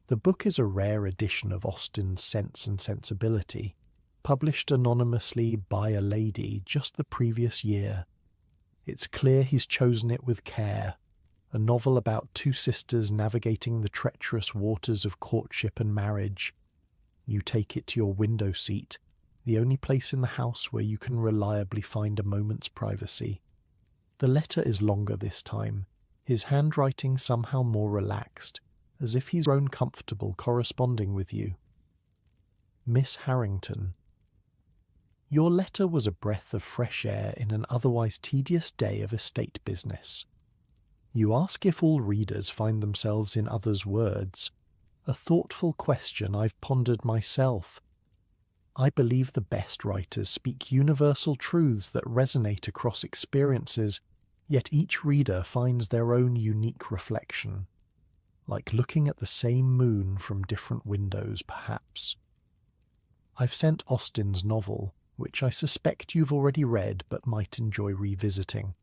Speaker 1: The book is a rare edition of Austen's Sense and Sensibility, published anonymously by a lady just the previous year. It's clear he's chosen it with care, a novel about two sisters navigating the treacherous waters of courtship and marriage. You take it to your window seat, the only place in the house where you can reliably find a moment's privacy. The letter is longer this time, his handwriting somehow more relaxed, as if he's grown comfortable corresponding with you. Miss Harrington. Your letter was a breath of fresh air in an otherwise tedious day of estate business. You ask if all readers find themselves in others' words, a thoughtful question I've pondered myself. I believe the best writers speak universal truths that resonate across experiences, yet each reader finds their own unique reflection, like looking at the same moon from different windows, perhaps. I've sent Austen's novel, which I suspect you've already read but might enjoy revisiting.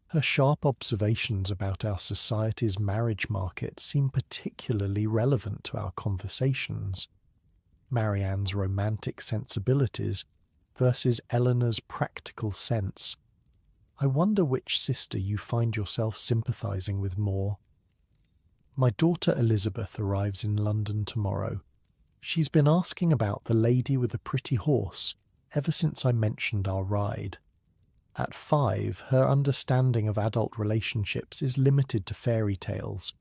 Speaker 1: Her sharp observations about our society's marriage market seem particularly relevant to our conversations. Marianne's romantic sensibilities versus Eleanor's practical sense. I wonder which sister you find yourself sympathizing with more. My daughter Elizabeth arrives in London tomorrow. She's been asking about the lady with the pretty horse ever since I mentioned our ride. At 5, her understanding of adult relationships is limited to fairy tales,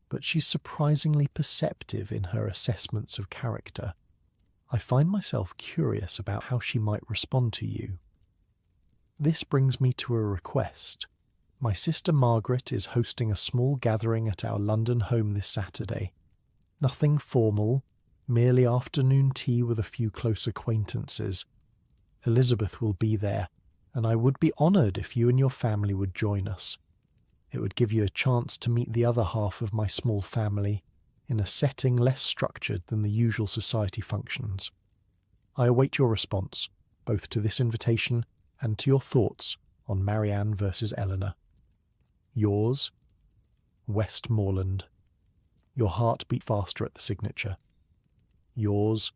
Speaker 1: but she's surprisingly perceptive in her assessments of character. I find myself curious about how she might respond to you. This brings me to a request. My sister Margaret is hosting a small gathering at our London home this Saturday. Nothing formal, merely afternoon tea with a few close acquaintances. Elizabeth will be there, and I would be honoured if you and your family would join us. It would give you a chance to meet the other half of my small family in a setting less structured than the usual society functions. I await your response, both to this invitation and to your thoughts on Marianne versus Eleanor. Yours, Westmoreland. Your heart beat faster at the signature. Yours,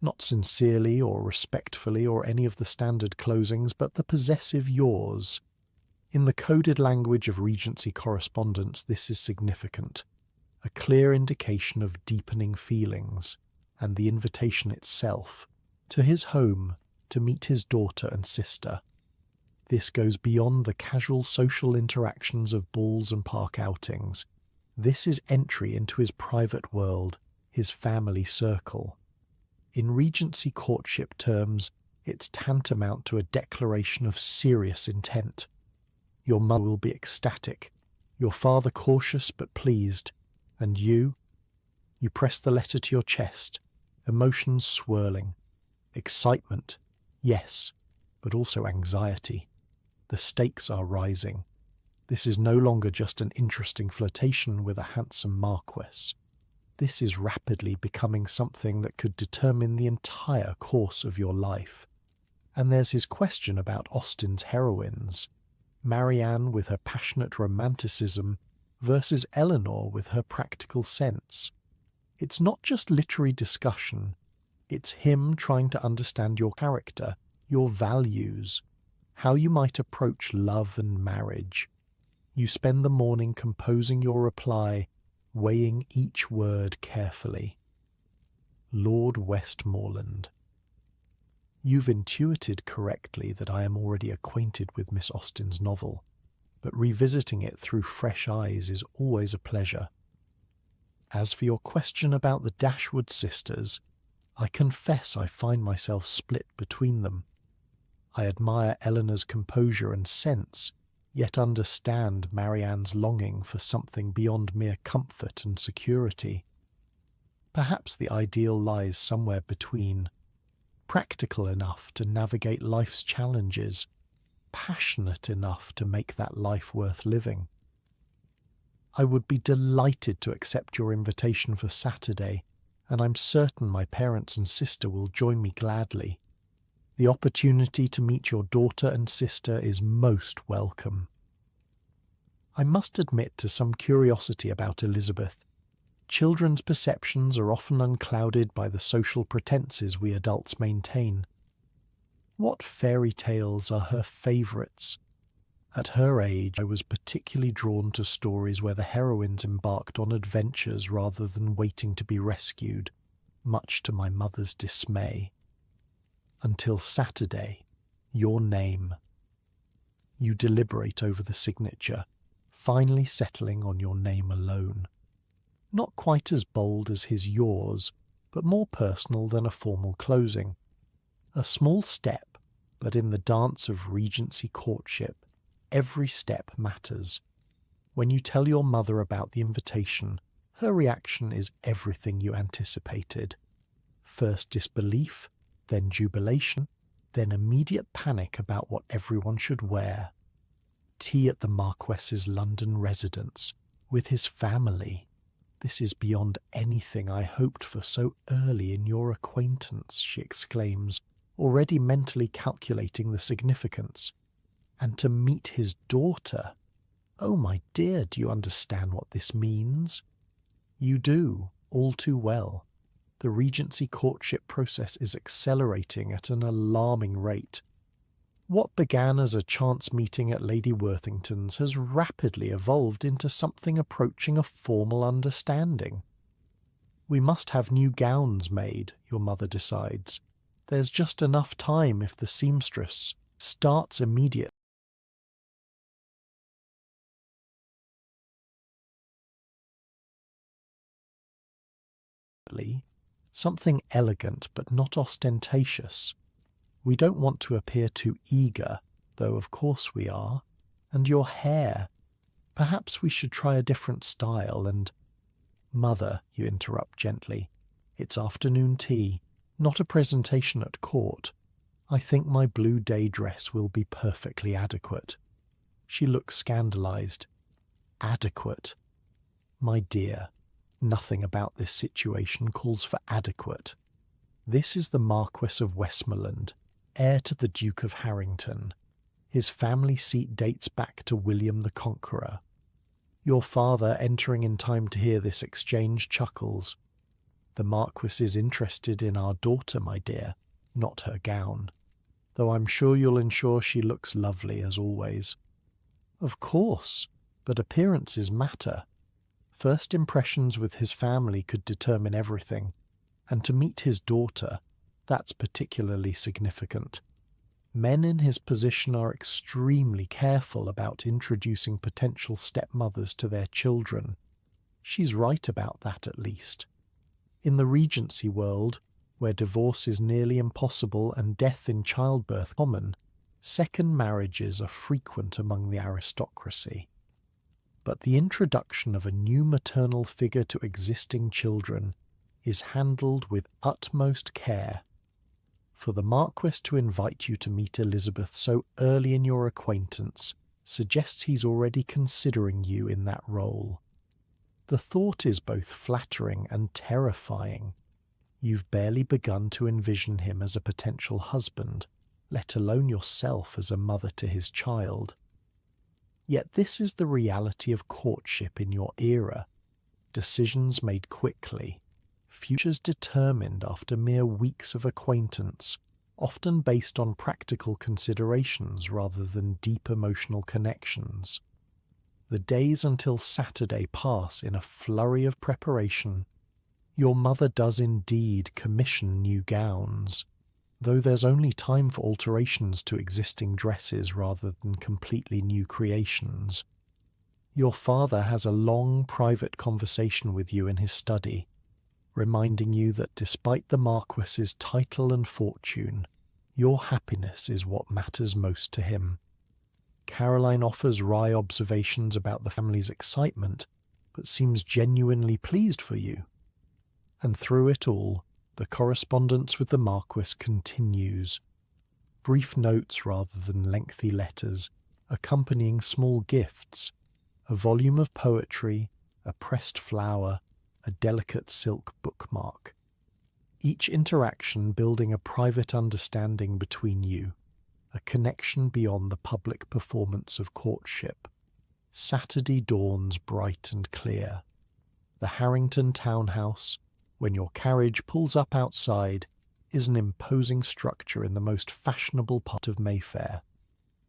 Speaker 1: not sincerely or respectfully or any of the standard closings, but the possessive yours. In the coded language of Regency correspondence, this is significant, a clear indication of deepening feelings, and the invitation itself, to his home to meet his daughter and sister. This goes beyond the casual social interactions of balls and park outings. This is entry into his private world, his family circle. In Regency courtship terms, it's tantamount to a declaration of serious intent. Your mother will be ecstatic, your father cautious but pleased, and you press the letter to your chest, emotions swirling, excitement, yes, but also anxiety. The stakes are rising. This is no longer just an interesting flirtation with a handsome marquess. This is rapidly becoming something that could determine the entire course of your life. And there's his question about Austen's heroines. Marianne with her passionate romanticism versus Eleanor with her practical sense. It's not just literary discussion. It's him trying to understand your character, your values, how you might approach love and marriage. You spend the morning composing your reply, weighing each word carefully. Lord Westmoreland. You've intuited correctly that I am already acquainted with Miss Austen's novel, but revisiting it through fresh eyes is always a pleasure. As for your question about the Dashwood sisters, I confess I find myself split between them. I admire Eleanor's composure and sense, yet understand Marianne's longing for something beyond mere comfort and security. Perhaps the ideal lies somewhere between, practical enough to navigate life's challenges, passionate enough to make that life worth living. I would be delighted to accept your invitation for Saturday, and I'm certain my parents and sister will join me gladly. The opportunity to meet your daughter and sister is most welcome. I must admit to some curiosity about Elizabeth. Children's perceptions are often unclouded by the social pretenses we adults maintain. What fairy tales are her favourites? At her age, I was particularly drawn to stories where the heroines embarked on adventures rather than waiting to be rescued, much to my mother's dismay. Until Saturday, your name. You deliberate over the signature, finally settling on your name alone. Not quite as bold as his yours, but more personal than a formal closing. A small step, but in the dance of Regency courtship, every step matters. When you tell your mother about the invitation, her reaction is everything you anticipated. First disbelief, then jubilation, then immediate panic about what everyone should wear. Tea at the Marquess's London residence, with his family. This is beyond anything I hoped for so early in your acquaintance, she exclaims, already mentally calculating the significance. And to meet his daughter. Oh, my dear, do you understand what this means? You do, all too well. The Regency courtship process is accelerating at an alarming rate. What began as a chance meeting at Lady Worthington's has rapidly evolved into something approaching a formal understanding. We must have new gowns made, your mother decides. There's just enough time if the seamstress, starts immediately. Something elegant but not ostentatious. We don't want to appear too eager, though of course we are. And your hair. Perhaps we should try a different style and... Mother, you interrupt gently. It's afternoon tea, not a presentation at court. I think my blue day dress will be perfectly adequate. She looks scandalized. Adequate? My dear, nothing about this situation calls for adequate. This is the Marquess of Westmoreland, heir to the Duke of Harrington. His family seat dates back to William the Conqueror. Your father, entering in time to hear this exchange, chuckles. The Marquis is interested in our daughter, my dear, not her gown, though I'm sure you'll ensure she looks lovely as always. Of course, but appearances matter. First impressions with his family could determine everything, and to meet his daughter, that's particularly significant. Men in his position are extremely careful about introducing potential stepmothers to their children. She's right about that, at least. In the Regency world, where divorce is nearly impossible and death in childbirth common, second marriages are frequent among the aristocracy. But the introduction of a new maternal figure to existing children is handled with utmost care. For the Marquis to invite you to meet Elizabeth so early in your acquaintance suggests he's already considering you in that role. The thought is both flattering and terrifying. You've barely begun to envision him as a potential husband, let alone yourself as a mother to his child. Yet this is the reality of courtship in your era. Decisions made quickly, futures determined after mere weeks of acquaintance, often based on practical considerations rather than deep emotional connections. The days until Saturday pass in a flurry of preparation. Your mother does indeed commission new gowns, though there's only time for alterations to existing dresses rather than completely new creations. Your father has a long private conversation with you in his study, reminding you that despite the Marquis's title and fortune, your happiness is what matters most to him. Caroline offers wry observations about the family's excitement, but seems genuinely pleased for you. And through it all, the correspondence with the Marquis continues. Brief notes rather than lengthy letters, accompanying small gifts, a volume of poetry, a pressed flower, a delicate silk bookmark. Each interaction building a private understanding between you, a connection beyond the public performance of courtship. Saturday dawns bright and clear. The Harrington townhouse, when your carriage pulls up outside, is an imposing structure in the most fashionable part of Mayfair.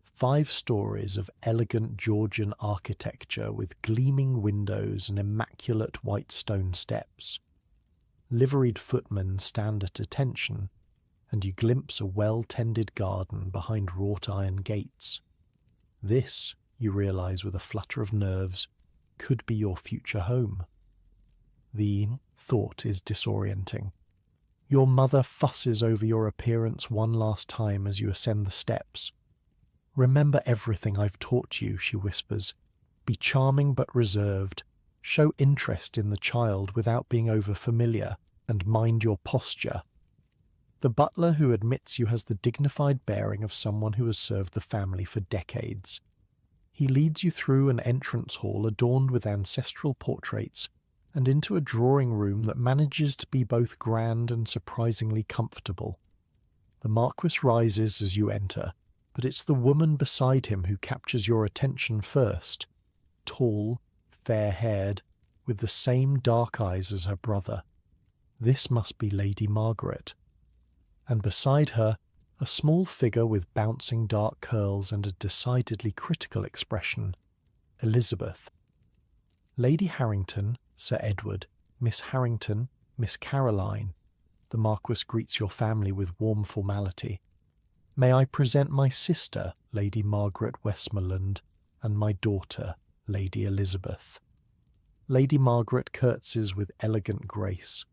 Speaker 1: 5 stories of elegant Georgian architecture with gleaming windows and immaculate white stone steps. Liveried footmen stand at attention, and you glimpse a well-tended garden behind wrought-iron gates. This, you realize with a flutter of nerves, could be your future home. The thought is disorienting. Your mother fusses over your appearance one last time as you ascend the steps. Remember everything I've taught you, she whispers. Be charming but reserved. Show interest in the child without being over-familiar, and mind your posture. The butler who admits you has the dignified bearing of someone who has served the family for decades. He leads you through an entrance hall adorned with ancestral portraits and into a drawing room that manages to be both grand and surprisingly comfortable. The Marquis rises as you enter, but it's the woman beside him who captures your attention first. Tall, fair-haired, with the same dark eyes as her brother. This must be Lady Margaret. And beside her, a small figure with bouncing dark curls and a decidedly critical expression, Elizabeth. Lady Harrington, Sir Edward, Miss Harrington, Miss Caroline. The Marquis greets your family with warm formality. May I present my sister, Lady Margaret Westmoreland, and my daughter, Lady Elizabeth. Lady Margaret curtsies with elegant grace.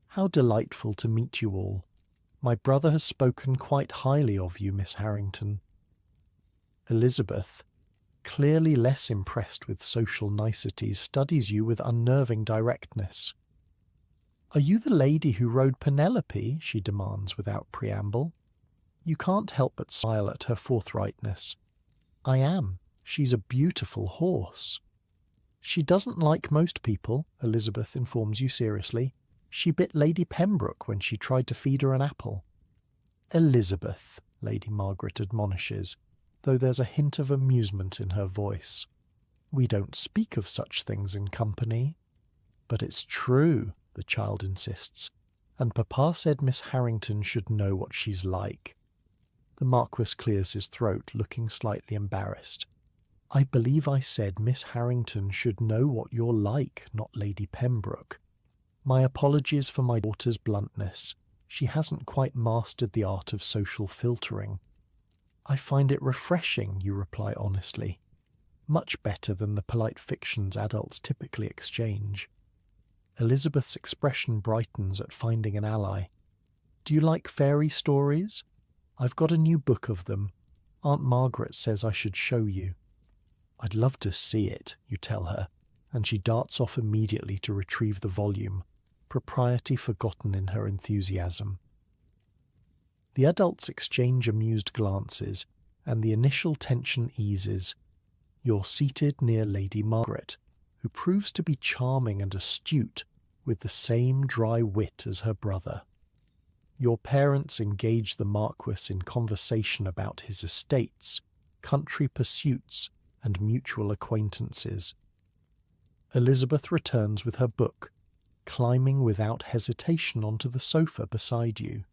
Speaker 1: How delightful to meet you all. My brother has spoken quite highly of you, Miss Harrington. Elizabeth, clearly less impressed with social niceties, studies you with unnerving directness. Are you the lady who rode Penelope? She demands without preamble. You can't help but smile at her forthrightness. I am. She's a beautiful horse. She doesn't like most people, Elizabeth informs you seriously. She bit Lady Pembroke when she tried to feed her an apple. Elizabeth, Lady Margaret admonishes, though there's a hint of amusement in her voice. We don't speak of such things in company. But it's true, the child insists, and Papa said Miss Harrington should know what she's like. The Marquis clears his throat, looking slightly embarrassed. I believe I said Miss Harrington should know what you're like, not Lady Pembroke. My apologies for my daughter's bluntness. She hasn't quite mastered the art of social filtering. I find it refreshing, you reply honestly. Much better than the polite fictions adults typically exchange. Elizabeth's expression brightens at finding an ally. Do you like fairy stories? I've got a new book of them. Aunt Margaret says I should show you. I'd love to see it, you tell her, and she darts off immediately to retrieve the volume, propriety forgotten in her enthusiasm. The adults exchange amused glances, and the initial tension eases. You're seated near Lady Margaret, who proves to be charming and astute, with the same dry wit as her brother. Your parents engage the Marquis in conversation about his estates, country pursuits, and mutual acquaintances. Elizabeth returns with her book, climbing without hesitation onto the sofa beside you.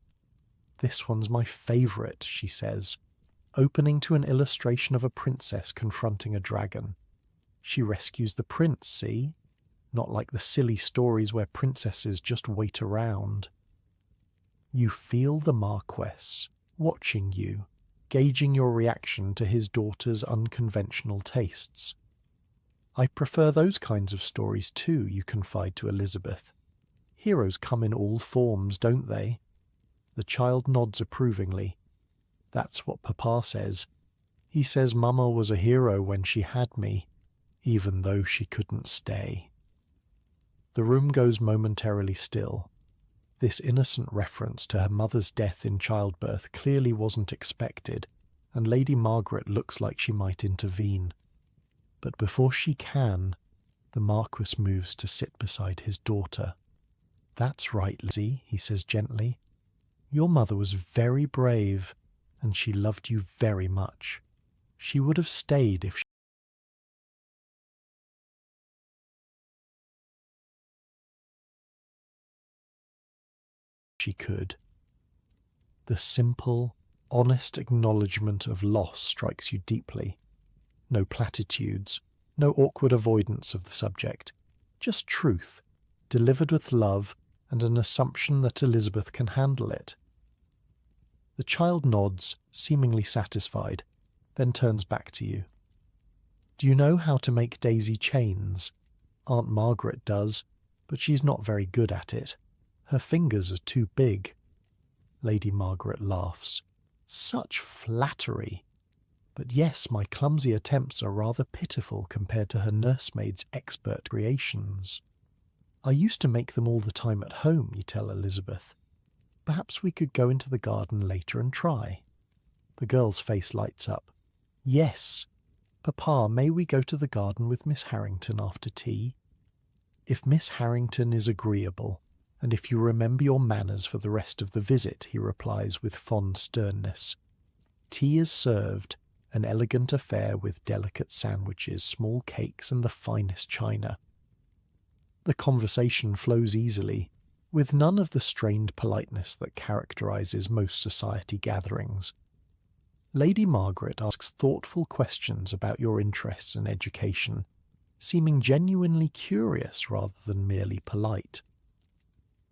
Speaker 1: This one's my favourite, she says, opening to an illustration of a princess confronting a dragon. She rescues the prince, see? Not like the silly stories where princesses just wait around. You feel the Marquis, watching you, gauging your reaction to his daughter's unconventional tastes. I prefer those kinds of stories too, you confide to Elizabeth. Heroes come in all forms, don't they? The child nods approvingly. That's what Papa says. He says Mama was a hero when she had me, even though she couldn't stay. The room goes momentarily still. This innocent reference to her mother's death in childbirth clearly wasn't expected, and Lady Margaret looks like she might intervene. But before she can, the Marquis moves to sit beside his daughter. That's right, Lizzie, he says gently. Your mother was very brave, and she loved you very much. She would have stayed if she could. The simple, honest acknowledgement of loss strikes you deeply. No platitudes, no awkward avoidance of the subject, just truth, delivered with love and an assumption that Elizabeth can handle it. The child nods, seemingly satisfied, then turns back to you. Do you know how to make daisy chains? Aunt Margaret does, but she's not very good at it. Her fingers are too big. Lady Margaret laughs. Such flattery! But yes, my clumsy attempts are rather pitiful compared to her nursemaid's expert creations. I used to make them all the time at home, you tell Elizabeth. Perhaps we could go into the garden later and try. The girl's face lights up. Yes. Papa, may we go to the garden with Miss Harrington after tea? If Miss Harrington is agreeable, and if you remember your manners for the rest of the visit, he replies with fond sternness. Tea is served, an elegant affair with delicate sandwiches, small cakes, and the finest china. The conversation flows easily, with none of the strained politeness that characterizes most society gatherings. Lady Margaret asks thoughtful questions about your interests and education, seeming genuinely curious rather than merely polite.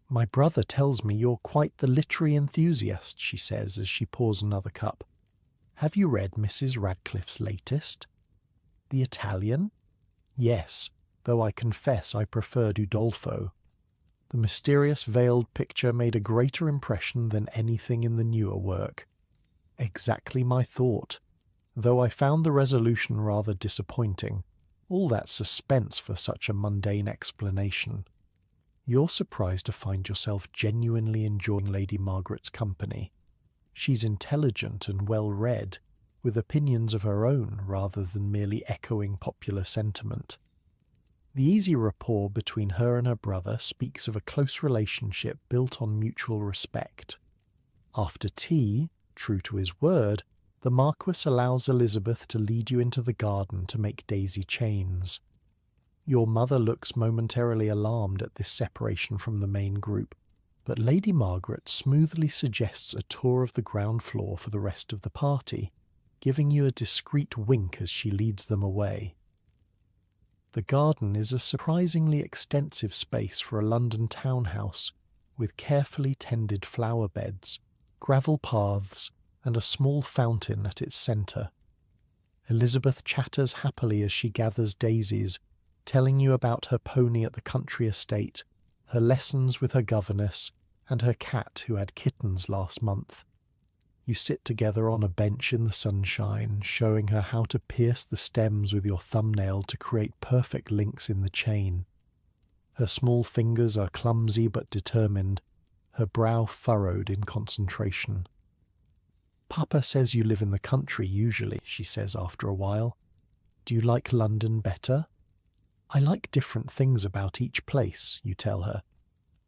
Speaker 1: My brother tells me you're quite the literary enthusiast, she says as she pours another cup. Have you read Mrs. Radcliffe's latest? The Italian? Yes, though I confess I preferred Udolpho. The mysterious veiled picture made a greater impression than anything in the newer work. Exactly my thought, though I found the resolution rather disappointing. All that suspense for such a mundane explanation. You're surprised to find yourself genuinely enjoying Lady Margaret's company. She's intelligent and well-read, with opinions of her own rather than merely echoing popular sentiment. The easy rapport between her and her brother speaks of a close relationship built on mutual respect. After tea, true to his word, the Marquis allows Elizabeth to lead you into the garden to make daisy chains. Your mother looks momentarily alarmed at this separation from the main group, but Lady Margaret smoothly suggests a tour of the ground floor for the rest of the party, giving you a discreet wink as she leads them away. The garden is a surprisingly extensive space for a London townhouse, with carefully tended flower beds, gravel paths, and a small fountain at its centre. Elizabeth chatters happily as she gathers daisies, telling you about her pony at the country estate, her lessons with her governess, and her cat who had kittens last month. You sit together on a bench in the sunshine, showing her how to pierce the stems with your thumbnail to create perfect links in the chain. Her small fingers are clumsy but determined, her brow furrowed in concentration. Papa says you live in the country usually, she says after a while. Do you like London better? I like different things about each place, you tell her.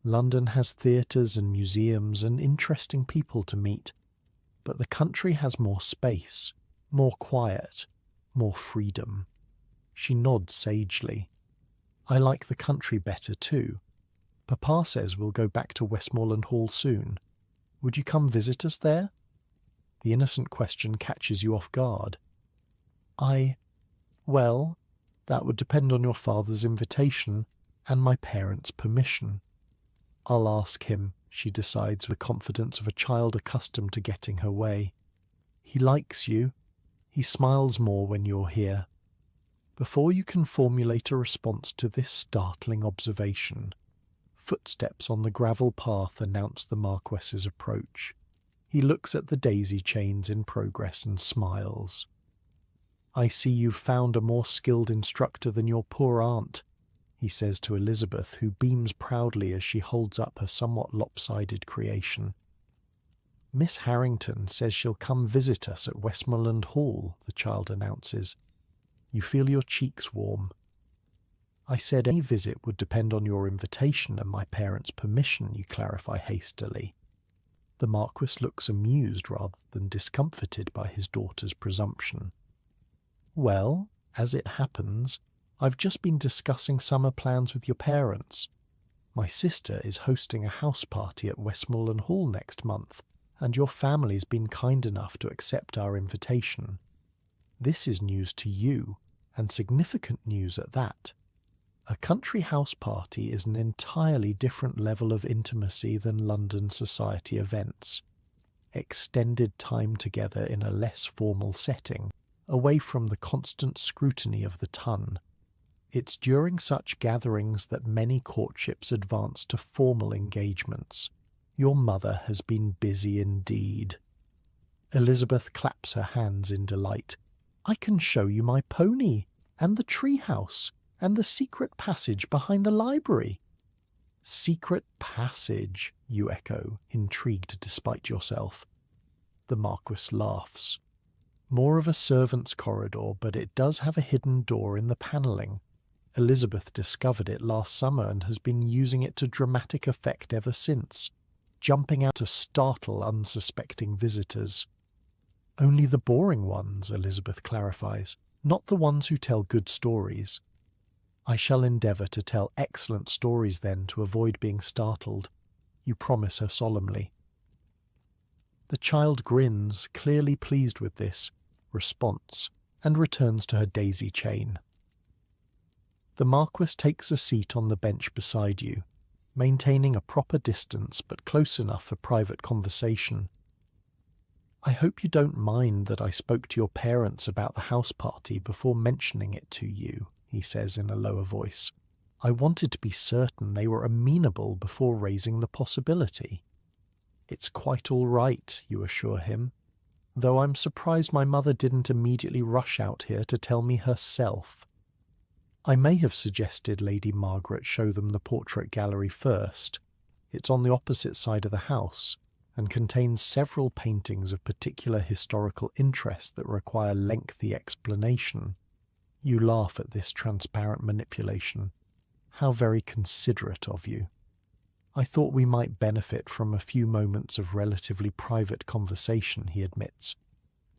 Speaker 1: London has theatres and museums and interesting people to meet, but the country has more space, more quiet, more freedom. She nods sagely. I like the country better too. Papa says we'll go back to Westmoreland Hall soon. Would you come visit us there? The innocent question catches you off guard. Well, that would depend on your father's invitation and my parents' permission. I'll ask him, she decides with the confidence of a child accustomed to getting her way. He likes you. He smiles more when you're here. Before you can formulate a response to this startling observation, footsteps on the gravel path announce the Marquess's approach. He looks at the daisy chains in progress and smiles. I see you've found a more skilled instructor than your poor aunt, he says to Elizabeth, who beams proudly as she holds up her somewhat lopsided creation. Miss Harrington says she'll come visit us at Westmoreland Hall, the child announces. You feel your cheeks warm. I said any visit would depend on your invitation and my parents' permission, you clarify hastily. The Marquis looks amused rather than discomfited by his daughter's presumption. Well, as it happens, I've just been discussing summer plans with your parents. My sister is hosting a house party at Westmoreland Hall next month, and your family's been kind enough to accept our invitation. This is news to you, and significant news at that. A country house party is an entirely different level of intimacy than London society events. Extended time together in a less formal setting, away from the constant scrutiny of the ton. It's during such gatherings that many courtships advance to formal engagements. Your mother has been busy indeed. Elizabeth claps her hands in delight. I can show you my pony, and the treehouse, and the secret passage behind the library. Secret passage, you echo, intrigued despite yourself. The Marquis laughs. More of a servant's corridor, but it does have a hidden door in the panelling. Elizabeth discovered it last summer and has been using it to dramatic effect ever since, jumping out to startle unsuspecting visitors. Only the boring ones, Elizabeth clarifies, not the ones who tell good stories. I shall endeavour to tell excellent stories then to avoid being startled, you promise her solemnly. The child grins, clearly pleased with this response, and returns to her daisy chain. The Marquis takes a seat on the bench beside you. maintaining a proper distance but close enough for private conversation. "I hope you don't mind that I spoke to your parents about the house party before mentioning it to you," he says in a lower voice. "I wanted to be certain they were amenable before raising the possibility." "It's quite all right," you assure him, "though I'm surprised my mother didn't immediately rush out here to tell me herself." I may have suggested Lady Margaret show them the portrait gallery first. It's on the opposite side of the house, and contains several paintings of particular historical interest that require lengthy explanation. You laugh at this transparent manipulation. How very considerate of you. "I thought we might benefit from a few moments of relatively private conversation," he admits.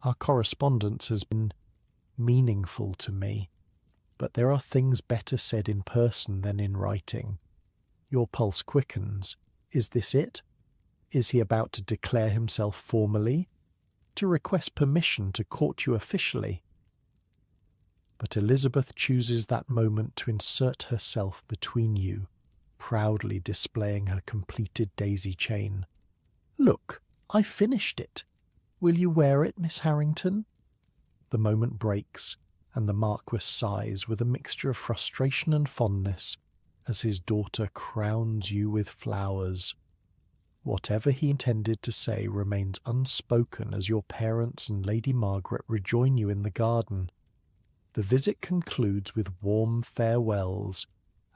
Speaker 1: "Our correspondence has been meaningful to me, but there are things better said in person than in writing." Your pulse quickens. Is this it? Is he about to declare himself formally? To request permission to court you officially? But Elizabeth chooses that moment to insert herself between you, proudly displaying her completed daisy chain. "Look, I finished it. Will you wear it, Miss Harrington?" The moment breaks, and the Marquis sighs with a mixture of frustration and fondness as his daughter crowns you with flowers. Whatever he intended to say remains unspoken as your parents and Lady Margaret rejoin you in the garden. The visit concludes with warm farewells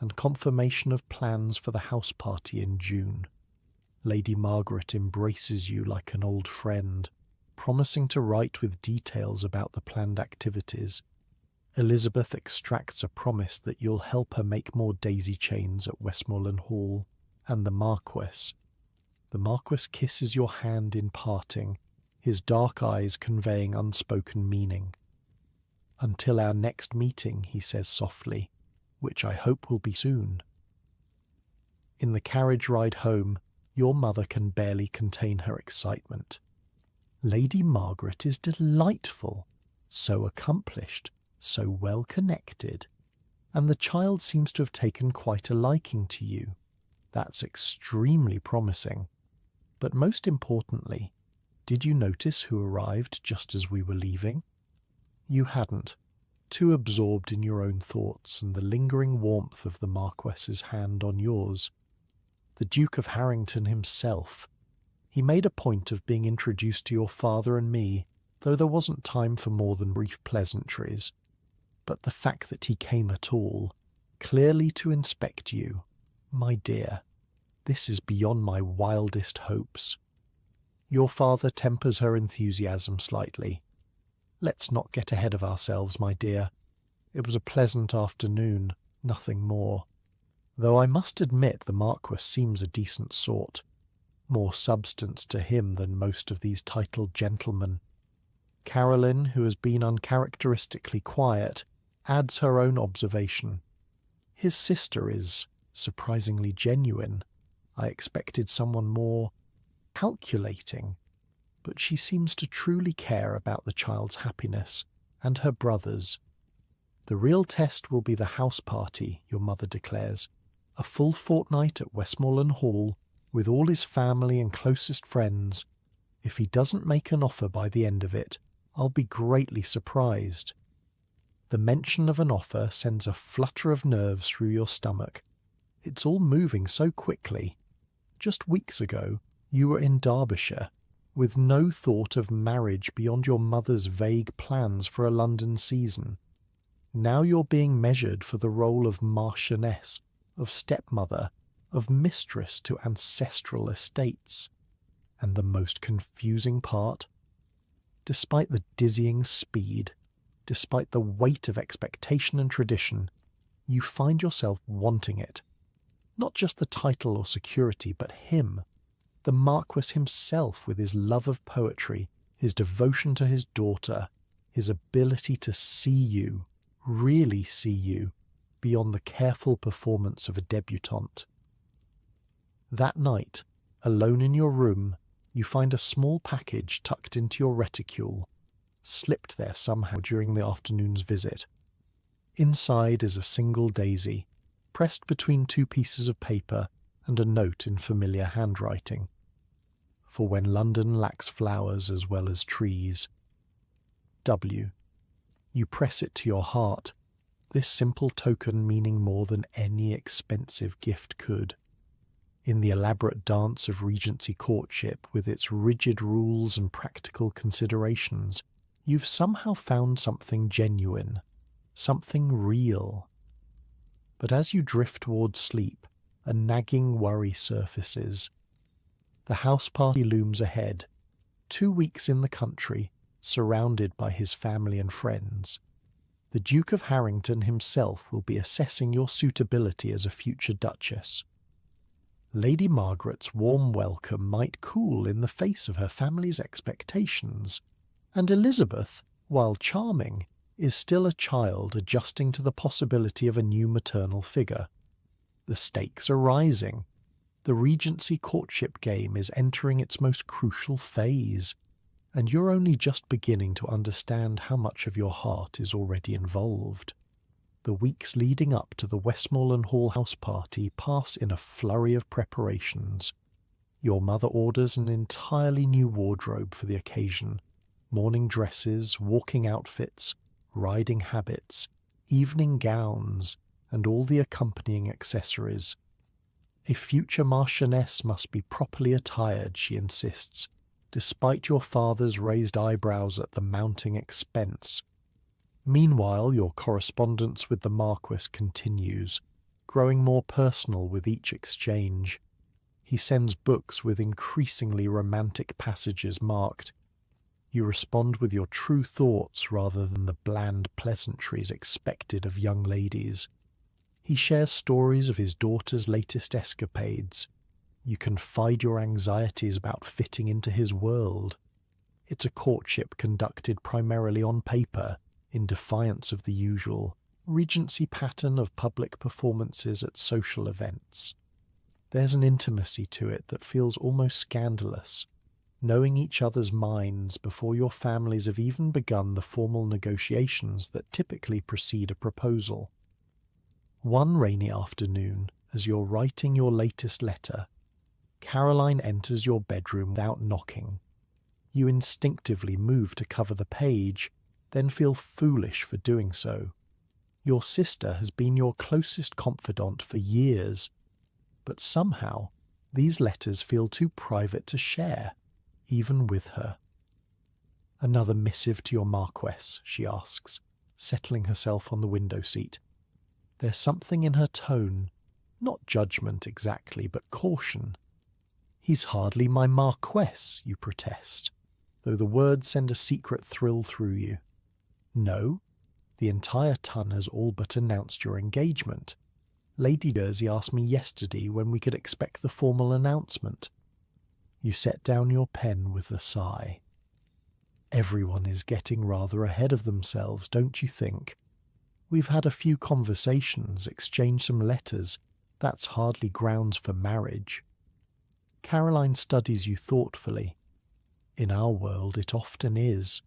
Speaker 1: and confirmation of plans for the house party in June. Lady Margaret embraces you like an old friend, promising to write with details about the planned activities. Elizabeth extracts a promise that you'll help her make more daisy chains at Westmoreland Hall, and the Marquis kisses your hand in parting, his dark eyes conveying unspoken meaning. "Until our next meeting," he says softly, "which I hope will be soon." In the carriage ride home, your mother can barely contain her excitement. Lady Margaret is delightful, so accomplished, so well connected, and the child seems to have taken quite a liking to you. That's extremely promising. But most importantly, did you notice who arrived just as we were leaving? You hadn't, too absorbed in your own thoughts and the lingering warmth of the Marquis's hand on yours. The Duke of Harrington himself. He made a point of being introduced to your father and me, though there wasn't time for more than brief pleasantries. But the fact that he came at all, clearly to inspect you, my dear, this is beyond my wildest hopes. Your father tempers her enthusiasm slightly. "Let's not get ahead of ourselves, my dear. It was a pleasant afternoon, nothing more. Though I must admit the Marquis seems a decent sort. More substance to him than most of these titled gentlemen." Caroline, who has been uncharacteristically quiet, adds her own observation. "His sister is surprisingly genuine. I expected someone more calculating, but she seems to truly care about the child's happiness and her brother's. The real test will be the house party," your mother declares. "A full fortnight at Westmoreland Hall, with all his family and closest friends. If he doesn't make an offer by the end of it, I'll be greatly surprised." The mention of an offer sends a flutter of nerves through your stomach. It's all moving so quickly. Just weeks ago, you were in Derbyshire, with no thought of marriage beyond your mother's vague plans for a London season. Now you're being measured for the role of marchioness, of stepmother, of mistress to ancestral estates. And the most confusing part? Despite the dizzying speed, despite the weight of expectation and tradition, you find yourself wanting it. Not just the title or security, but him, the Marquis himself, with his love of poetry, his devotion to his daughter, his ability to see you, really see you, beyond the careful performance of a debutante. That night, alone in your room, you find a small package tucked into your reticule, slipped there somehow during the afternoon's visit. Inside is a single daisy, pressed between two pieces of paper and a note in familiar handwriting. For when London lacks flowers as well as trees. W. You press it to your heart, this simple token meaning more than any expensive gift could. In the elaborate dance of Regency courtship, with its rigid rules and practical considerations, you've somehow found something genuine, something real. But as you drift towards sleep, a nagging worry surfaces. The house party looms ahead, 2 weeks in the country, surrounded by his family and friends. The Duke of Harrington himself will be assessing your suitability as a future Duchess. Lady Margaret's warm welcome might cool in the face of her family's expectations, and Elizabeth, while charming, is still a child adjusting to the possibility of a new maternal figure. The stakes are rising. The Regency courtship game is entering its most crucial phase, and you're only just beginning to understand how much of your heart is already involved. The weeks leading up to the Westmoreland Hall house party pass in a flurry of preparations. Your mother orders an entirely new wardrobe for the occasion. Morning dresses, walking outfits, riding habits, evening gowns, and all the accompanying accessories. A future Marchioness must be properly attired, she insists, despite your father's raised eyebrows at the mounting expense. Meanwhile, your correspondence with the Marquis continues, growing more personal with each exchange. He sends books with increasingly romantic passages marked. You respond with your true thoughts rather than the bland pleasantries expected of young ladies. He shares stories of his daughter's latest escapades. You confide your anxieties about fitting into his world. It's a courtship conducted primarily on paper, in defiance of the usual Regency pattern of public performances at social events. There's an intimacy to it that feels almost scandalous, knowing each other's minds before your families have even begun the formal negotiations that typically precede a proposal. One rainy afternoon, as you're writing your latest letter, Caroline enters your bedroom without knocking. You instinctively move to cover the page, then feel foolish for doing so. Your sister has been your closest confidant for years, but somehow these letters feel too private to share, even with her. "Another missive to your Marquess?" she asks, settling herself on the window seat. There's something in her tone, not judgment exactly, but caution. "He's hardly my Marquess," you protest, though the words send a secret thrill through you. "No, the entire ton has all but announced your engagement. Lady Jersey asked me yesterday when we could expect the formal announcement." You set down your pen with a sigh. Everyone is getting rather ahead of themselves, don't you think? We've had a few conversations, exchanged some letters. That's hardly grounds for marriage. Caroline studies you thoughtfully. In our world it often is,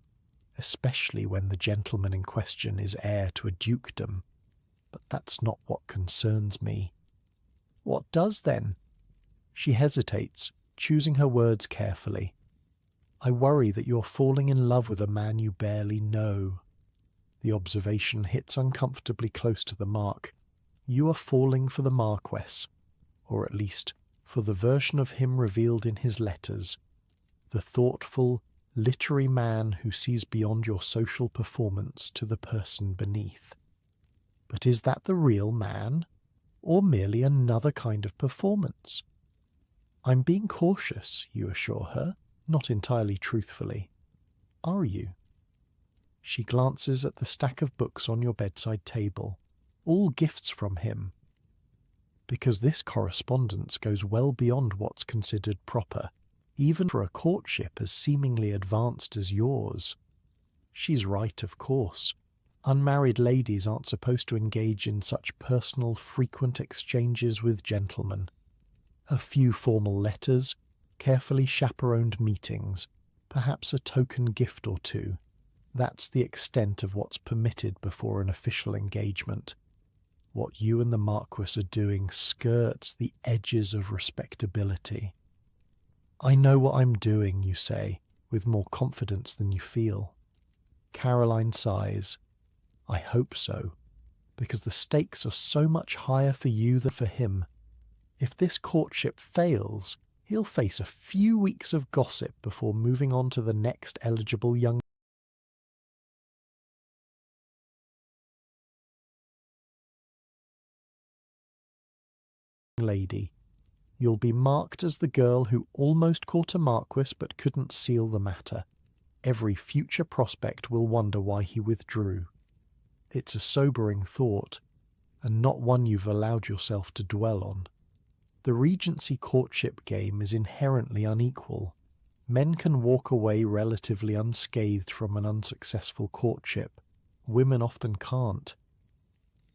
Speaker 1: especially when the gentleman in question is heir to a dukedom. But that's not what concerns me. What does then? She hesitates, choosing her words carefully. I worry that you're falling in love with a man you barely know. The observation hits uncomfortably close to the mark. You are falling for the Marquess, or at least for the version of him revealed in his letters, the thoughtful, literary man who sees beyond your social performance to the person beneath. But is that the real man, or merely another kind of performance? I'm being cautious, you assure her, not entirely truthfully. Are you? She glances at the stack of books on your bedside table, all gifts from him. Because this correspondence goes well beyond what's considered proper, even for a courtship as seemingly advanced as yours. She's right, of course. Unmarried ladies aren't supposed to engage in such personal, frequent exchanges with gentlemen. A few formal letters, carefully chaperoned meetings, perhaps a token gift or two. That's the extent of what's permitted before an official engagement. what you and the Marquis are doing skirts the edges of respectability. I know what I'm doing, you say, with more confidence than you feel. Caroline sighs. I hope so, because the stakes are so much higher for you than for him. If this courtship fails, he'll face a few weeks of gossip before moving on to the next eligible young lady. You'll be marked as the girl who almost caught a Marquis but couldn't seal the matter. Every future prospect will wonder why he withdrew. It's a sobering thought, and not one you've allowed yourself to dwell on. The Regency courtship game is inherently unequal. Men can walk away relatively unscathed from an unsuccessful courtship. Women often can't.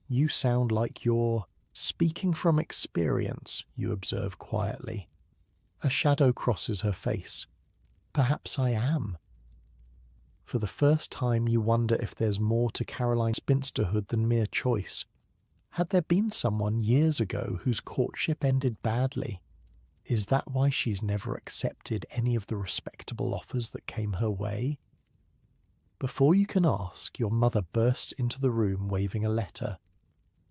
Speaker 1: You sound like you're speaking from experience, you observe quietly. A shadow crosses her face. Perhaps I am. For the first time you wonder if there's more to Caroline's spinsterhood than mere choice. Had there been someone years ago whose courtship ended badly? Is that why she's never accepted any of the respectable offers that came her way? Before you can ask, your mother bursts into the room waving a letter.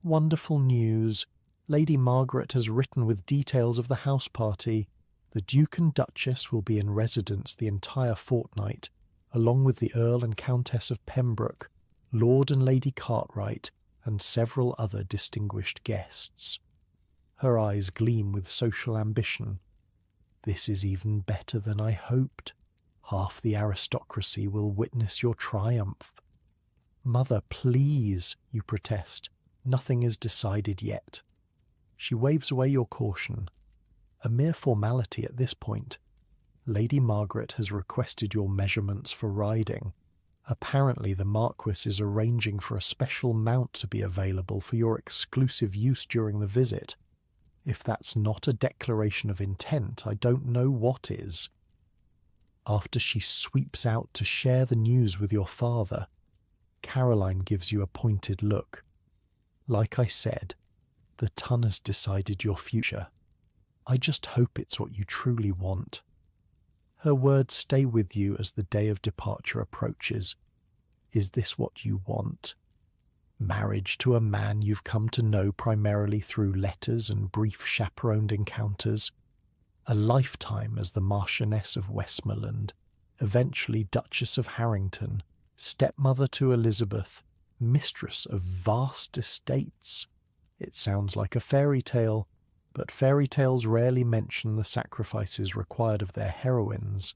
Speaker 1: Wonderful news. Lady Margaret has written with details of the house party. The Duke and Duchess will be in residence the entire fortnight, along with the Earl and Countess of Pembroke, Lord and Lady Cartwright, and several other distinguished guests. Her eyes gleam with social ambition. This is even better than I hoped. Half the aristocracy will witness your triumph. Mother, please, you protest. Nothing is decided yet. She waves away your caution. A mere formality at this point. Lady Margaret has requested your measurements for riding. Apparently the Marquis is arranging for a special mount to be available for your exclusive use during the visit. If that's not a declaration of intent, I don't know what is. After she sweeps out to share the news with your father, Caroline gives you a pointed look. Like I said, the Ton has decided your future. I just hope it's what you truly want. Her words stay with you as the day of departure approaches. Is this what you want? Marriage to a man you've come to know primarily through letters and brief chaperoned encounters? A lifetime as the Marchioness of Westmoreland, eventually Duchess of Harrington, stepmother to Elizabeth, mistress of vast estates? It sounds like a fairy tale, but fairy tales rarely mention the sacrifices required of their heroines.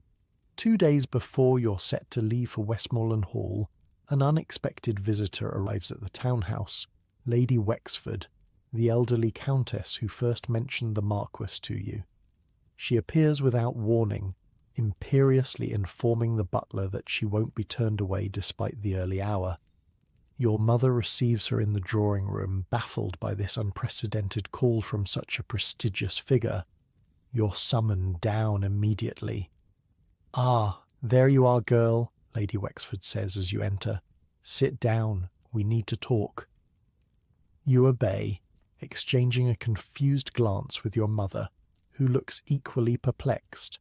Speaker 1: 2 days before you're set to leave for Westmoreland Hall, an unexpected visitor arrives at the townhouse, Lady Wexford, the elderly countess who first mentioned the Marquis to you. She appears without warning, imperiously informing the butler that she won't be turned away despite the early hour. Your mother receives her in the drawing-room, baffled by this unprecedented call from such a prestigious figure. You're summoned down immediately. "Ah, there you are, girl," Lady Wexford says as you enter. "Sit down. We need to talk." You obey, exchanging a confused glance with your mother, who looks equally perplexed.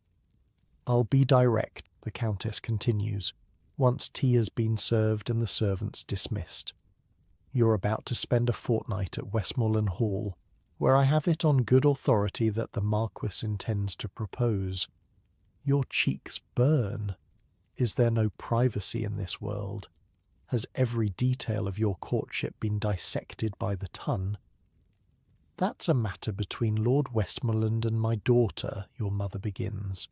Speaker 1: "I'll be direct," the Countess continues, once tea has been served and the servants dismissed. "You're about to spend a fortnight at Westmoreland Hall, where I have it on good authority that the Marquis intends to propose. Your cheeks burn. Is there no privacy in this world? Has every detail of your courtship been dissected by the Ton? "That's a matter between Lord Westmoreland and my daughter," your mother begins.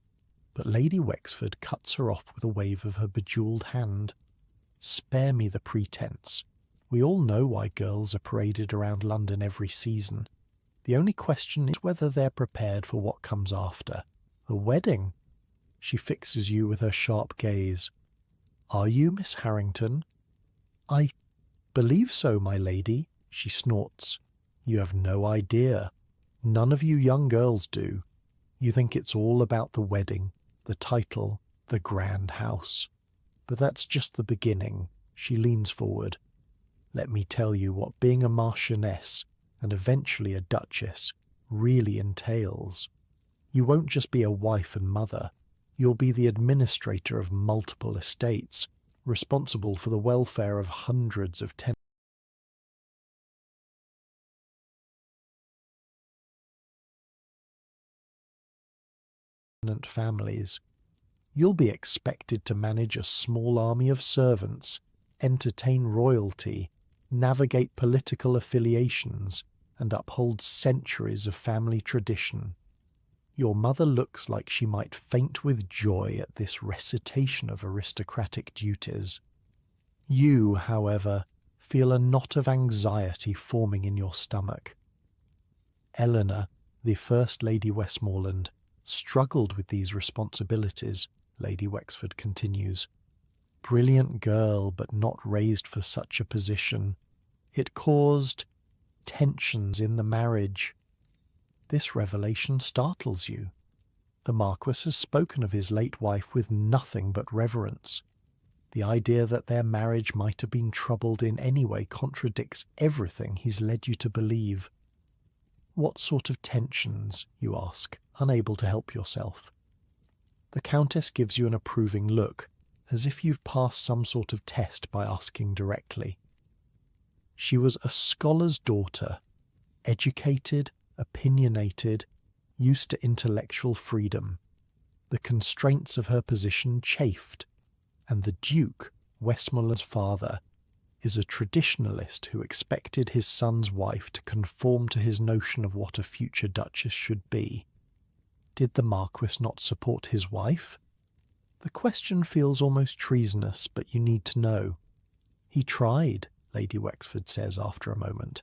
Speaker 1: But Lady Wexford cuts her off with a wave of her bejewelled hand. "Spare me the pretense. We all know why girls are paraded around London every season. The only question is whether they're prepared for what comes after. The wedding." She fixes you with her sharp gaze. "Are you, Miss Harrington?" "I believe so, my lady," she snorts. "You have no idea. None of you young girls do. You think it's all about the wedding, the title, the grand house. But that's just the beginning." She leans forward. let me tell you what being a marchioness, and eventually a duchess, really entails. You won't just be a wife and mother, you'll be the administrator of multiple estates, responsible for the welfare of hundreds of tenants. Families. You'll be expected to manage a small army of servants, entertain royalty, navigate political affiliations, and uphold centuries of family tradition. Your mother looks like she might faint with joy at this recitation of aristocratic duties. You, however, feel a knot of anxiety forming in your stomach. Eleanor, the First Lady Westmoreland, struggled with these responsibilities, Lady Wexford continues. Brilliant girl, but not raised for such a position. It caused tensions in the marriage. This revelation startles you. The Marquis has spoken of his late wife with nothing but reverence. The idea that their marriage might have been troubled in any way contradicts everything he's led you to believe. What sort of tensions, you ask, unable to help yourself? The Countess gives you an approving look, as if you've passed some sort of test by asking directly. She was a scholar's daughter, educated, opinionated, used to intellectual freedom. The constraints of her position chafed, and the Duke, Westmoreland's father, is a traditionalist who expected his son's wife to conform to his notion of what a future duchess should be. Did the Marquis not support his wife? The question feels almost treasonous, but you need to know. He tried, Lady Wexford says after a moment,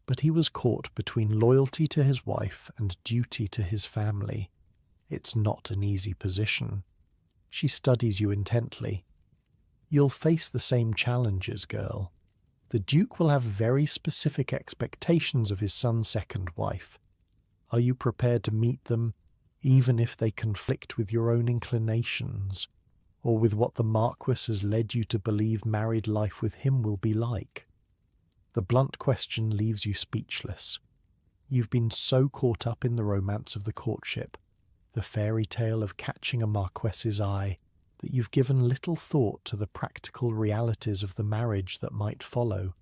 Speaker 1: but he was caught between loyalty to his wife and duty to his family. It's not an easy position. She studies you intently. You'll face the same challenges, girl. The Duke will have very specific expectations of his son's second wife. Are you prepared to meet them, even if they conflict with your own inclinations, or with what the Marquis has led you to believe married life with him will be like? The blunt question leaves you speechless. You've been so caught up in the romance of the courtship, the fairy tale of catching a Marquess's eye, that you've given little thought to the practical realities of the marriage that might follow.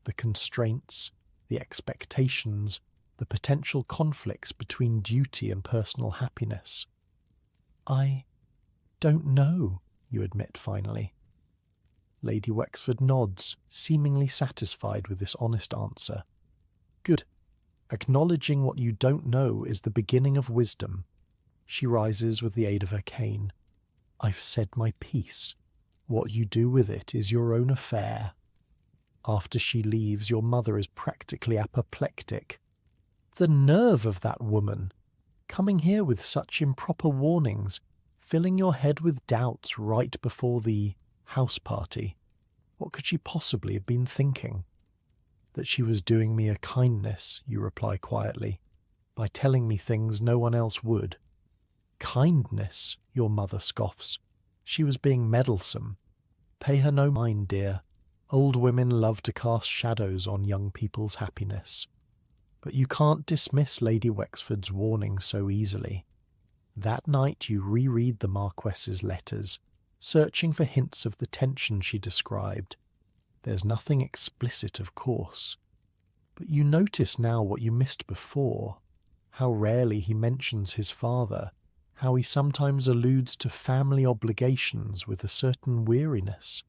Speaker 1: The constraints, the expectations, the potential conflicts between duty and personal happiness. I don't know, you admit finally. Lady Wexford nods, seemingly satisfied with this honest answer. Good. Acknowledging what you don't know is the beginning of wisdom. She rises with the aid of her cane. I've said my piece. What you do with it is your own affair. After she leaves, your mother is practically apoplectic. The nerve of that woman! Coming here with such improper warnings, filling your head with doubts right before the house party. What could she possibly have been thinking? That she was doing me a kindness, you reply quietly, by telling me things no one else would. Kindness, your mother scoffs. She was being meddlesome. Pay her no mind, dear. Old women love to cast shadows on young people's happiness. But you can't dismiss Lady Wexford's warning so easily. That night you reread the Marquess's letters, searching for hints of the tension she described. There's nothing explicit, of course. But you notice now what you missed before, how rarely he mentions his father, how he sometimes alludes to family obligations with a certain weariness.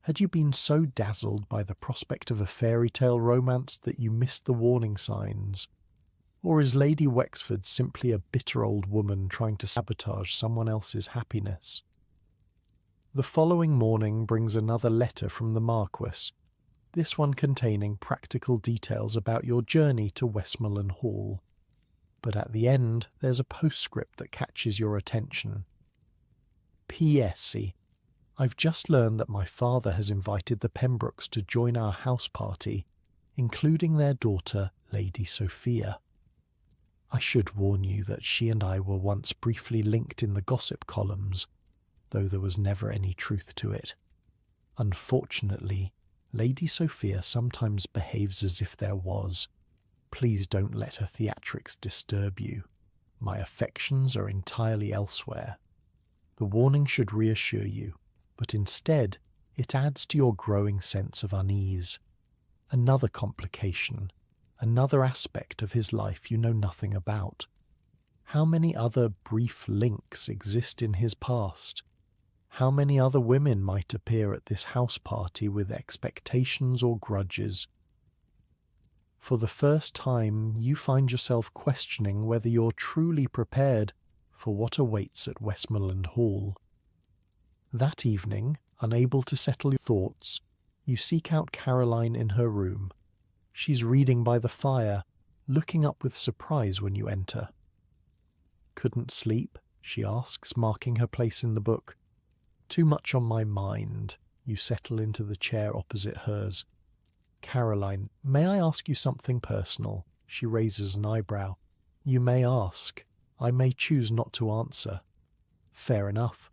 Speaker 1: Had you been so dazzled by the prospect of a fairy tale romance that you missed the warning signs? Or is Lady Wexford simply a bitter old woman trying to sabotage someone else's happiness? The following morning brings another letter from the Marquis, this one containing practical details about your journey to Westmoreland Hall. But at the end, there's a postscript that catches your attention. P.S. I've just learned that my father has invited the Pembrokes to join our house party, including their daughter, Lady Sophia. I should warn you that she and I were once briefly linked in the gossip columns, though there was never any truth to it. Unfortunately, Lady Sophia sometimes behaves as if there was. Please don't let her theatrics disturb you. My affections are entirely elsewhere. The warning should reassure you, but instead it adds to your growing sense of unease. Another complication, another aspect of his life you know nothing about. How many other brief links exist in his past? How many other women might appear at this house party with expectations or grudges? For the first time, you find yourself questioning whether you're truly prepared for what awaits at Westmoreland Hall. That evening, unable to settle your thoughts, you seek out Caroline in her room. She's reading by the fire, looking up with surprise when you enter. "Couldn't sleep?" she asks, marking her place in the book. "Too much on my mind." You settle into the chair opposite hers. "Caroline, may I ask you something personal?" She raises an eyebrow. "You may ask. I may choose not to answer." "Fair enough."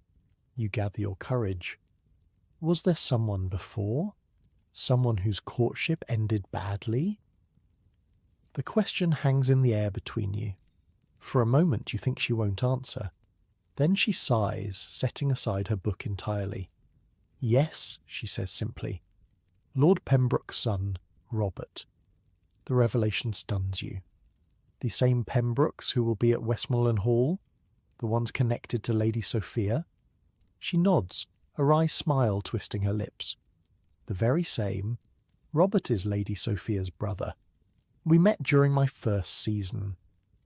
Speaker 1: You gather your courage. "Was there someone before? Someone whose courtship ended badly?" The question hangs in the air between you. For a moment you think she won't answer. Then she sighs, setting aside her book entirely. "Yes," she says simply. "Lord Pembroke's son, Robert." The revelation stuns you. The same Pembrokes who will be at Westmoreland Hall? The ones connected to Lady Sophia? She nods, a wry smile twisting her lips. "The very same. Robert is Lady Sophia's brother. We met during my first season.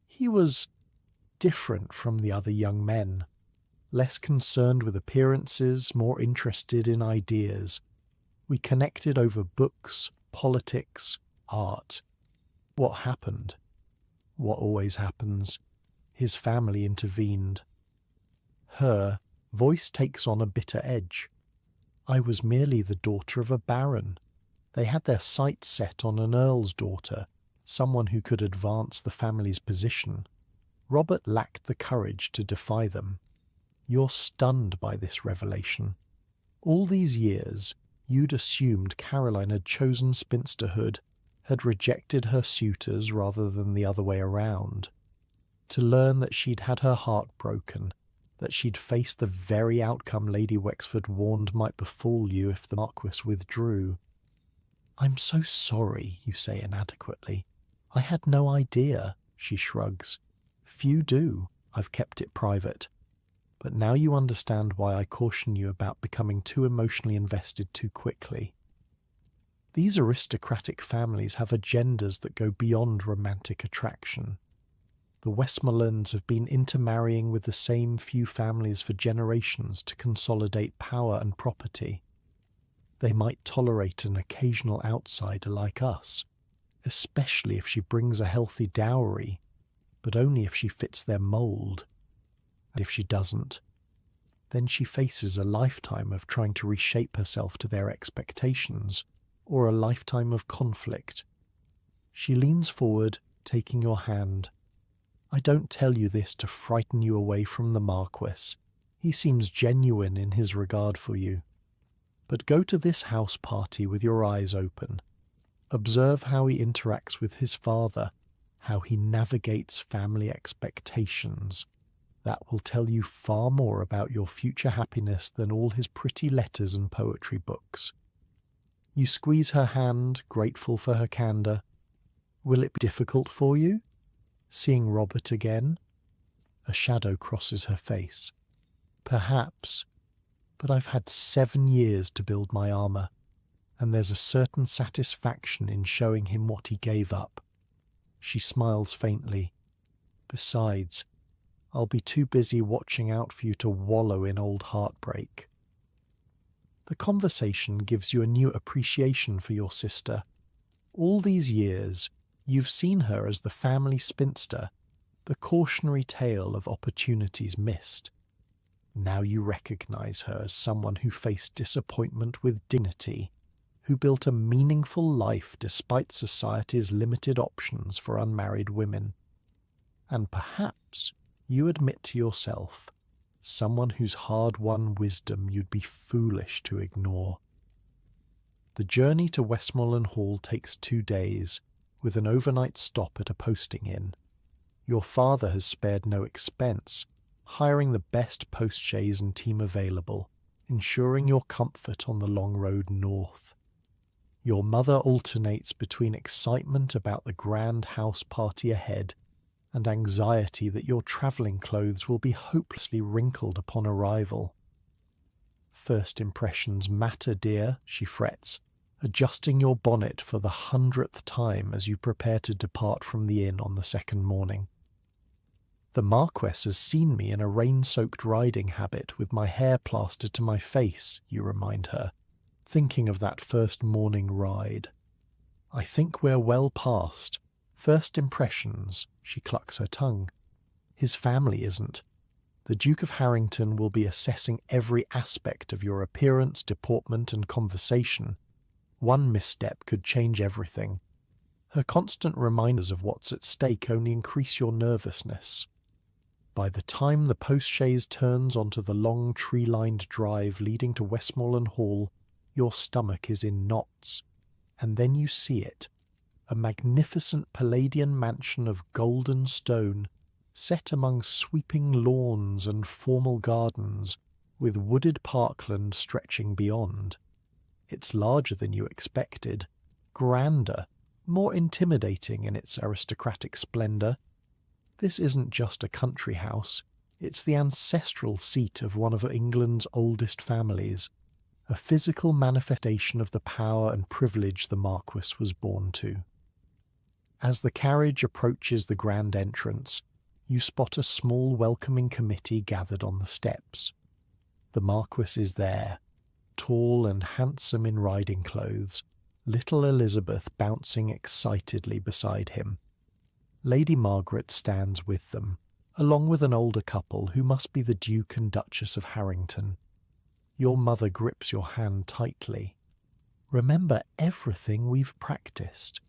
Speaker 1: He was different from the other young men. Less concerned with appearances, more interested in ideas. We connected over books, politics, art. What happened? What always happens. His family intervened." Her voice takes on a bitter edge. "I was merely the daughter of a baron. They had their sights set on an earl's daughter, someone who could advance the family's position. Robert lacked the courage to defy them." You're stunned by this revelation. All these years, you'd assumed Caroline had chosen spinsterhood, had rejected her suitors rather than the other way around. To learn that she'd had her heart broken, that she'd faced the very outcome Lady Wexford warned might befall you if the Marquis withdrew. "I'm so sorry," you say inadequately. "I had no idea," she shrugs. "Few do. I've kept it private. But now you understand why I caution you about becoming too emotionally invested too quickly. These aristocratic families have agendas that go beyond romantic attraction. The Westmorelands have been intermarrying with the same few families for generations to consolidate power and property. They might tolerate an occasional outsider like us, especially if she brings a healthy dowry, but only if she fits their mould. And if she doesn't, then she faces a lifetime of trying to reshape herself to their expectations, or a lifetime of conflict." She leans forward, taking your hand. "I don't tell you this to frighten you away from the Marquis. He seems genuine in his regard for you. But go to this house party with your eyes open. Observe how he interacts with his father, how he navigates family expectations. That will tell you far more about your future happiness than all his pretty letters and poetry books." You squeeze her hand, grateful for her candour. "Will it be difficult for you? Seeing Robert again?" A shadow crosses her face. "Perhaps, but I've had 7 years to build my armour, and there's a certain satisfaction in showing him what he gave up." She smiles faintly. "Besides, I'll be too busy watching out for you to wallow in old heartbreak." The conversation gives you a new appreciation for your sister. All these years, you've seen her as the family spinster, the cautionary tale of opportunities missed. Now you recognize her as someone who faced disappointment with dignity, who built a meaningful life despite society's limited options for unmarried women. And perhaps you admit to yourself, someone whose hard-won wisdom you'd be foolish to ignore. The journey to Westmoreland Hall takes 2 days, with an overnight stop at a posting inn. Your father has spared no expense, hiring the best postchaise and team available, ensuring your comfort on the long road north. Your mother alternates between excitement about the grand house party ahead and anxiety that your travelling clothes will be hopelessly wrinkled upon arrival. "First impressions matter, dear," she frets, adjusting your bonnet for the 100th time as you prepare to depart from the inn on the second morning. "The Marquess has seen me in a rain-soaked riding habit with my hair plastered to my face," you remind her, thinking of that first morning ride. "I think we're well past. First impressions," she clucks her tongue. "His family isn't. The Duke of Harrington will be assessing every aspect of your appearance, deportment, and conversation. One misstep could change everything. Her constant reminders of what's at stake only increase your nervousness. By the time the postchaise turns onto the long tree-lined drive leading to Westmoreland Hall, your stomach is in knots. And then you see it, a magnificent Palladian mansion of golden stone, set among sweeping lawns and formal gardens, with wooded parkland stretching beyond. It's larger than you expected, grander, more intimidating in its aristocratic splendour. This isn't just a country house, it's the ancestral seat of one of England's oldest families, a physical manifestation of the power and privilege the Marquis was born to. As the carriage approaches the grand entrance, you spot a small welcoming committee gathered on the steps. The Marquis is there, tall and handsome in riding clothes, little Elizabeth bouncing excitedly beside him. Lady Margaret stands with them, along with an older couple who must be the Duke and Duchess of Harrington. Your mother grips your hand tightly. "Remember everything we've practiced.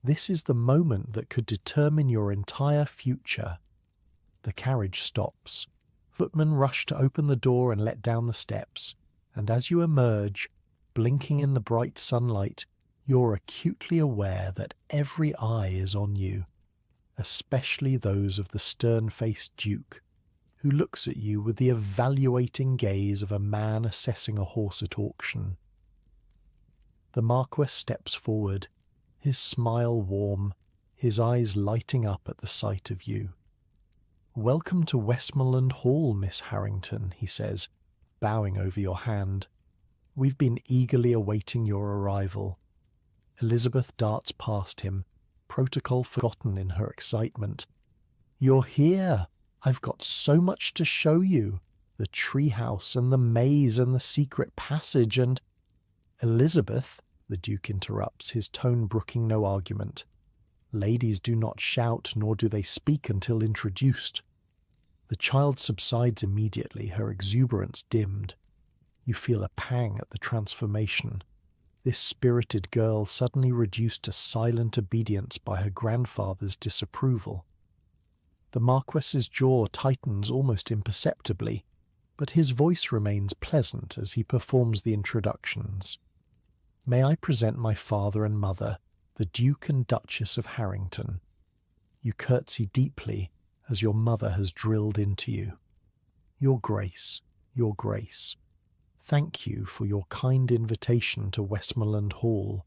Speaker 1: This is the moment that could determine your entire future." The carriage stops. Footmen rush to open the door and let down the steps, and as you emerge, blinking in the bright sunlight, you're acutely aware that every eye is on you, especially those of the stern-faced Duke, who looks at you with the evaluating gaze of a man assessing a horse at auction. The Marquis steps forward, his smile warm, his eyes lighting up at the sight of you. "Welcome to Westmoreland Hall, Miss Harrington," he says, bowing over your hand. "We've been eagerly awaiting your arrival." Elizabeth darts past him, protocol forgotten in her excitement. "You're here! I've got so much to show you. The treehouse and the maze and the secret passage and—" "Elizabeth," the Duke interrupts, his tone brooking no argument. "Ladies do not shout, nor do they speak until introduced." The child subsides immediately, her exuberance dimmed. You feel a pang at the transformation. This spirited girl suddenly reduced to silent obedience by her grandfather's disapproval. The Marquis's jaw tightens almost imperceptibly, but his voice remains pleasant as he performs the introductions. "May I present my father and mother, the Duke and Duchess of Harrington." You curtsy deeply, as your mother has drilled into you. "Your Grace, your Grace. Thank you for your kind invitation to Westmoreland Hall."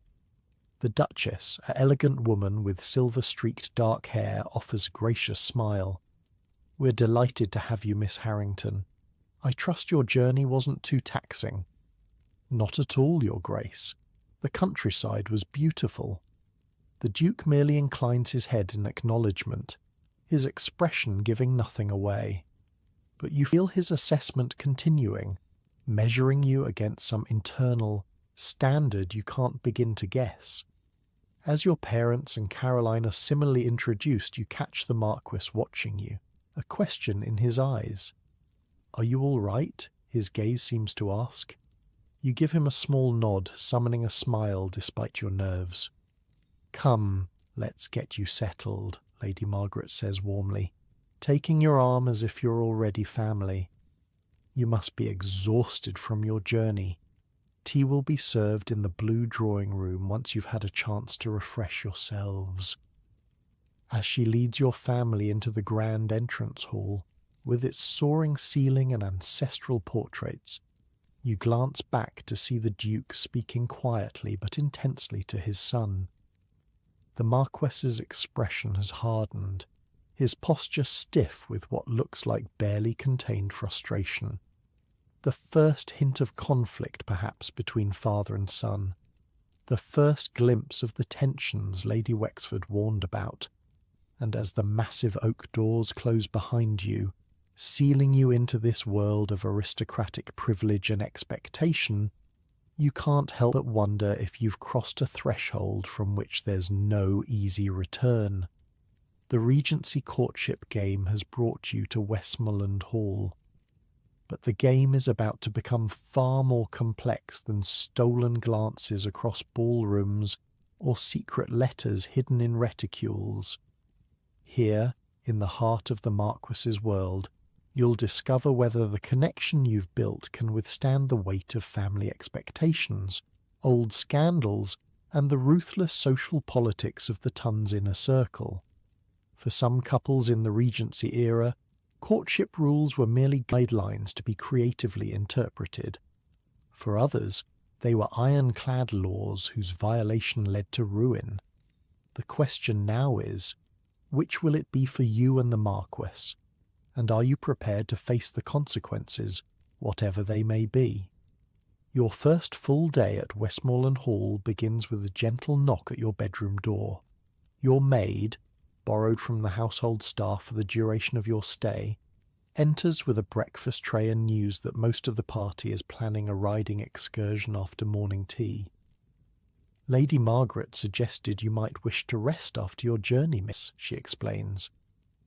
Speaker 1: The Duchess, an elegant woman with silver-streaked dark hair, offers a gracious smile. "We're delighted to have you, Miss Harrington. I trust your journey wasn't too taxing." "Not at all, your Grace. The countryside was beautiful." The Duke merely inclines his head in acknowledgment, his expression giving nothing away. But you feel his assessment continuing, measuring you against some internal standard you can't begin to guess. As your parents and Caroline are similarly introduced, you catch the Marquis watching you, a question in his eyes. "Are you all right?" his gaze seems to ask. You give him a small nod, summoning a smile despite your nerves. "Come, let's get you settled," Lady Margaret says warmly, taking your arm as if you're already family. "You must be exhausted from your journey." Tea will be served in the blue drawing room once you've had a chance to refresh yourselves. As she leads your family into the grand entrance hall, with its soaring ceiling and ancestral portraits, you glance back to see the Duke speaking quietly but intensely to his son. The Marquess's expression has hardened, his posture stiff with what looks like barely contained frustration. The first hint of conflict, perhaps, between father and son. The first glimpse of the tensions Lady Wexford warned about. And as the massive oak doors close behind you, sealing you into this world of aristocratic privilege and expectation, you can't help but wonder if you've crossed a threshold from which there's no easy return. The Regency courtship game has brought you to Westmoreland Hall. But the game is about to become far more complex than stolen glances across ballrooms or secret letters hidden in reticules. Here, in the heart of the Marquess's world, you'll discover whether the connection you've built can withstand the weight of family expectations, old scandals, and the ruthless social politics of the Tun's inner circle. For some couples in the Regency era, courtship rules were merely guidelines to be creatively interpreted. For others, they were ironclad laws whose violation led to ruin. The question now is, which will it be for you and the Marquess? And are you prepared to face the consequences, whatever they may be? Your first full day at Westmoreland Hall begins with a gentle knock at your bedroom door. Your maid, borrowed from the household staff for the duration of your stay, enters with a breakfast tray and news that most of the party is planning a riding excursion after morning tea. Lady Margaret suggested you might wish to rest after your journey, miss, she explains,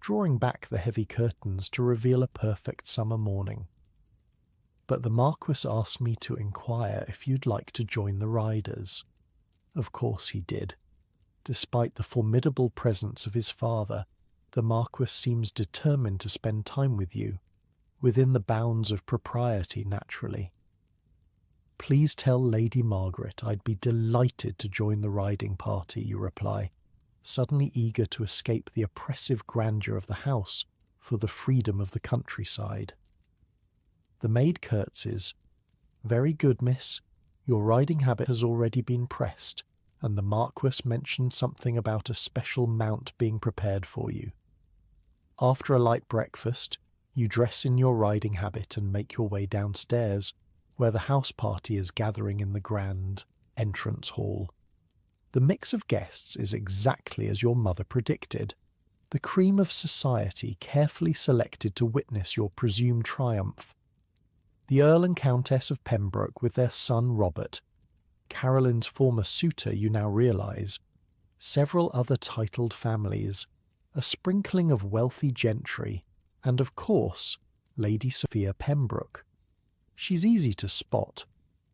Speaker 1: drawing back the heavy curtains to reveal a perfect summer morning. But the Marquess asked me to inquire if you'd like to join the riders. Of course he did. Despite the formidable presence of his father, the Marquess seems determined to spend time with you, within the bounds of propriety, naturally. Please tell Lady Margaret I'd be delighted to join the riding party, you reply, suddenly eager to escape the oppressive grandeur of the house for the freedom of the countryside. The maid curtsies. Very good, miss. Your riding habit has already been pressed, and the Marquess mentioned something about a special mount being prepared for you. After a light breakfast, you dress in your riding habit and make your way downstairs, where the house party is gathering in the grand entrance hall. The mix of guests is exactly as your mother predicted. The cream of society carefully selected to witness your presumed triumph. The Earl and Countess of Pembroke with their son Robert, Caroline's former suitor you now realise, several other titled families, a sprinkling of wealthy gentry, and of course, Lady Sophia Pembroke. She's easy to spot,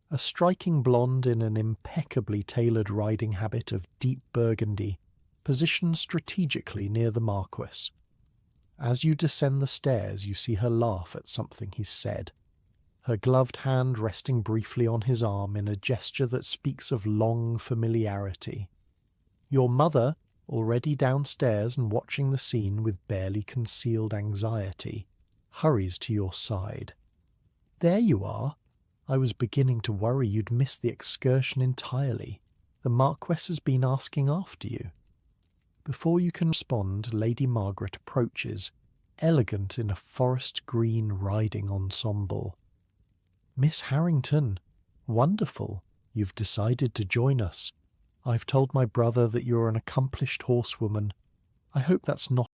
Speaker 1: a striking blonde in an impeccably tailored riding habit of deep burgundy, positioned strategically near the Marquess. As you descend the stairs, you see her laugh at something he's said, her gloved hand resting briefly on his arm in a gesture that speaks of long familiarity. Your mother, already downstairs and watching the scene with barely concealed anxiety, hurries to your side. There you are. I was beginning to worry you'd missed the excursion entirely. The Marquess has been asking after you. Before you can respond, Lady Margaret approaches, elegant in a forest green riding ensemble. Miss Harrington, wonderful. You've decided to join us. I've told my brother that you're an accomplished horsewoman. I hope that's not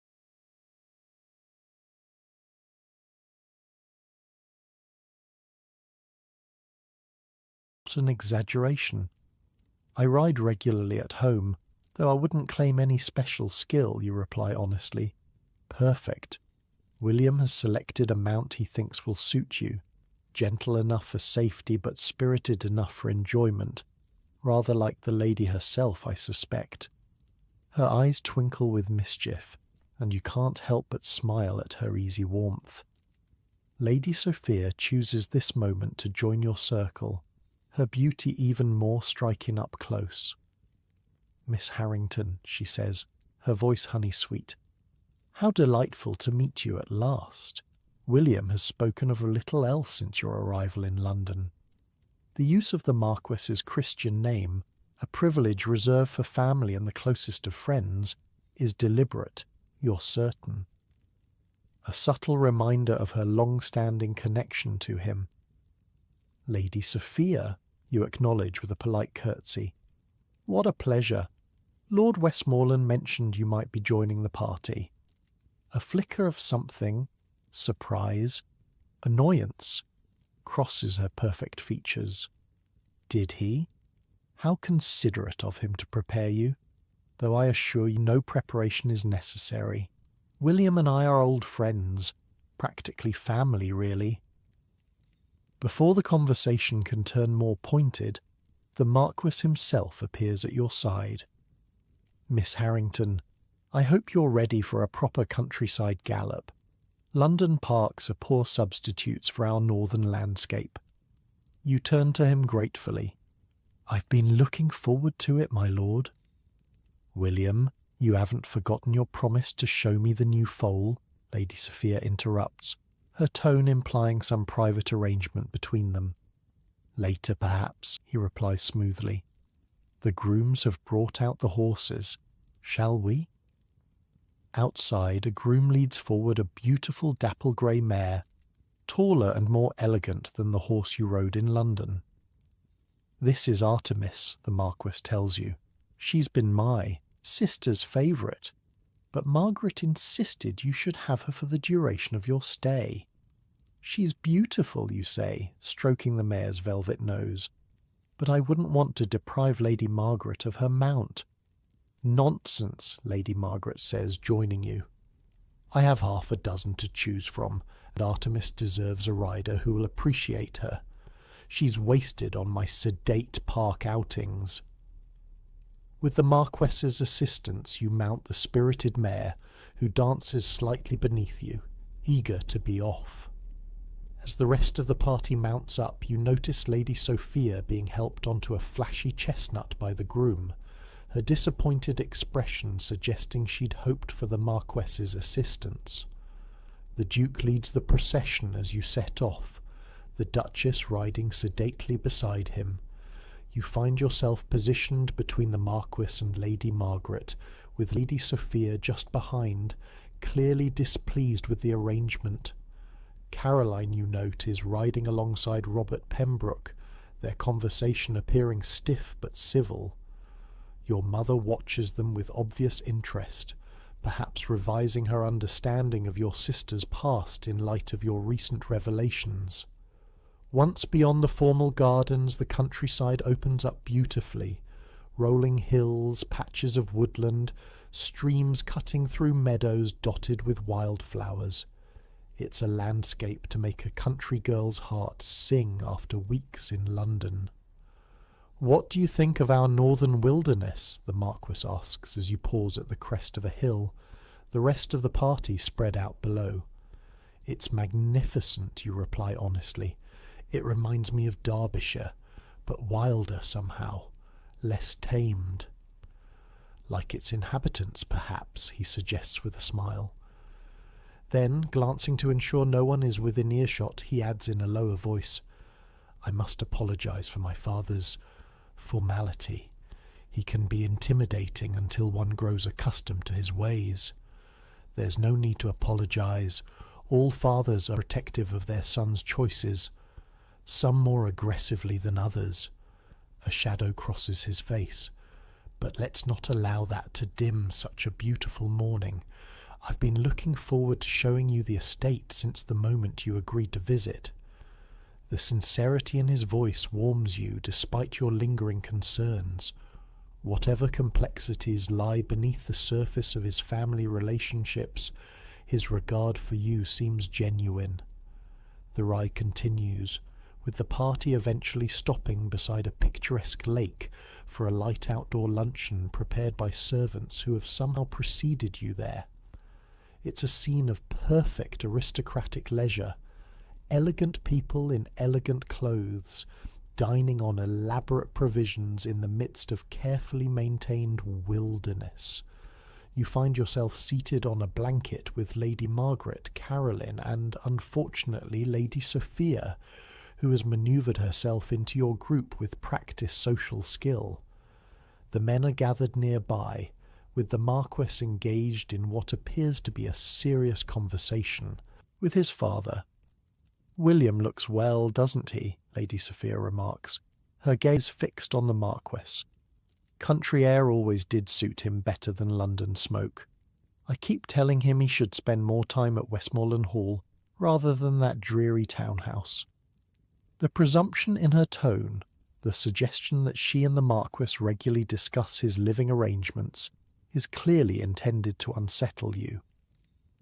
Speaker 1: an exaggeration. I ride regularly at home, though I wouldn't claim any special skill, you reply honestly. Perfect. William has selected a mount he thinks will suit you, gentle enough for safety but spirited enough for enjoyment, rather like the lady herself, I suspect. Her eyes twinkle with mischief, and you can't help but smile at her easy warmth. Lady Sophia chooses this moment to join your circle, her beauty even more striking up close. "Miss Harrington," she says, her voice honey-sweet, "how delightful to meet you at last. William has spoken of little else since your arrival in London. The use of the Marquis's Christian name, a privilege reserved for family and the closest of friends, is deliberate, you're certain. A subtle reminder of her long-standing connection to him. Lady Sophia, you acknowledge with a polite curtsy. What a pleasure. Lord Westmoreland mentioned you might be joining the party. A flicker of something, surprise, annoyance, crosses her perfect features. Did he? How considerate of him to prepare you, though I assure you no preparation is necessary. William and I are old friends, practically family, really." Before the conversation can turn more pointed, the Marquis himself appears at your side. "Miss Harrington, I hope you're ready for a proper countryside gallop. London parks are poor substitutes for our northern landscape." You turn to him gratefully. "I've been looking forward to it, my lord." "William, you haven't forgotten your promise to show me the new foal?" Lady Sophia interrupts, her tone implying some private arrangement between them. "Later, perhaps," he replies smoothly. "The grooms have brought out the horses. Shall we?" Outside, a groom leads forward a beautiful dapple-grey mare, taller and more elegant than the horse you rode in London. "This is Artemis," the Marquis tells you. "She's been my sister's favourite, but Margaret insisted you should have her for the duration of your stay. She's beautiful, you say, stroking the mare's velvet nose, but I wouldn't want to deprive Lady Margaret of her mount." "Nonsense," Lady Margaret says, joining you. "I have half a dozen to choose from, and Artemis deserves a rider who will appreciate her. She's wasted on my sedate park outings." With the Marquess's assistance you mount the spirited mare, who dances slightly beneath you, eager to be off. As the rest of the party mounts up, you notice Lady Sophia being helped onto a flashy chestnut by the groom, her disappointed expression suggesting she'd hoped for the Marquess's assistance. The Duke leads the procession as you set off, the Duchess riding sedately beside him. You find yourself positioned between the Marquis and Lady Margaret, with Lady Sophia just behind, clearly displeased with the arrangement. Caroline, you note, is riding alongside Robert Pembroke, their conversation appearing stiff but civil. Your mother watches them with obvious interest, perhaps revising her understanding of your sister's past in light of your recent revelations. Once beyond the formal gardens, the countryside opens up beautifully. Rolling hills, patches of woodland, streams cutting through meadows dotted with wildflowers. It's a landscape to make a country girl's heart sing after weeks in London. "What do you think of our northern wilderness?" the Marquis asks as you pause at the crest of a hill, the rest of the party spread out below. "It's magnificent," you reply honestly. "It reminds me of Derbyshire, but wilder somehow, less tamed." "Like its inhabitants, perhaps," he suggests with a smile. Then, glancing to ensure no one is within earshot, he adds in a lower voice, "I must apologise for my father's formality. He can be intimidating until one grows accustomed to his ways. There's no need to apologise. All fathers are protective of their sons' choices, some more aggressively than others." A shadow crosses his face. "But let's not allow that to dim such a beautiful morning. I've been looking forward to showing you the estate since the moment you agreed to visit." The sincerity in his voice warms you despite your lingering concerns. Whatever complexities lie beneath the surface of his family relationships, his regard for you seems genuine. The ride continues, with the party eventually stopping beside a picturesque lake for a light outdoor luncheon prepared by servants who have somehow preceded you there. It's a scene of perfect aristocratic leisure, elegant people in elegant clothes, dining on elaborate provisions in the midst of carefully maintained wilderness. You find yourself seated on a blanket with Lady Margaret, Caroline, and, unfortunately, Lady Sophia, who has manoeuvred herself into your group with practised social skill. The men are gathered nearby, with the Marquess engaged in what appears to be a serious conversation with his father. "William looks well, doesn't he?" Lady Sophia remarks, her gaze fixed on the Marquess. "Country air always did suit him better than London smoke. I keep telling him he should spend more time at Westmoreland Hall rather than that dreary townhouse." The presumption in her tone, the suggestion that she and the Marquess regularly discuss his living arrangements, is clearly intended to unsettle you.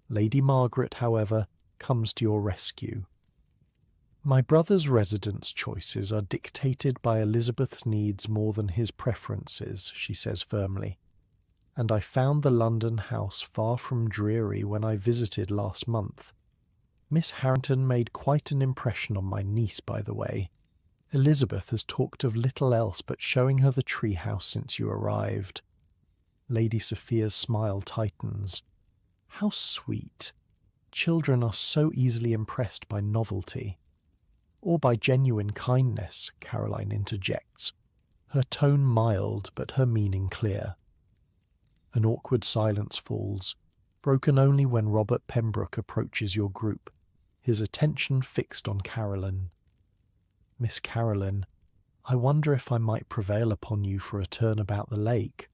Speaker 1: Lady Margaret, however, comes to your rescue. "My brother's residence choices are dictated by Elizabeth's needs more than his preferences," she says firmly, "and I found the London house far from dreary when I visited last month. Miss Harrington made quite an impression on my niece, by the way. Elizabeth has talked of little else but showing her the tree house since you arrived." Lady Sophia's smile tightens. "How sweet. Children are so easily impressed by novelty." "Or by genuine kindness," Caroline interjects, her tone mild but her meaning clear. An awkward silence falls, broken only when Robert Pembroke approaches your group, his attention fixed on Caroline. "Miss Caroline, I wonder if I might prevail upon you for a turn about the lake,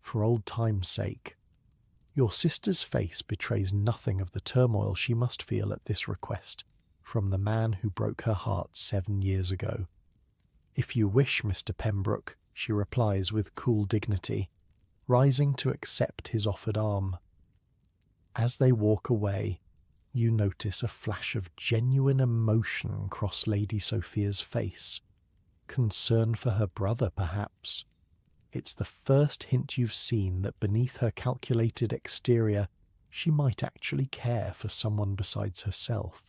Speaker 1: for old time's sake." Your sister's face betrays nothing of the turmoil she must feel at this request from the man who broke her heart 7 years ago. "If you wish, Mr. Pembroke," she replies with cool dignity, rising to accept his offered arm. As they walk away, you notice a flash of genuine emotion cross Lady Sophia's face. Concern for her brother, perhaps. It's the first hint you've seen that beneath her calculated exterior she might actually care for someone besides herself.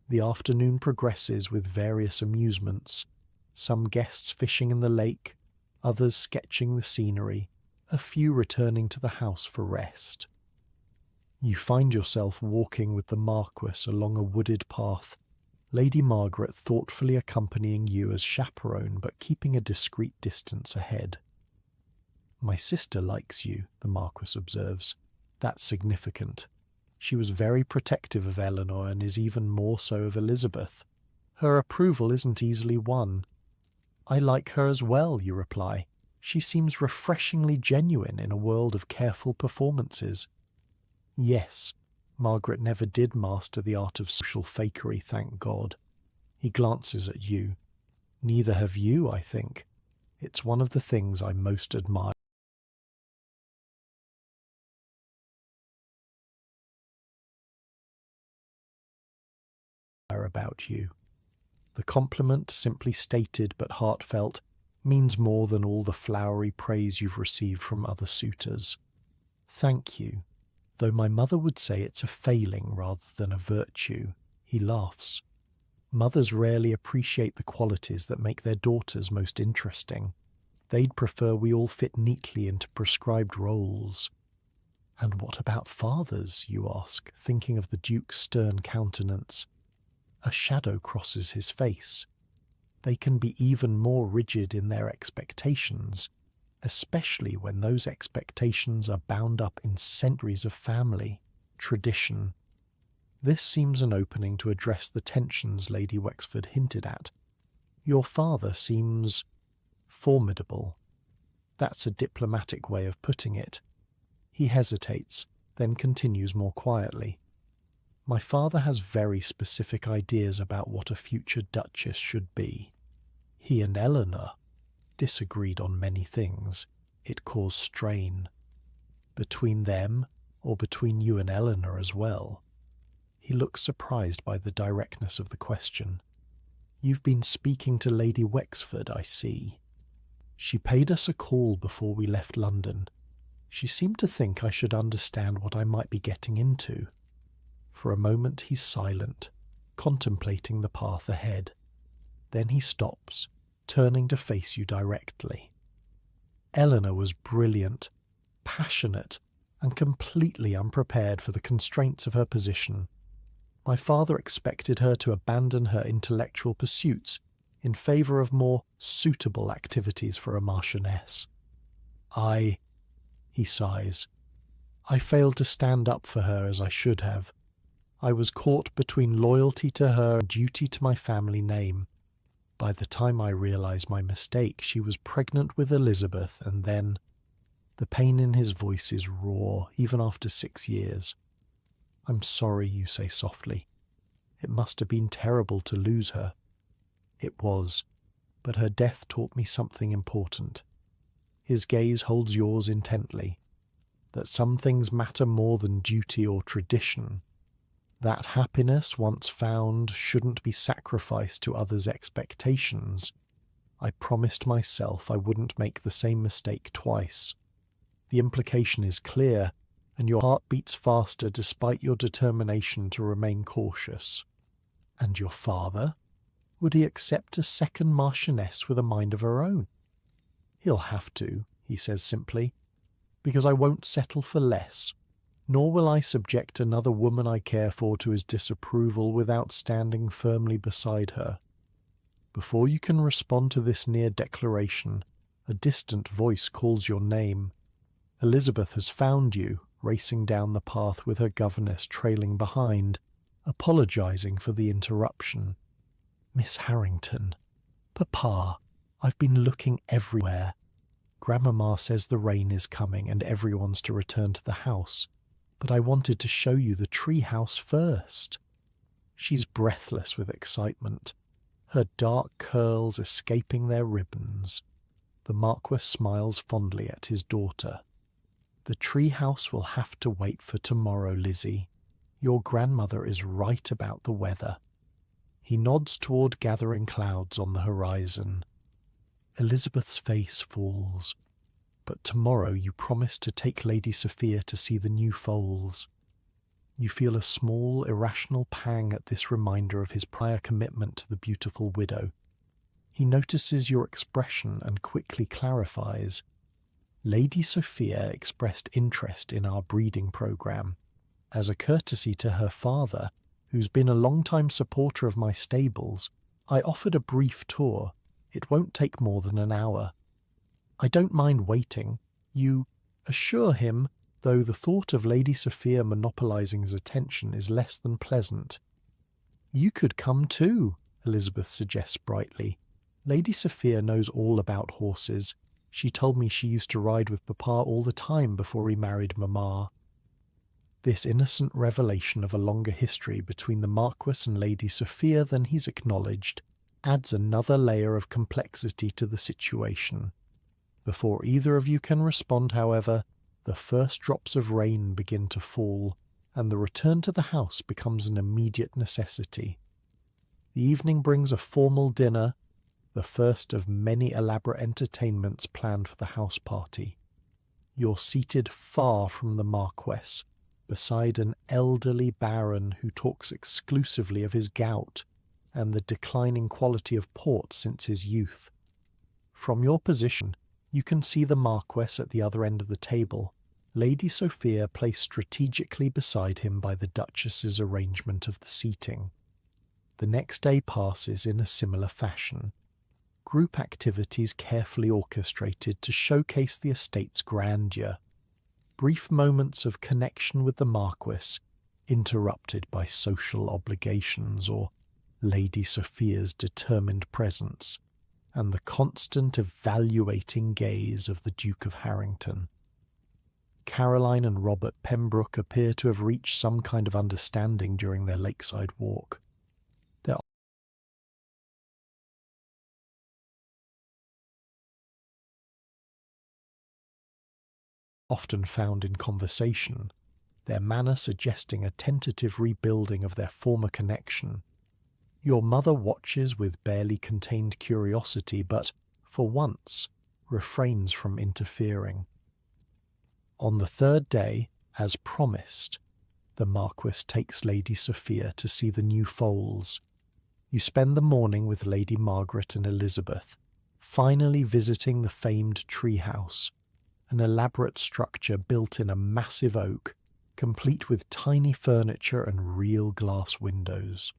Speaker 1: The afternoon progresses with various amusements, some guests fishing in the lake, others sketching the scenery, a few returning to the house for rest. You find yourself walking with the Marquess along a wooded path, Lady Margaret thoughtfully accompanying you as chaperone but keeping a discreet distance ahead. "My sister likes you," the Marquess observes. "That's significant. She was very protective of Eleanor and is even more so of Elizabeth. Her approval isn't easily won." "I like her as well," you reply. "She seems refreshingly genuine in a world of careful performances." "Yes, Margaret never did master the art of social fakery, thank God." He glances at you. "Neither have you, I think. It's one of the things I most admire about you." The compliment, simply stated but heartfelt, means more than all the flowery praise you've received from other suitors. "Thank you, though my mother would say it's a failing rather than a virtue." He laughs. "Mothers rarely appreciate the qualities that make their daughters most interesting. They'd prefer we all fit neatly into prescribed roles." "And what about fathers?" you ask, thinking of the Duke's stern countenance. A shadow crosses his face. They can be even more rigid in their expectations, especially when those expectations are bound up in centuries of family, tradition. This seems an opening to address the tensions Lady Wexford hinted at. "Your father seems formidable." That's a diplomatic way of putting it. He hesitates, then continues more quietly. "My father has very specific ideas about what a future duchess should be. He and Eleanor disagreed on many things. It caused strain. Between them, or between you and Eleanor as well?" He looks surprised by the directness of the question. "You've been speaking to Lady Wexford, I see. She paid us a call before we left London. She seemed to think I should understand what I might be getting into." For a moment he's silent, contemplating the path ahead. Then he stops, turning to face you directly. Eleanor was brilliant, passionate, and completely unprepared for the constraints of her position. My father expected her to abandon her intellectual pursuits in favour of more suitable activities for a marchioness. He sighs, I failed to stand up for her as I should have. I was caught between loyalty to her and duty to my family name. By the time I realised my mistake, she was pregnant with Elizabeth, and then... The pain in his voice is raw, even after 6 years. I'm sorry, you say softly. It must have been terrible to lose her. It was, but her death taught me something important. His gaze holds yours intently. That some things matter more than duty or tradition. That happiness, once found, shouldn't be sacrificed to others' expectations. I promised myself I wouldn't make the same mistake twice. The implication is clear, and your heart beats faster despite your determination to remain cautious. And your father? Would he accept a second marchioness with a mind of her own? He'll have to, he says simply, because I won't settle for less, nor will I subject another woman I care for to his disapproval without standing firmly beside her. Before you can respond to this near declaration, a distant voice calls your name. Elizabeth has found you, racing down the path with her governess trailing behind, apologising for the interruption. Miss Harrington. Papa, I've been looking everywhere. Grandmamma says the rain is coming and everyone's to return to the house, but I wanted to show you the tree house first. She's breathless with excitement, her dark curls escaping their ribbons. The Marquis smiles fondly at his daughter. The tree house will have to wait for tomorrow, Lizzie. Your grandmother is right about the weather. He nods toward gathering clouds on the horizon. Elizabeth's face falls. But tomorrow you promise to take Lady Sophia to see the new foals. You feel a small, irrational pang at this reminder of his prior commitment to the beautiful widow. He notices your expression and quickly clarifies. Lady Sophia expressed interest in our breeding programme. As a courtesy to her father, who's been a long-time supporter of my stables, I offered a brief tour. It won't take more than an hour. I don't mind waiting. You assure him, though the thought of Lady Sophia monopolising his attention is less than pleasant. You could come too, Elizabeth suggests brightly. Lady Sophia knows all about horses. She told me she used to ride with Papa all the time before he married Mamma. This innocent revelation of a longer history between the Marquis and Lady Sophia than he's acknowledged adds another layer of complexity to the situation. Before either of you can respond, however, the first drops of rain begin to fall, and the return to the house becomes an immediate necessity. The evening brings a formal dinner, the first of many elaborate entertainments planned for the house party. You're seated far from the Marquess, beside an elderly baron who talks exclusively of his gout and the declining quality of port since his youth. From your position, you can see the Marquess at the other end of the table, Lady Sophia placed strategically beside him by the Duchess's arrangement of the seating. The next day passes in a similar fashion. Group activities carefully orchestrated to showcase the estate's grandeur. Brief moments of connection with the Marquis, interrupted by social obligations or Lady Sophia's determined presence, and the constant evaluating gaze of the Duke of Harrington. Caroline and Robert Pembroke appear to have reached some kind of understanding during their lakeside walk. They're often found in conversation, their manner suggesting a tentative rebuilding of their former connection. Your mother watches with barely contained curiosity, but, for once, refrains from interfering. On the third day, as promised, the Marquis takes Lady Sophia to see the new foals. You spend the morning with Lady Margaret and Elizabeth, finally visiting the famed treehouse, an elaborate structure built in a massive oak, complete with tiny furniture and real glass windows.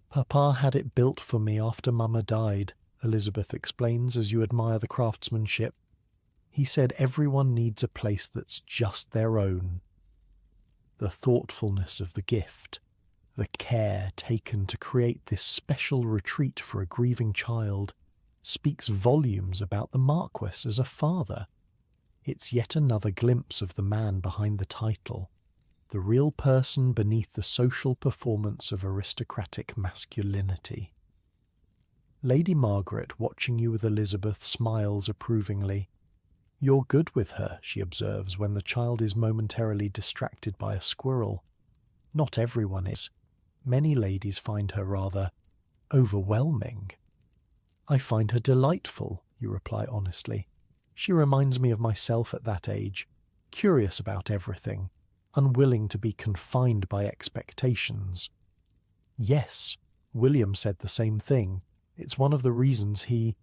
Speaker 1: "Papa had it built for me after Mama died," Elizabeth explains as you admire the craftsmanship. "He said everyone needs a place that's just their own." The thoughtfulness of the gift, the care taken to create this special retreat for a grieving child, speaks volumes about the Marquis as a father. It's yet another glimpse of the man behind the title, the real person beneath the social performance of aristocratic masculinity. Lady Margaret, watching you with Elizabeth, smiles approvingly. "You're good with her," she observes when the child is momentarily distracted by a squirrel. "Not everyone is. Many ladies find her rather overwhelming." "I find her delightful," you reply honestly. "She reminds me of myself at that age, curious about everything, unwilling to be confined by expectations." "Yes, William said the same thing. It's one of the reasons he—"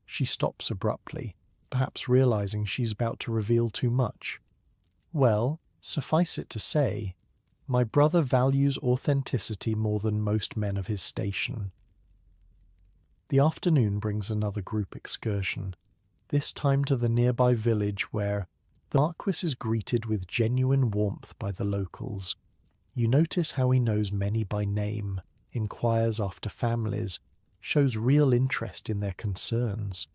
Speaker 1: She stops abruptly, perhaps realizing she's about to reveal too much. "Well, suffice it to say, my brother values authenticity more than most men of his station." The afternoon brings another group excursion, this time to the nearby village where the Marquis is greeted with genuine warmth by the locals. You notice how he knows many by name, inquires after families, shows real interest in their concerns.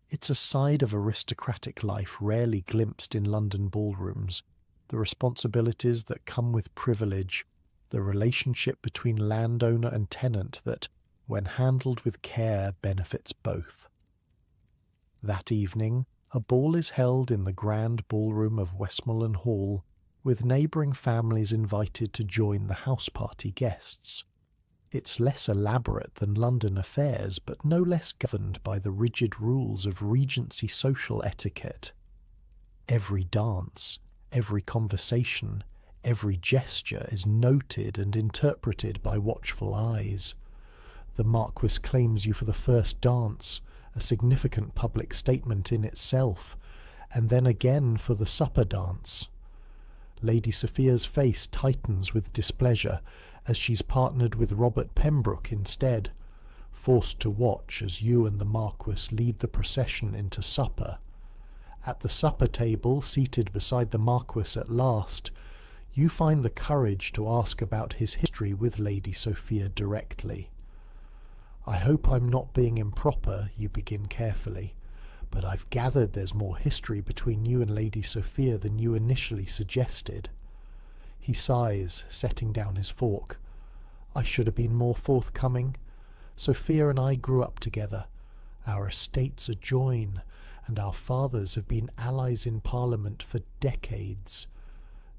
Speaker 1: It's a side of aristocratic life rarely glimpsed in London ballrooms, the responsibilities that come with privilege, the relationship between landowner and tenant that, when handled with care, benefits both. That evening, a ball is held in the grand ballroom of Westmoreland Hall, with neighbouring families invited to join the house party guests. It's less elaborate than London affairs, but no less governed by the rigid rules of Regency social etiquette. Every dance, every conversation, every gesture is noted and interpreted by watchful eyes. The Marquis claims you for the first dance, a significant public statement in itself, and then again for the supper dance. Lady Sophia's face tightens with displeasure as she's partnered with Robert Pembroke instead, forced to watch as you and the Marquis lead the procession into supper. At the supper table, seated beside the Marquis at last, you find the courage to ask about his history with Lady Sophia directly. "I hope I'm not being improper," you begin carefully, "but I've gathered there's more history between you and Lady Sophia than you initially suggested." He sighs, setting down his fork. "I should have been more forthcoming. Sophia and I grew up together. Our estates adjoin, and our fathers have been allies in Parliament for decades.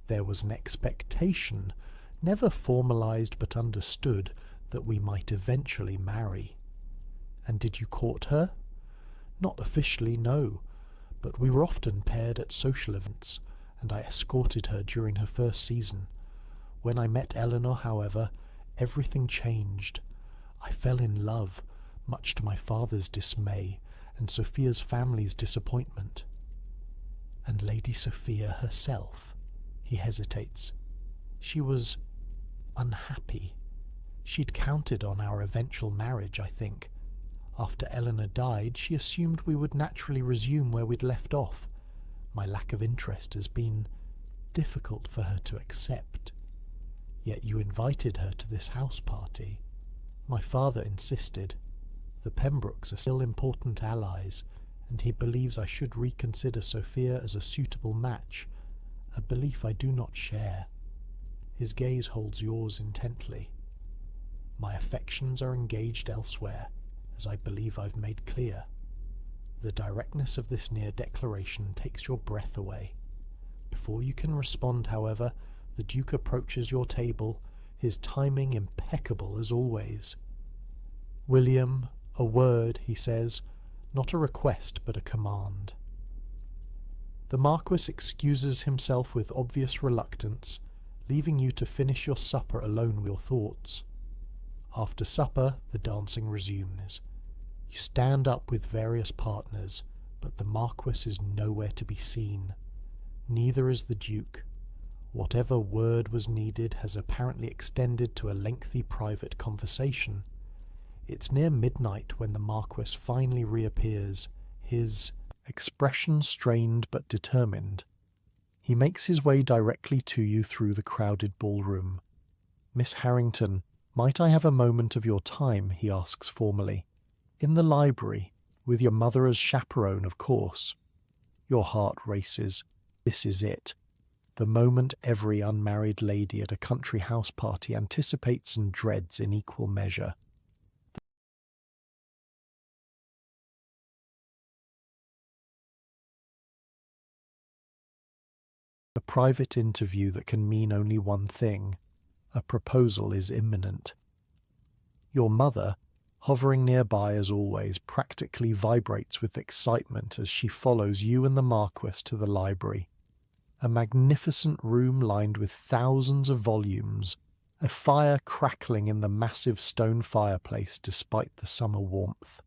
Speaker 1: There was an expectation, never formalised but understood, that we might eventually marry." "And did you court her?" "Not officially, no, but we were often paired at social events, and I escorted her during her first season. When I met Eleanor, however, everything changed. I fell in love, much to my father's dismay and Sophia's family's disappointment." "And Lady Sophia herself?" He hesitates. "She was unhappy. She'd counted on our eventual marriage, I think. After Eleanor died, she assumed we would naturally resume where we'd left off. My lack of interest has been difficult for her to accept. Yet you invited her to this house party. My father insisted. The Pembrokes are still important allies, and he believes I should reconsider Sophia as a suitable match, a belief I do not share." His gaze holds yours intently. "My affections are engaged elsewhere, as I believe I've made clear." The directness of this near declaration takes your breath away. Before you can respond, however, the Duke approaches your table, his timing impeccable as always. "William, a word," he says, not a request but a command. The Marquis excuses himself with obvious reluctance, leaving you to finish your supper alone with your thoughts. After supper, the dancing resumes. You stand up with various partners, but the Marquis is nowhere to be seen. Neither is the Duke. Whatever word was needed has apparently extended to a lengthy private conversation. It's near midnight when the Marquis finally reappears, his expression strained but determined. He makes his way directly to you through the crowded ballroom. "Miss Harrington, might I have a moment of your time?" he asks formally. "In the library, with your mother as chaperone, of course." Your heart races. This is it. The moment every unmarried lady at a country house party anticipates and dreads in equal measure. A private interview that can mean only one thing. A proposal is imminent. Your mother, hovering nearby as always, practically vibrates with excitement as she follows you and the Marquis to the library. A magnificent room lined with thousands of volumes, a fire crackling in the massive stone fireplace despite the summer warmth.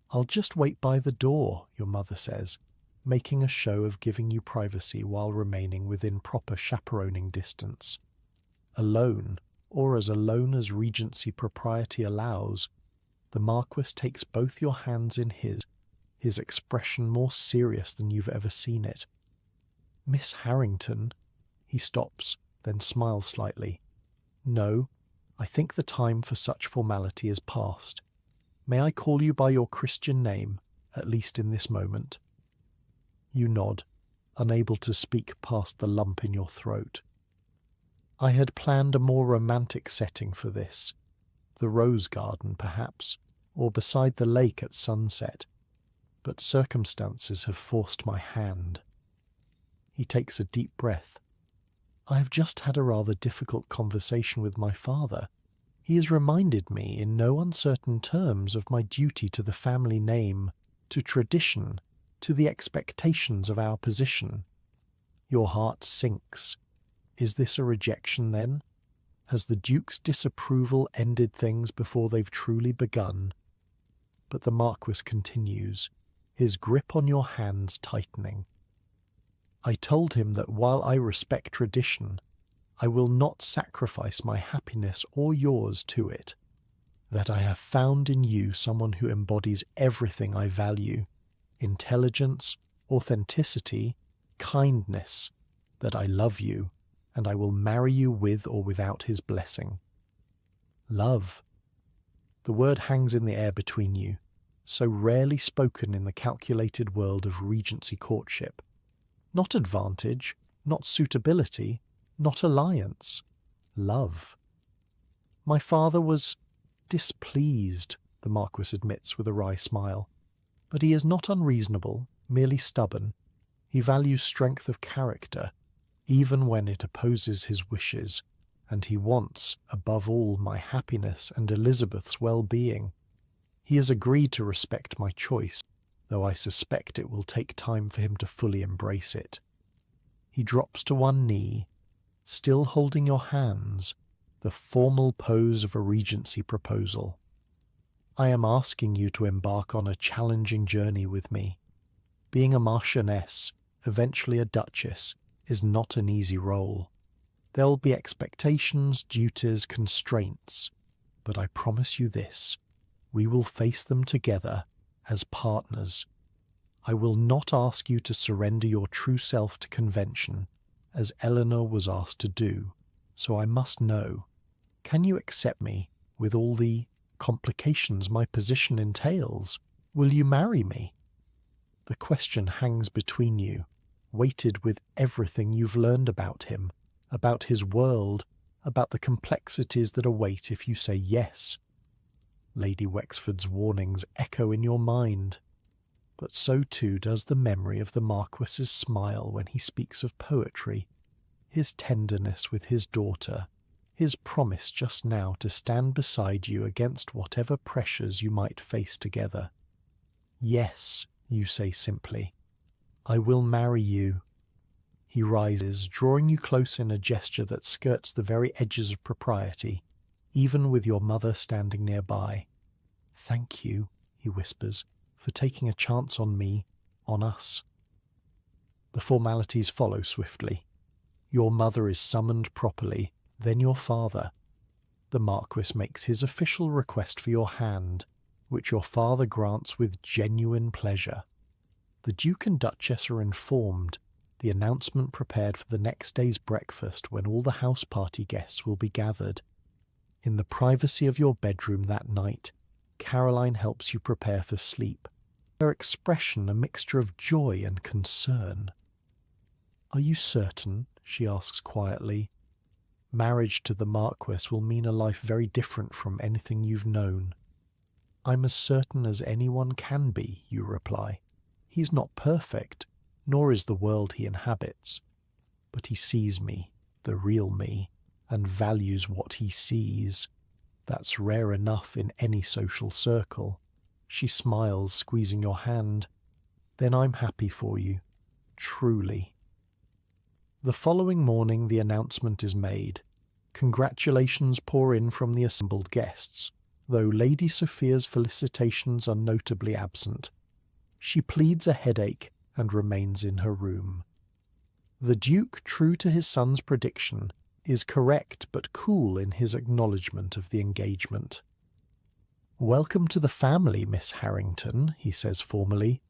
Speaker 1: "I'll just wait by the door," your mother says, making a show of giving you privacy while remaining within proper chaperoning distance. Alone, or as alone as Regency propriety allows, the Marquis takes both your hands in his expression more serious than you've ever seen it. "Miss Harrington," he stops, then smiles slightly. "No, I think the time for such formality is past. May I call you by your Christian name, at least in this moment?" You nod, unable to speak past the lump in your throat. "I had planned a more romantic setting for this. The rose garden, perhaps, or beside the lake at sunset. But circumstances have forced my hand." He takes a deep breath. "I have just had a rather difficult conversation with my father. He has reminded me in no uncertain terms of my duty to the family name, to tradition, to the expectations of our position." Your heart sinks. Is this a rejection, then? Has the Duke's disapproval ended things before they've truly begun? But the Marquis continues, his grip on your hands tightening. "I told him that while I respect tradition, I will not sacrifice my happiness or yours to it. That I have found in you someone who embodies everything I value: intelligence, authenticity, kindness. That I love you, and I will marry you with or without his blessing." Love. The word hangs in the air between you, so rarely spoken in the calculated world of Regency courtship. Not advantage, not suitability, not alliance. Love. "My father was displeased," the Marquis admits with a wry smile. "But he is not unreasonable, merely stubborn. He values strength of character, even when it opposes his wishes, and he wants, above all, my happiness and Elizabeth's well-being. He has agreed to respect my choice, though I suspect it will take time for him to fully embrace it." He drops to one knee, still holding your hands, the formal pose of a Regency proposal. "I am asking you to embark on a challenging journey with me. Being a marchioness, eventually a duchess, is not an easy role. There will be expectations, duties, constraints, but I promise you this: we will face them together as partners. I will not ask you to surrender your true self to convention, as Eleanor was asked to do, so I must know, can you accept me with all the complications my position entails? Will you marry me?" The question hangs between you, weighted with everything you've learned about him, about his world, about the complexities that await if you say yes. Lady Wexford's warnings echo in your mind, but so too does the memory of the Marquis's smile when he speaks of poetry, his tenderness with his daughter, his promise just now to stand beside you against whatever pressures you might face together. "Yes," you say simply. "I will marry you." He rises, drawing you close in a gesture that skirts the very edges of propriety. even with your mother standing nearby. "Thank you," he whispers, "for taking a chance on me, on us." The formalities follow swiftly. Your mother is summoned properly, then your father. The Marquis makes his official request for your hand, which your father grants with genuine pleasure. The Duke and Duchess are informed, the announcement prepared for the next day's breakfast when all the house party guests will be gathered. In the privacy of your bedroom that night, Caroline helps you prepare for sleep, her expression a mixture of joy and concern. "Are you certain?" she asks quietly. "Marriage to the Marquis will mean a life very different from anything you've known." "I'm as certain as anyone can be," you reply. "He's not perfect, nor is the world he inhabits. But he sees me, the real me, and values what he sees. That's rare enough in any social circle." She smiles, squeezing your hand. "Then I'm happy for you, truly." The following morning the announcement is made. Congratulations pour in from the assembled guests, though Lady Sophia's felicitations are notably absent. She pleads a headache and remains in her room. The Duke, true to his son's prediction, is correct but cool in his acknowledgment of the engagement. "Welcome to the family, Miss Harrington," he says formally.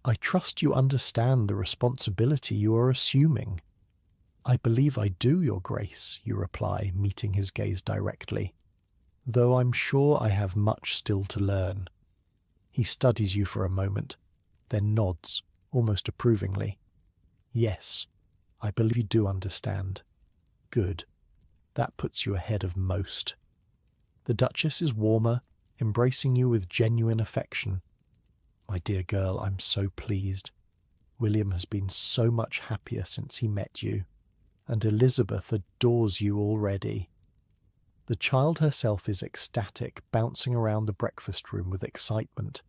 Speaker 1: "I trust you understand the responsibility you are assuming." "I believe I do, Your Grace," you reply, meeting his gaze directly, "though I'm sure I have much still to learn." He studies you for a moment, then nods, almost approvingly. "Yes, I believe you do understand. Good. That puts you ahead of most." The Duchess is warmer, embracing you with genuine affection. "My dear girl, I'm so pleased. William has been so much happier since he met you, and Elizabeth adores you already." The child herself is ecstatic, bouncing around the breakfast room with excitement.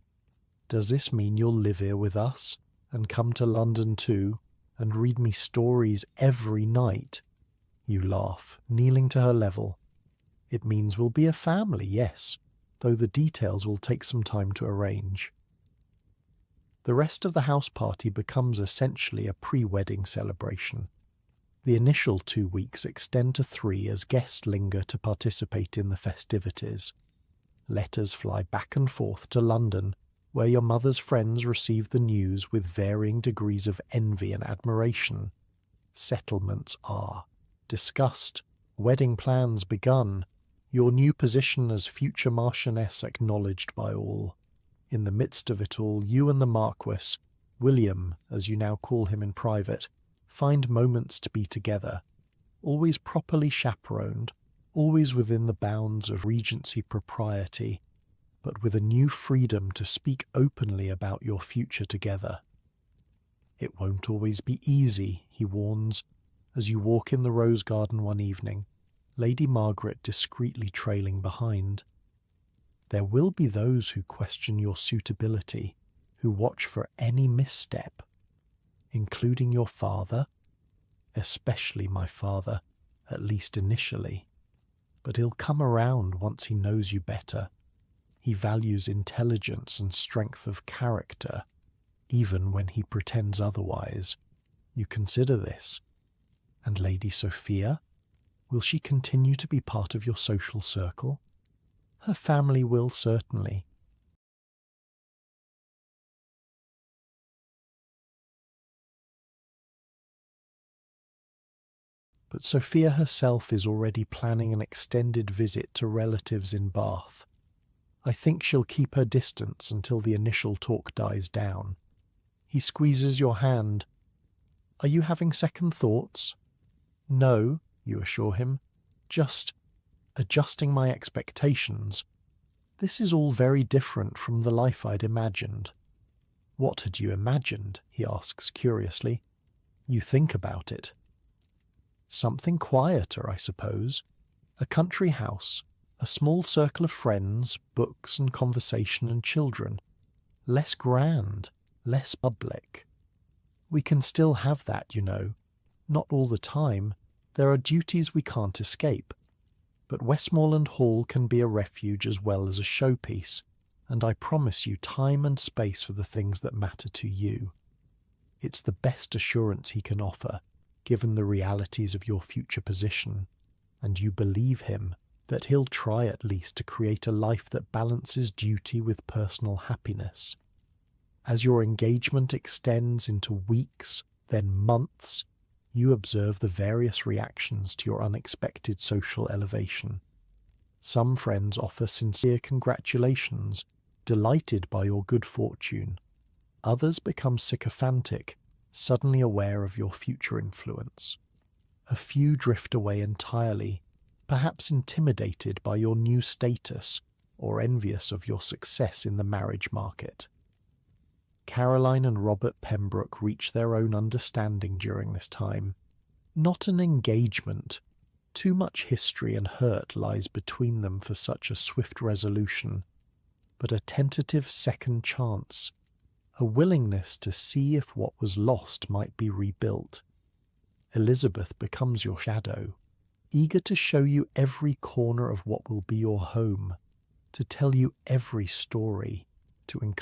Speaker 1: "Does this mean you'll live here with us, and come to London too, and read me stories every night?" You laugh, kneeling to her level. "It means we'll be a family, yes, though the details will take some time to arrange." The rest of the house party becomes essentially a pre-wedding celebration. The initial 2 weeks extend to 3 as guests linger to participate in the festivities. Letters fly back and forth to London, where your mother's friends receive the news with varying degrees of envy and admiration. Settlements are discussed, wedding plans begun, your new position as future Marchioness acknowledged by all. In the midst of it all, you and the Marquis, William, as you now call him in private, find moments to be together, always properly chaperoned, always within the bounds of Regency propriety, but with a new freedom to speak openly about your future together. "It won't always be easy," he warns, as you walk in the rose garden one evening, Lady Margaret discreetly trailing behind. "There will be those who question your suitability, who watch for any misstep, including your father, especially my father, at least initially. But he'll come around once he knows you better. He values intelligence and strength of character, even when he pretends otherwise. You consider this. And Lady Sophia? Will she continue to be part of your social circle? Her family will, certainly. But Sophia herself is already planning an extended visit to relatives in Bath. I think she'll keep her distance until the initial talk dies down. He squeezes your hand. "Are you having second thoughts?" "No," you assure him, "just adjusting my expectations. This is all very different from the life I'd imagined." "What had you imagined?" he asks curiously. You think about it. "Something quieter, I suppose. A country house, a small circle of friends, books and conversation and children. Less grand, less public. We can still have that, you know. Not all the time. There are duties we can't escape. But Westmoreland Hall can be a refuge as well as a showpiece, and I promise you time and space for the things that matter to you. It's the best assurance he can offer, given the realities of your future position, and you believe him that he'll try at least to create a life that balances duty with personal happiness. As your engagement extends into weeks, then months, you observe the various reactions to your unexpected social elevation. Some friends offer sincere congratulations, delighted by your good fortune. Others become sycophantic, suddenly aware of your future influence. A few drift away entirely, perhaps intimidated by your new status or envious of your success in the marriage market. Caroline and Robert Pembroke reach their own understanding during this time. Not an engagement. Too much history and hurt lies between them for such a swift resolution, but a tentative second chance, a willingness to see if what was lost might be rebuilt. Elizabeth becomes your shadow, eager to show you every corner of what will be your home, to tell you every story, to include